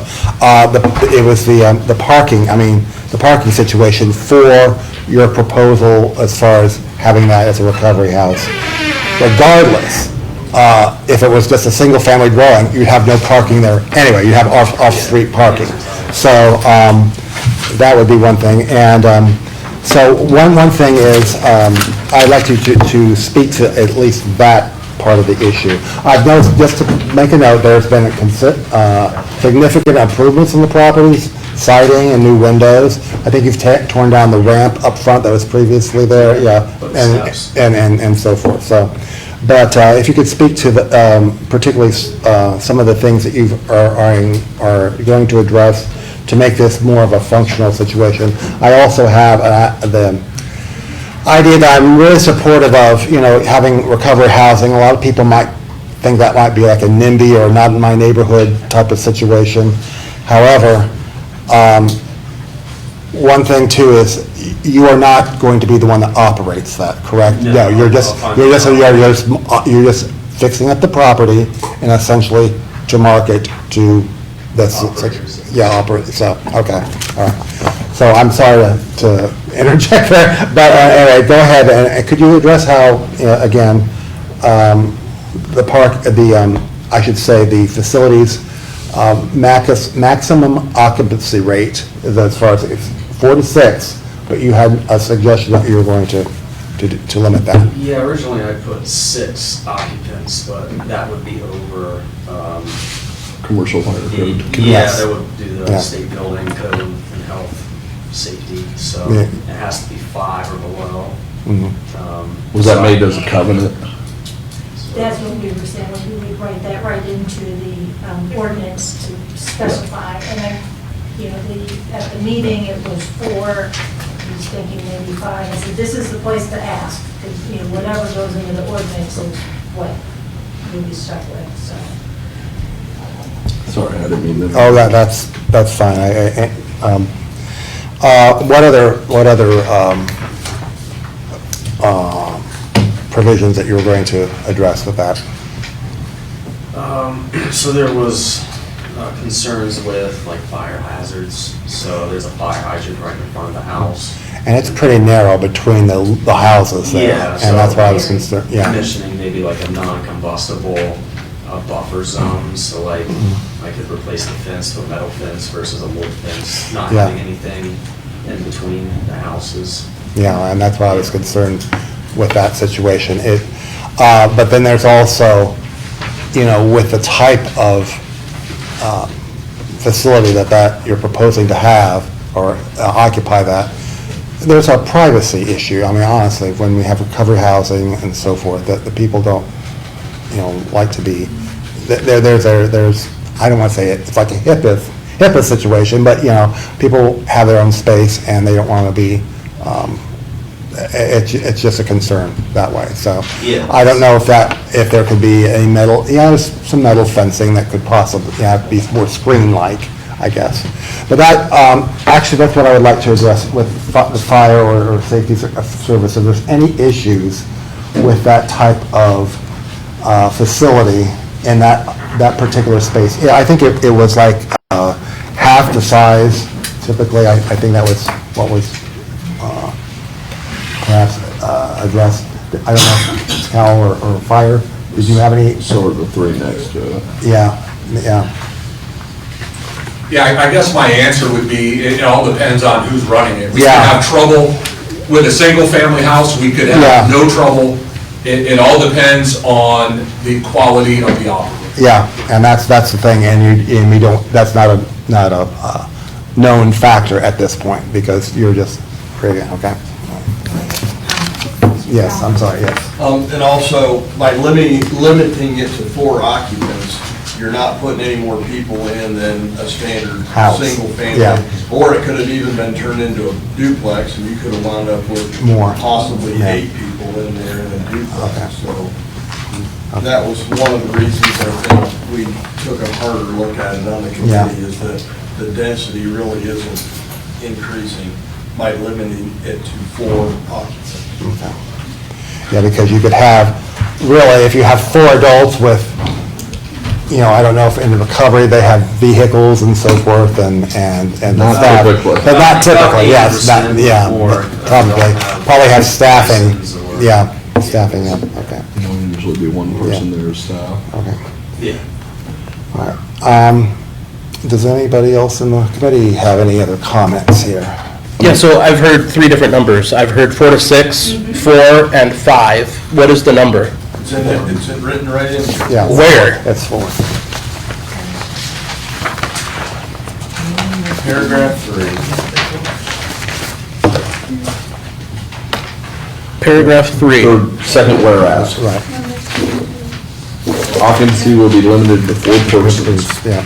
it was the parking, the parking situation for your proposal as far as having that as a recovery house. Regardless, if it was just a single-family dwelling, you'd have no parking there anyway. You'd have off-street parking. So that would be one thing. And so one thing is, I'd like you to speak to at least that part of the issue. I've noticed, just to make a note, there's been significant improvements in the properties, siding and new windows. I think you've torn down the ramp up front that was previously there, yeah, and so forth. So, but if you could speak to the, particularly some of the things that you are going to address to make this more of a functional situation. I also have the idea that I'm really supportive of, having recovery housing. A lot of people might think that might be like a NIMBY or not in my neighborhood type of situation. However, one thing too is you are not going to be the one that operates that, correct? No, you're just fixing up the property and essentially to market to operate. So okay, all right. So I'm sorry to interject there, but anyway, go ahead and could you address how again I should say the facilities maximum occupancy rate is as far as 4 to 6, but you had a suggestion that you were going to limit that. Yeah, originally I put 6 occupants, but that would be over. Commercial fire code. Yeah, that would do the state building code and health safety, so it has to be 5 or below. Mm-hmm. Was that made as a covenant? That's what we were saying, we would write that right into the ordinance to specify. And then, at the meeting, it was 4, I was thinking maybe 5. I said, this is the place to ask, because, whatever goes into the ordinance is what we'll be stuck with, so. Sorry, I didn't mean to. Oh, that's fine. What other provisions that you were going to address with that? So there was concerns with like fire hazards. So there's a fire hydrant right in front of the house. And it's pretty narrow between the houses there. Yeah, and so that's why I was concerned. Yeah. Commissioning maybe like a non-combustible buffer zone. So like I could replace the fence to a metal fence versus a wood fence, not having anything in between the houses. Yeah, and that's why I was concerned with that situation. But then there's also, with the type of facility that you're proposing to have or occupy that, there's a privacy issue. Honestly, when we have recovery housing and so forth, that the people don't, like to be, there's, I don't want to say it's like a HIPAA situation, but, people have their own space and they don't want to be, it's just a concern that way. So I don't know if there could be a metal, there's some metal fencing that could possibly be more screen-like. I guess. But that, actually, that's what I would like to address with the fire or safety service. If there's any issues with that type of facility in that particular space. Yeah, I think it was like half the size typically. I think that was what was perhaps addressed. I don't know, Cal or fire, did you have any? So are the three next to it. Yeah. Yeah, I guess my answer would be, it all depends on who's running it. We could Yeah. have trouble with a single-family house, we could Yeah. have no trouble. It all depends on the quality of the operator. Yeah, and that's the thing, and we don't, that's not a known factor at this point, because you're just creating, okay? Yes, I'm sorry, yes. And also, by limiting it to 4 occupants, you're not putting any more people in than a standard House. single family. Yeah. Or it could have even been turned into a duplex, and you could have wound up with More. possibly Yeah. 8 people in there in a Okay. duplex. So that was one of the reasons I think we took a harder look at it on the committee, is that the density really isn't increasing by limiting it to 4 occupants. Yeah, because you could have, really, if you have 4 adults with, I don't know if in recovery they have vehicles and so forth and Not staff. typically. But not typically, yes, About 80% yeah, or probably have staffing, license or- yeah, staffing, yeah, okay, There'll usually be one person there as staff. okay. Yeah. All right. Does anybody else in the committee have any other comments here? Yeah, so I've heard 3 different numbers. I've heard 4 to 6, 4, and 5. What is the number? It's written right in. Yeah. Where? That's 4. Paragraph 3. Paragraph 3. Third, second whereas. Right. Occupancy will be limited to 4 persons. Yeah.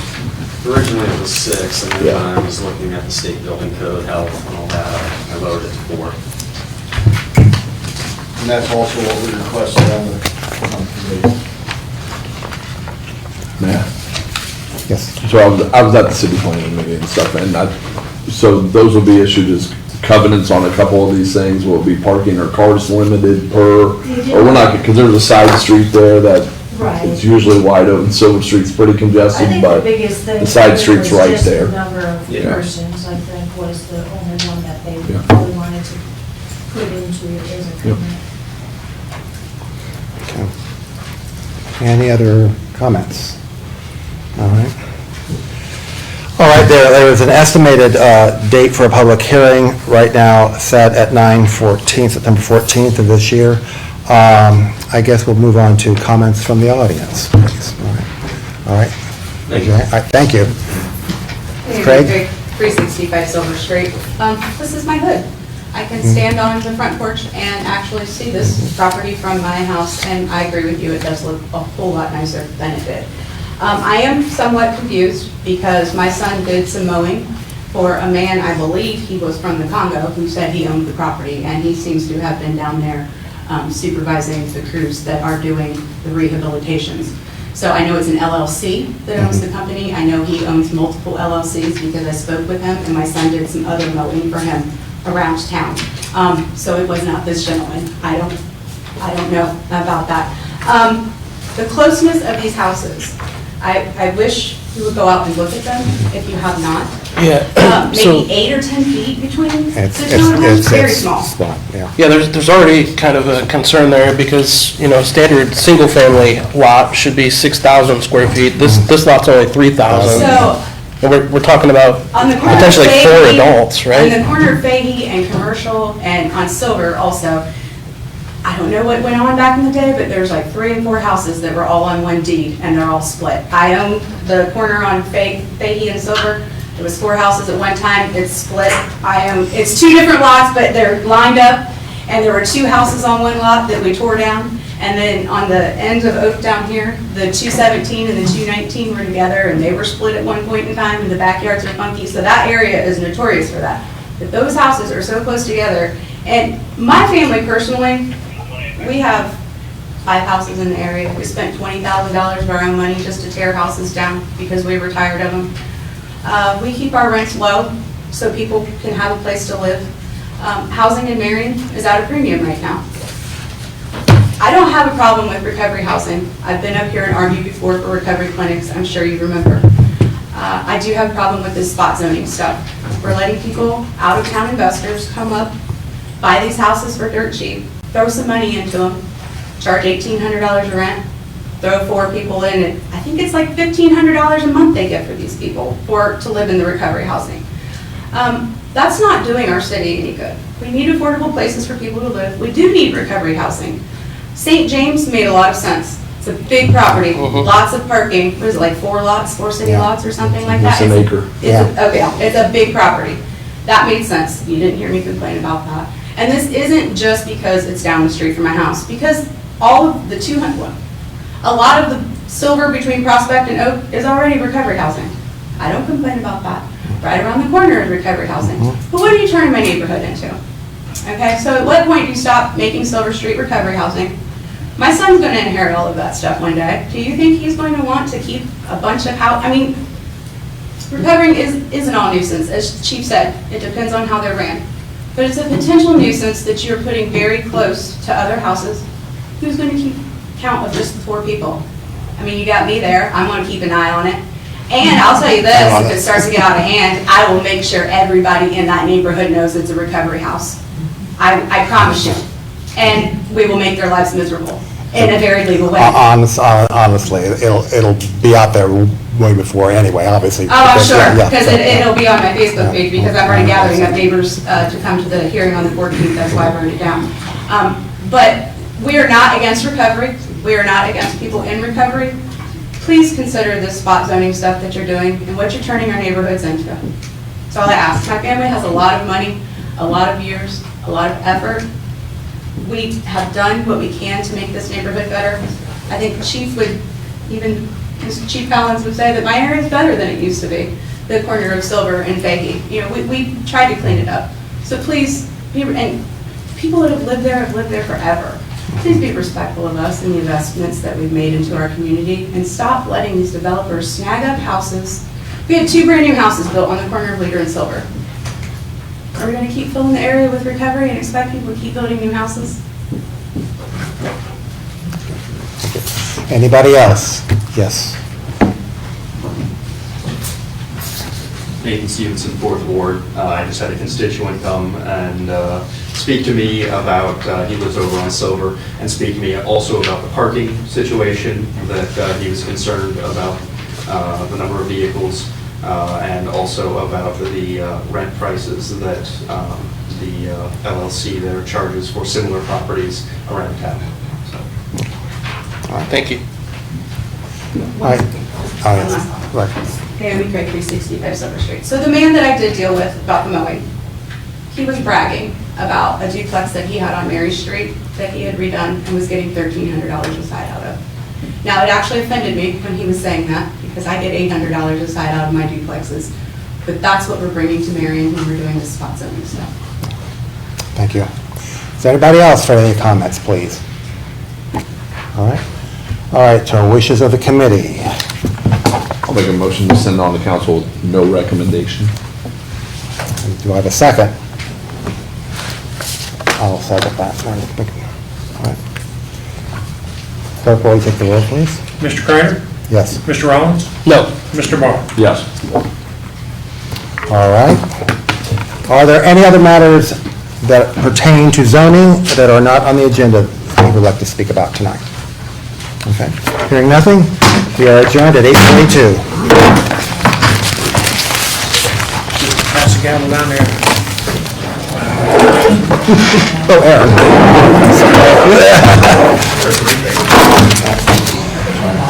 Originally it was 6, and then Yeah. when I was looking at the state building code, health and all that, I lowered it to 4. And that's also what we requested on the committee. Yeah. Yes. So I was at the city planning meeting and stuff, and so those will be issued as covenants on a couple of these things. Will it be parking or cars limited per, or we're not, because there's a side street there that Right. it's usually wide open. Silver Street's pretty I congested, think the but biggest thing. the side street's was right just there. the number of Yeah. persons, I think, was the only one that they Yeah. really wanted to put into it as a Yep. covenant. Okay. Any other comments? All right. All right, there is an estimated date for a public hearing right now set at 9/14, September 14th of this year. I guess we'll move on to comments from the audience, please. All right. Thank you. Okay, all right, thank you. Hey, Craig? 365 Silver Street. This is my hood. I can stand on the front porch and actually see this property from my house, and I agree with you, it does look a whole lot nicer than it did. I am somewhat confused because my son did some mowing for a man, I believe he was from the Congo, who said he owned the property, and he seems to have been down there supervising the crews that are doing the rehabilitations. So I know it's an LLC that owns the company. I know he owns multiple LLCs because I spoke with him, and my son did some other mowing for him around town. So it was not this gentleman. I don't know about that. The closeness of these houses, I wish you would go out and look at them if you have not. Yeah. Maybe 8 or 10 feet between the It's two of them, very small. Yeah. Yeah, there's already kind of a concern there because, standard single-family lot should be 6,000 square feet. This lot's only 3,000. So, And we're talking about on the corner of potentially 4 Fahey- adults, On right? the corner of Fahey and Commercial and on Silver also, I don't know what went on back in the day, but there's like 3 and 4 houses that were all on one deed and they're all split. I own the corner on Fahey and Silver. It was 4 houses at one time. It's split. It's 2 different lots, but they're lined up. And there were 2 houses on one lot that we tore down. And then on the end of Oak down here, the 217 and the 219 were together and they were split at one point in time and the backyards are funky. So that area is notorious for that. But those houses are so close together. And my family personally, we have 5 houses in the area. We spent $20,000 of our own money just to tear houses down because we were tired of them. We keep our rents low so people can have a place to live. Housing in Marion is at a premium right now. I don't have a problem with recovery housing. I've been up here and argued before for recovery clinics, I'm sure you remember. I do have a problem with this spot zoning stuff. We're letting people, out-of-town investors, come up, buy these houses for dirt cheap, throw some money into them, charge $1,800 a rent, throw 4 people in, and I think it's like $1,500 a month they get for these people to live in the recovery housing. That's not doing our city any good. We need affordable places for people to live. We do need recovery housing. St. James made a lot of sense. It's a big property, lots of parking. What is it, like 4 lots, 4 city lots or something like that? It's an acre. Okay, it's a big property. That made sense. You didn't hear me complain about that. And this isn't just because it's down the street from my house, because all of the 200, a lot of the silver between Prospect and Oak is already recovery housing. I don't complain about that. Right around the corner is recovery housing. But what are you turning my neighborhood into? Okay, so at what point do you stop making Silver Street recovery housing? My son's going to inherit all of that stuff one day. Do you think he's going to want to keep a bunch of house? I mean, recovering isn't all nuisance. As Chief said, it depends on how they're ran. But it's a potential nuisance that you're putting very close to other houses. Who's going to keep count of just the 4 people? I mean, you got me there. I'm going to keep an eye on it. And I'll tell you this, if it starts to get out of hand, I will make sure everybody in that neighborhood knows it's a recovery house. I promise you. And we will make their lives miserable in a very legal way. Honestly, it'll be out there way before anyway, obviously. Oh, I'm sure, Yeah, because so, it'll be on my Facebook page, because I'm already gathering up neighbors to come to the hearing on the 14th, that's why I wrote it down. But we are not against recovery. We are not against people in recovery. Please consider this spot zoning stuff that you're doing and what you're turning our neighborhoods into. That's all I ask. My family has a lot of money, a lot of years, a lot of effort. We have done what we can to make this neighborhood better. I think Chief would, even Chief Collins would say that my area is better than it used to be, the corner of Silver and Fahey. You know, we tried to clean it up. So please, and people that have lived there forever. Please be respectful of us and the investments that we've made into our community, and stop letting these developers snag up houses. We had 2 brand new houses built on the corner of Leader and Silver. Are we going to keep filling the area with recovery and expect people to keep building new houses? Anybody else? Yes. Nathan Stevenson, 4th Ward. I just had a constituent come and speak to me about, he lives over on Silver, and speak to me also about the parking situation, that he was concerned about the number of vehicles, and also about the rent prices that the LLC there charges for similar properties around town. So. All right, thank you. All right. Right. Naomi Craig, 365 Silver Street. So the man that I did deal with about the mowing, he was bragging about a duplex that he had on Mary Street that he had redone and was getting $1,300 a side out of. Now, it actually offended me when he was saying that, because I get $800 a side out of my duplexes. But that's what we're bringing to Marion when we're doing this spot zoning stuff. Thank you. Is there anybody else for any comments, please? All right. All right, to wishes of the committee. I'll make a motion to send on to council with no recommendation. Do I have a second? I'll second that. All right. Clerk, will you take the roll, please? Mr. Kreider? Yes. Mr. Rollins? No. Mr. Barr? Yes. All right. Are there any other matters that pertain to zoning that are not on the agenda that you would like to speak about tonight? Okay. Hearing nothing, we are adjourned at 8:22. Pass the gavel down there. Oh, Aaron.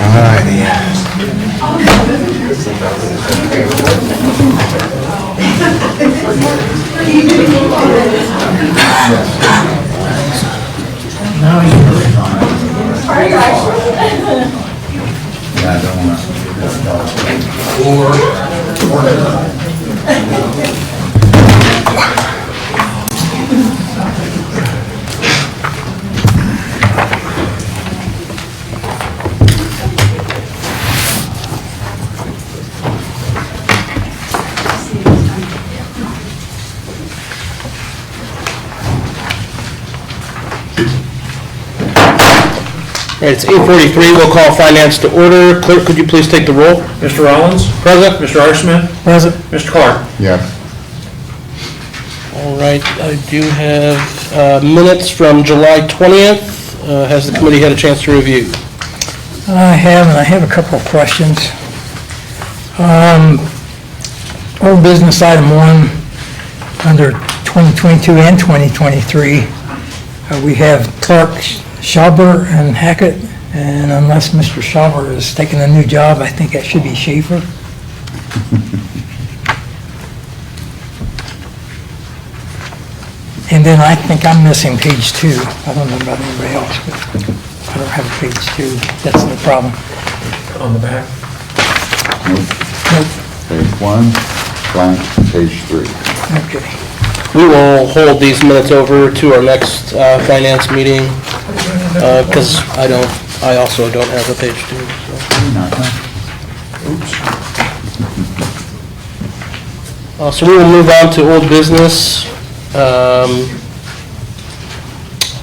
All righty. All right, it's 8:43, we'll call finance to order. Clerk, could you please take the roll? Mr. Rollins? Present. Mr. R. Smith? Present. Mr. Clark? Yes. All right, I do have minutes from July 20th. Has the committee had a chance to review? I have a couple of questions. Old business item 1, under 2022 and 2023, we have Clark, Schauber, and Hackett, and unless Mr. Schauber is taking a new job, I think that should be Schaefer. And then I think I'm missing page 2. I don't know about anybody else, but I don't have a page 2. That's no problem. On the back. Nope. Page 1, blank, page 3. Okay. We will hold these minutes over to our next finance meeting, because I also don't have a page 2. So we will move on to old business.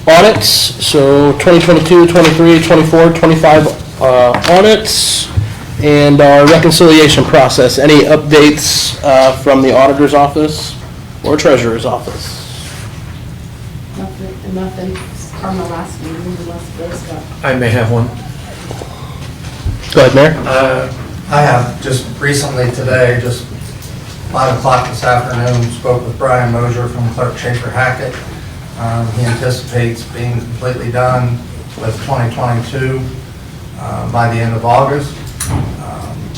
Audits, so 2022, 23, 24, 25 audits, and our reconciliation process. Any updates from the auditor's office or treasurer's office? Nothing from the last meeting, unless there's stuff. I may have one. Go ahead, Mayor. I have just recently today, just 5 o'clock this afternoon, spoke with Brian Mosier from Clerk Schaefer Hackett. He anticipates being completely done with 2022 by the end of August.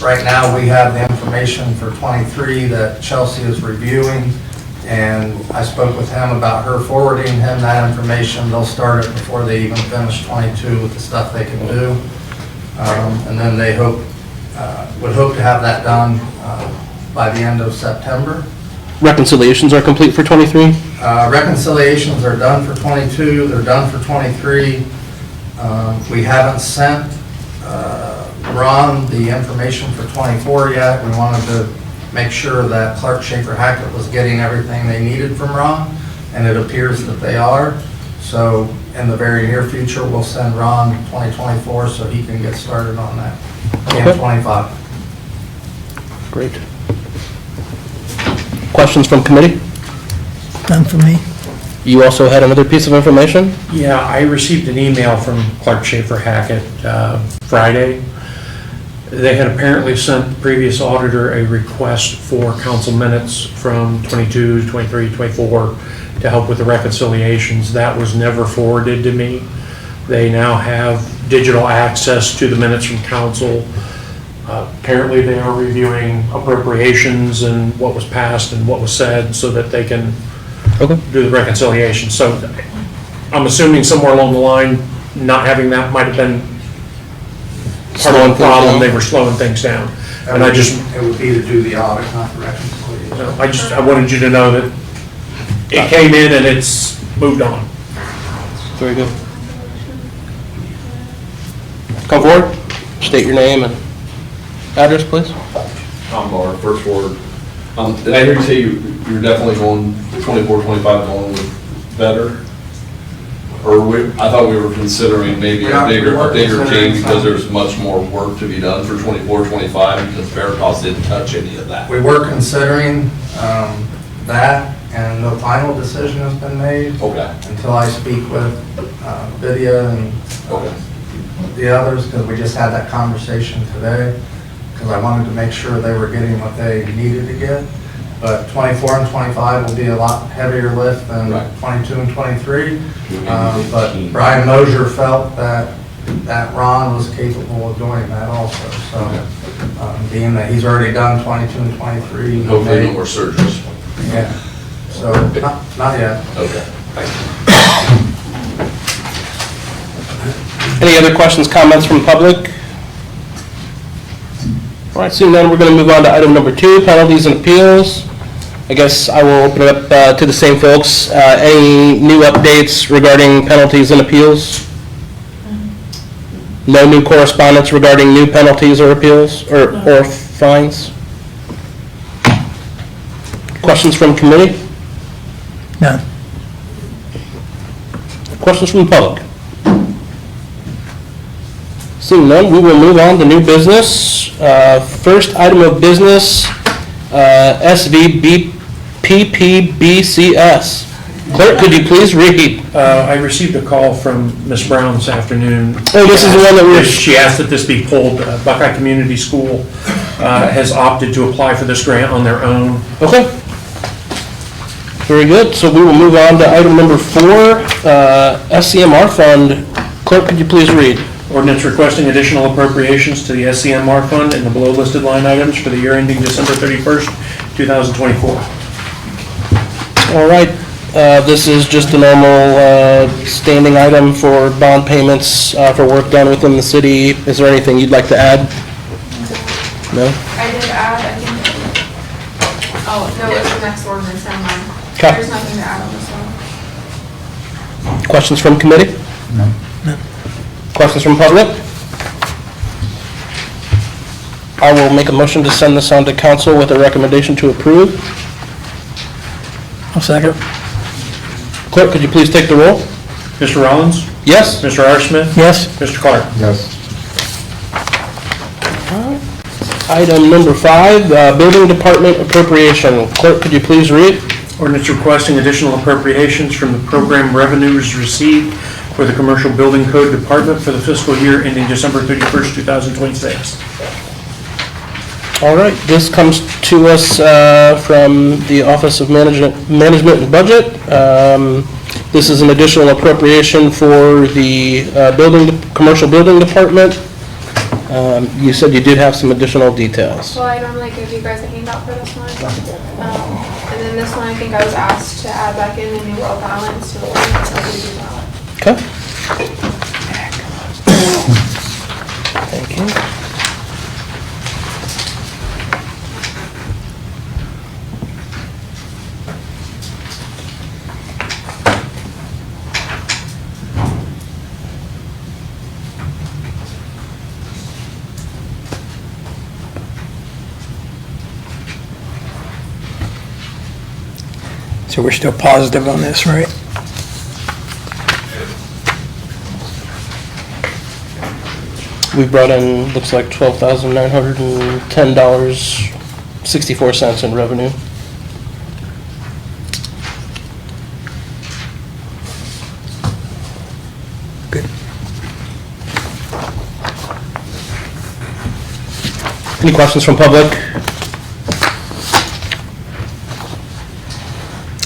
Right now, we have the information for 23 that Chelsea is reviewing, and I spoke with him about her forwarding him that information. They'll start it before they even finish 22 with the stuff they can do. And then they would hope to have that done by the end of September. Reconciliations are complete for 23? Reconciliations are done for 22, they're done for 23. We haven't sent Ron the information for 24 yet. We wanted to make sure that Clerk Schaefer Hackett was getting everything they needed from Ron, and it appears that they are. So in the very near future, we'll send Ron 2024 so he can get started on that. And 25. Great. Questions from committee? None for me. You also had another piece of information? Yeah, I received an email from Clark Schaefer Hackett Friday. They had apparently sent the previous auditor a request for council minutes from 22, 23, 24 to help with the reconciliations. That was never forwarded to me. They now have digital access to the minutes from council. Apparently they are reviewing appropriations and what was passed and what was said so that they can do the reconciliation. So I'm assuming somewhere along the line, not having that might have been part of the problem. They were slowing things down. And I just... It would be to do the audit, not the reconciliation. I wanted you to know that it came in and it's moved on. Very good. Come forward, state your name and address, please. Tom Barr, First Ward. Did I hear you say you're definitely going 24, 25 going with better? Or I thought we were considering maybe a bigger change because there's much more work to be done for 24, 25 because Veritas didn't touch any of that. We were considering that, and no final decision has been made. Okay. Until I speak with Vidya and the others, because we just had that conversation today, because I wanted to make sure they were getting what they needed to get. But 24 and 25 will be a lot heavier lift than 22 and 23. But Brian Mosier felt that Ron was capable of doing that also. So being that he's already done 22 and 23. Hopefully no more surgeries. Yeah. So not yet. Okay. Thank you. Any other questions, comments from public? All right, seeing none, we're going to move on to item number 2, penalties and appeals. I guess I will open it up to the same folks. Any new updates regarding penalties and appeals? No new correspondence regarding new penalties or appeals or fines? Questions from committee? None. Questions from the public? Seeing none, we will move on to new business. First item of business, SVPPBCS. Clerk, could you please read? I received a call from Ms. Brown this afternoon. Oh, this is the one that we were... She asked that this be pulled. Buckeye Community School has opted to apply for this grant on their own. Okay. Very good. So we will move on to item number 4, SCMR fund. Clerk, could you please read? Ordinance requesting additional appropriations to the SCMR fund in the below listed line items for the year ending December 31st, 2024. All right. This is just a normal standing item for bond payments for work done within the city. Is there anything you'd like to add? No? I did add, I think, oh, no, it's the next ordinance, never mind. Okay. There's nothing to add on this one. Questions from committee? No. Questions from public? I will make a motion to send this on to council with a recommendation to approve. I'll second. Clerk, could you please take the roll? Mr. Rollins? Yes? Mr. R. Smith? Yes. Mr. Clark? Yes. Item number 5, building department appropriation. Clerk, could you please read? Ordinance requesting additional appropriations from the program revenues received for the Commercial Building Code Department for the fiscal year ending December 31st, 2026. All right, this comes to us from the Office of Management and Budget. This is an additional appropriation for the commercial building department. You said you did have some additional details. Well, I normally give you guys a handout for this one. And then this one, I think I was asked to add back in the new world balance to the ordinance, so we do that. Okay. Thank you. So we're still positive on this, right? We brought in, looks like $12,910.64 in revenue. Good. Any questions from public?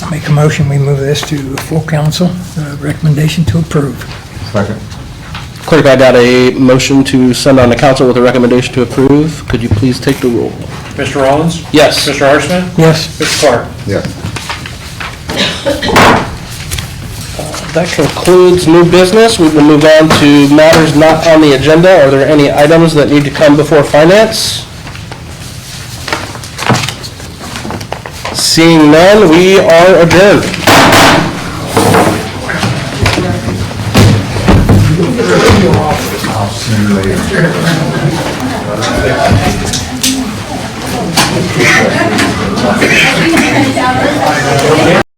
I'll make a motion, we move this to full council, recommendation to approve. Second. Clerk, I got a motion to send on to council with a recommendation to approve. Could you please take the roll? Mr. Rollins? Yes. Mr. R. Smith? Yes. Mr. Clark? Yes. That concludes new business. We will move on to matters not on the agenda. Are there any items that need to come before finance? Seeing none, we are adjourned. I'll see you later.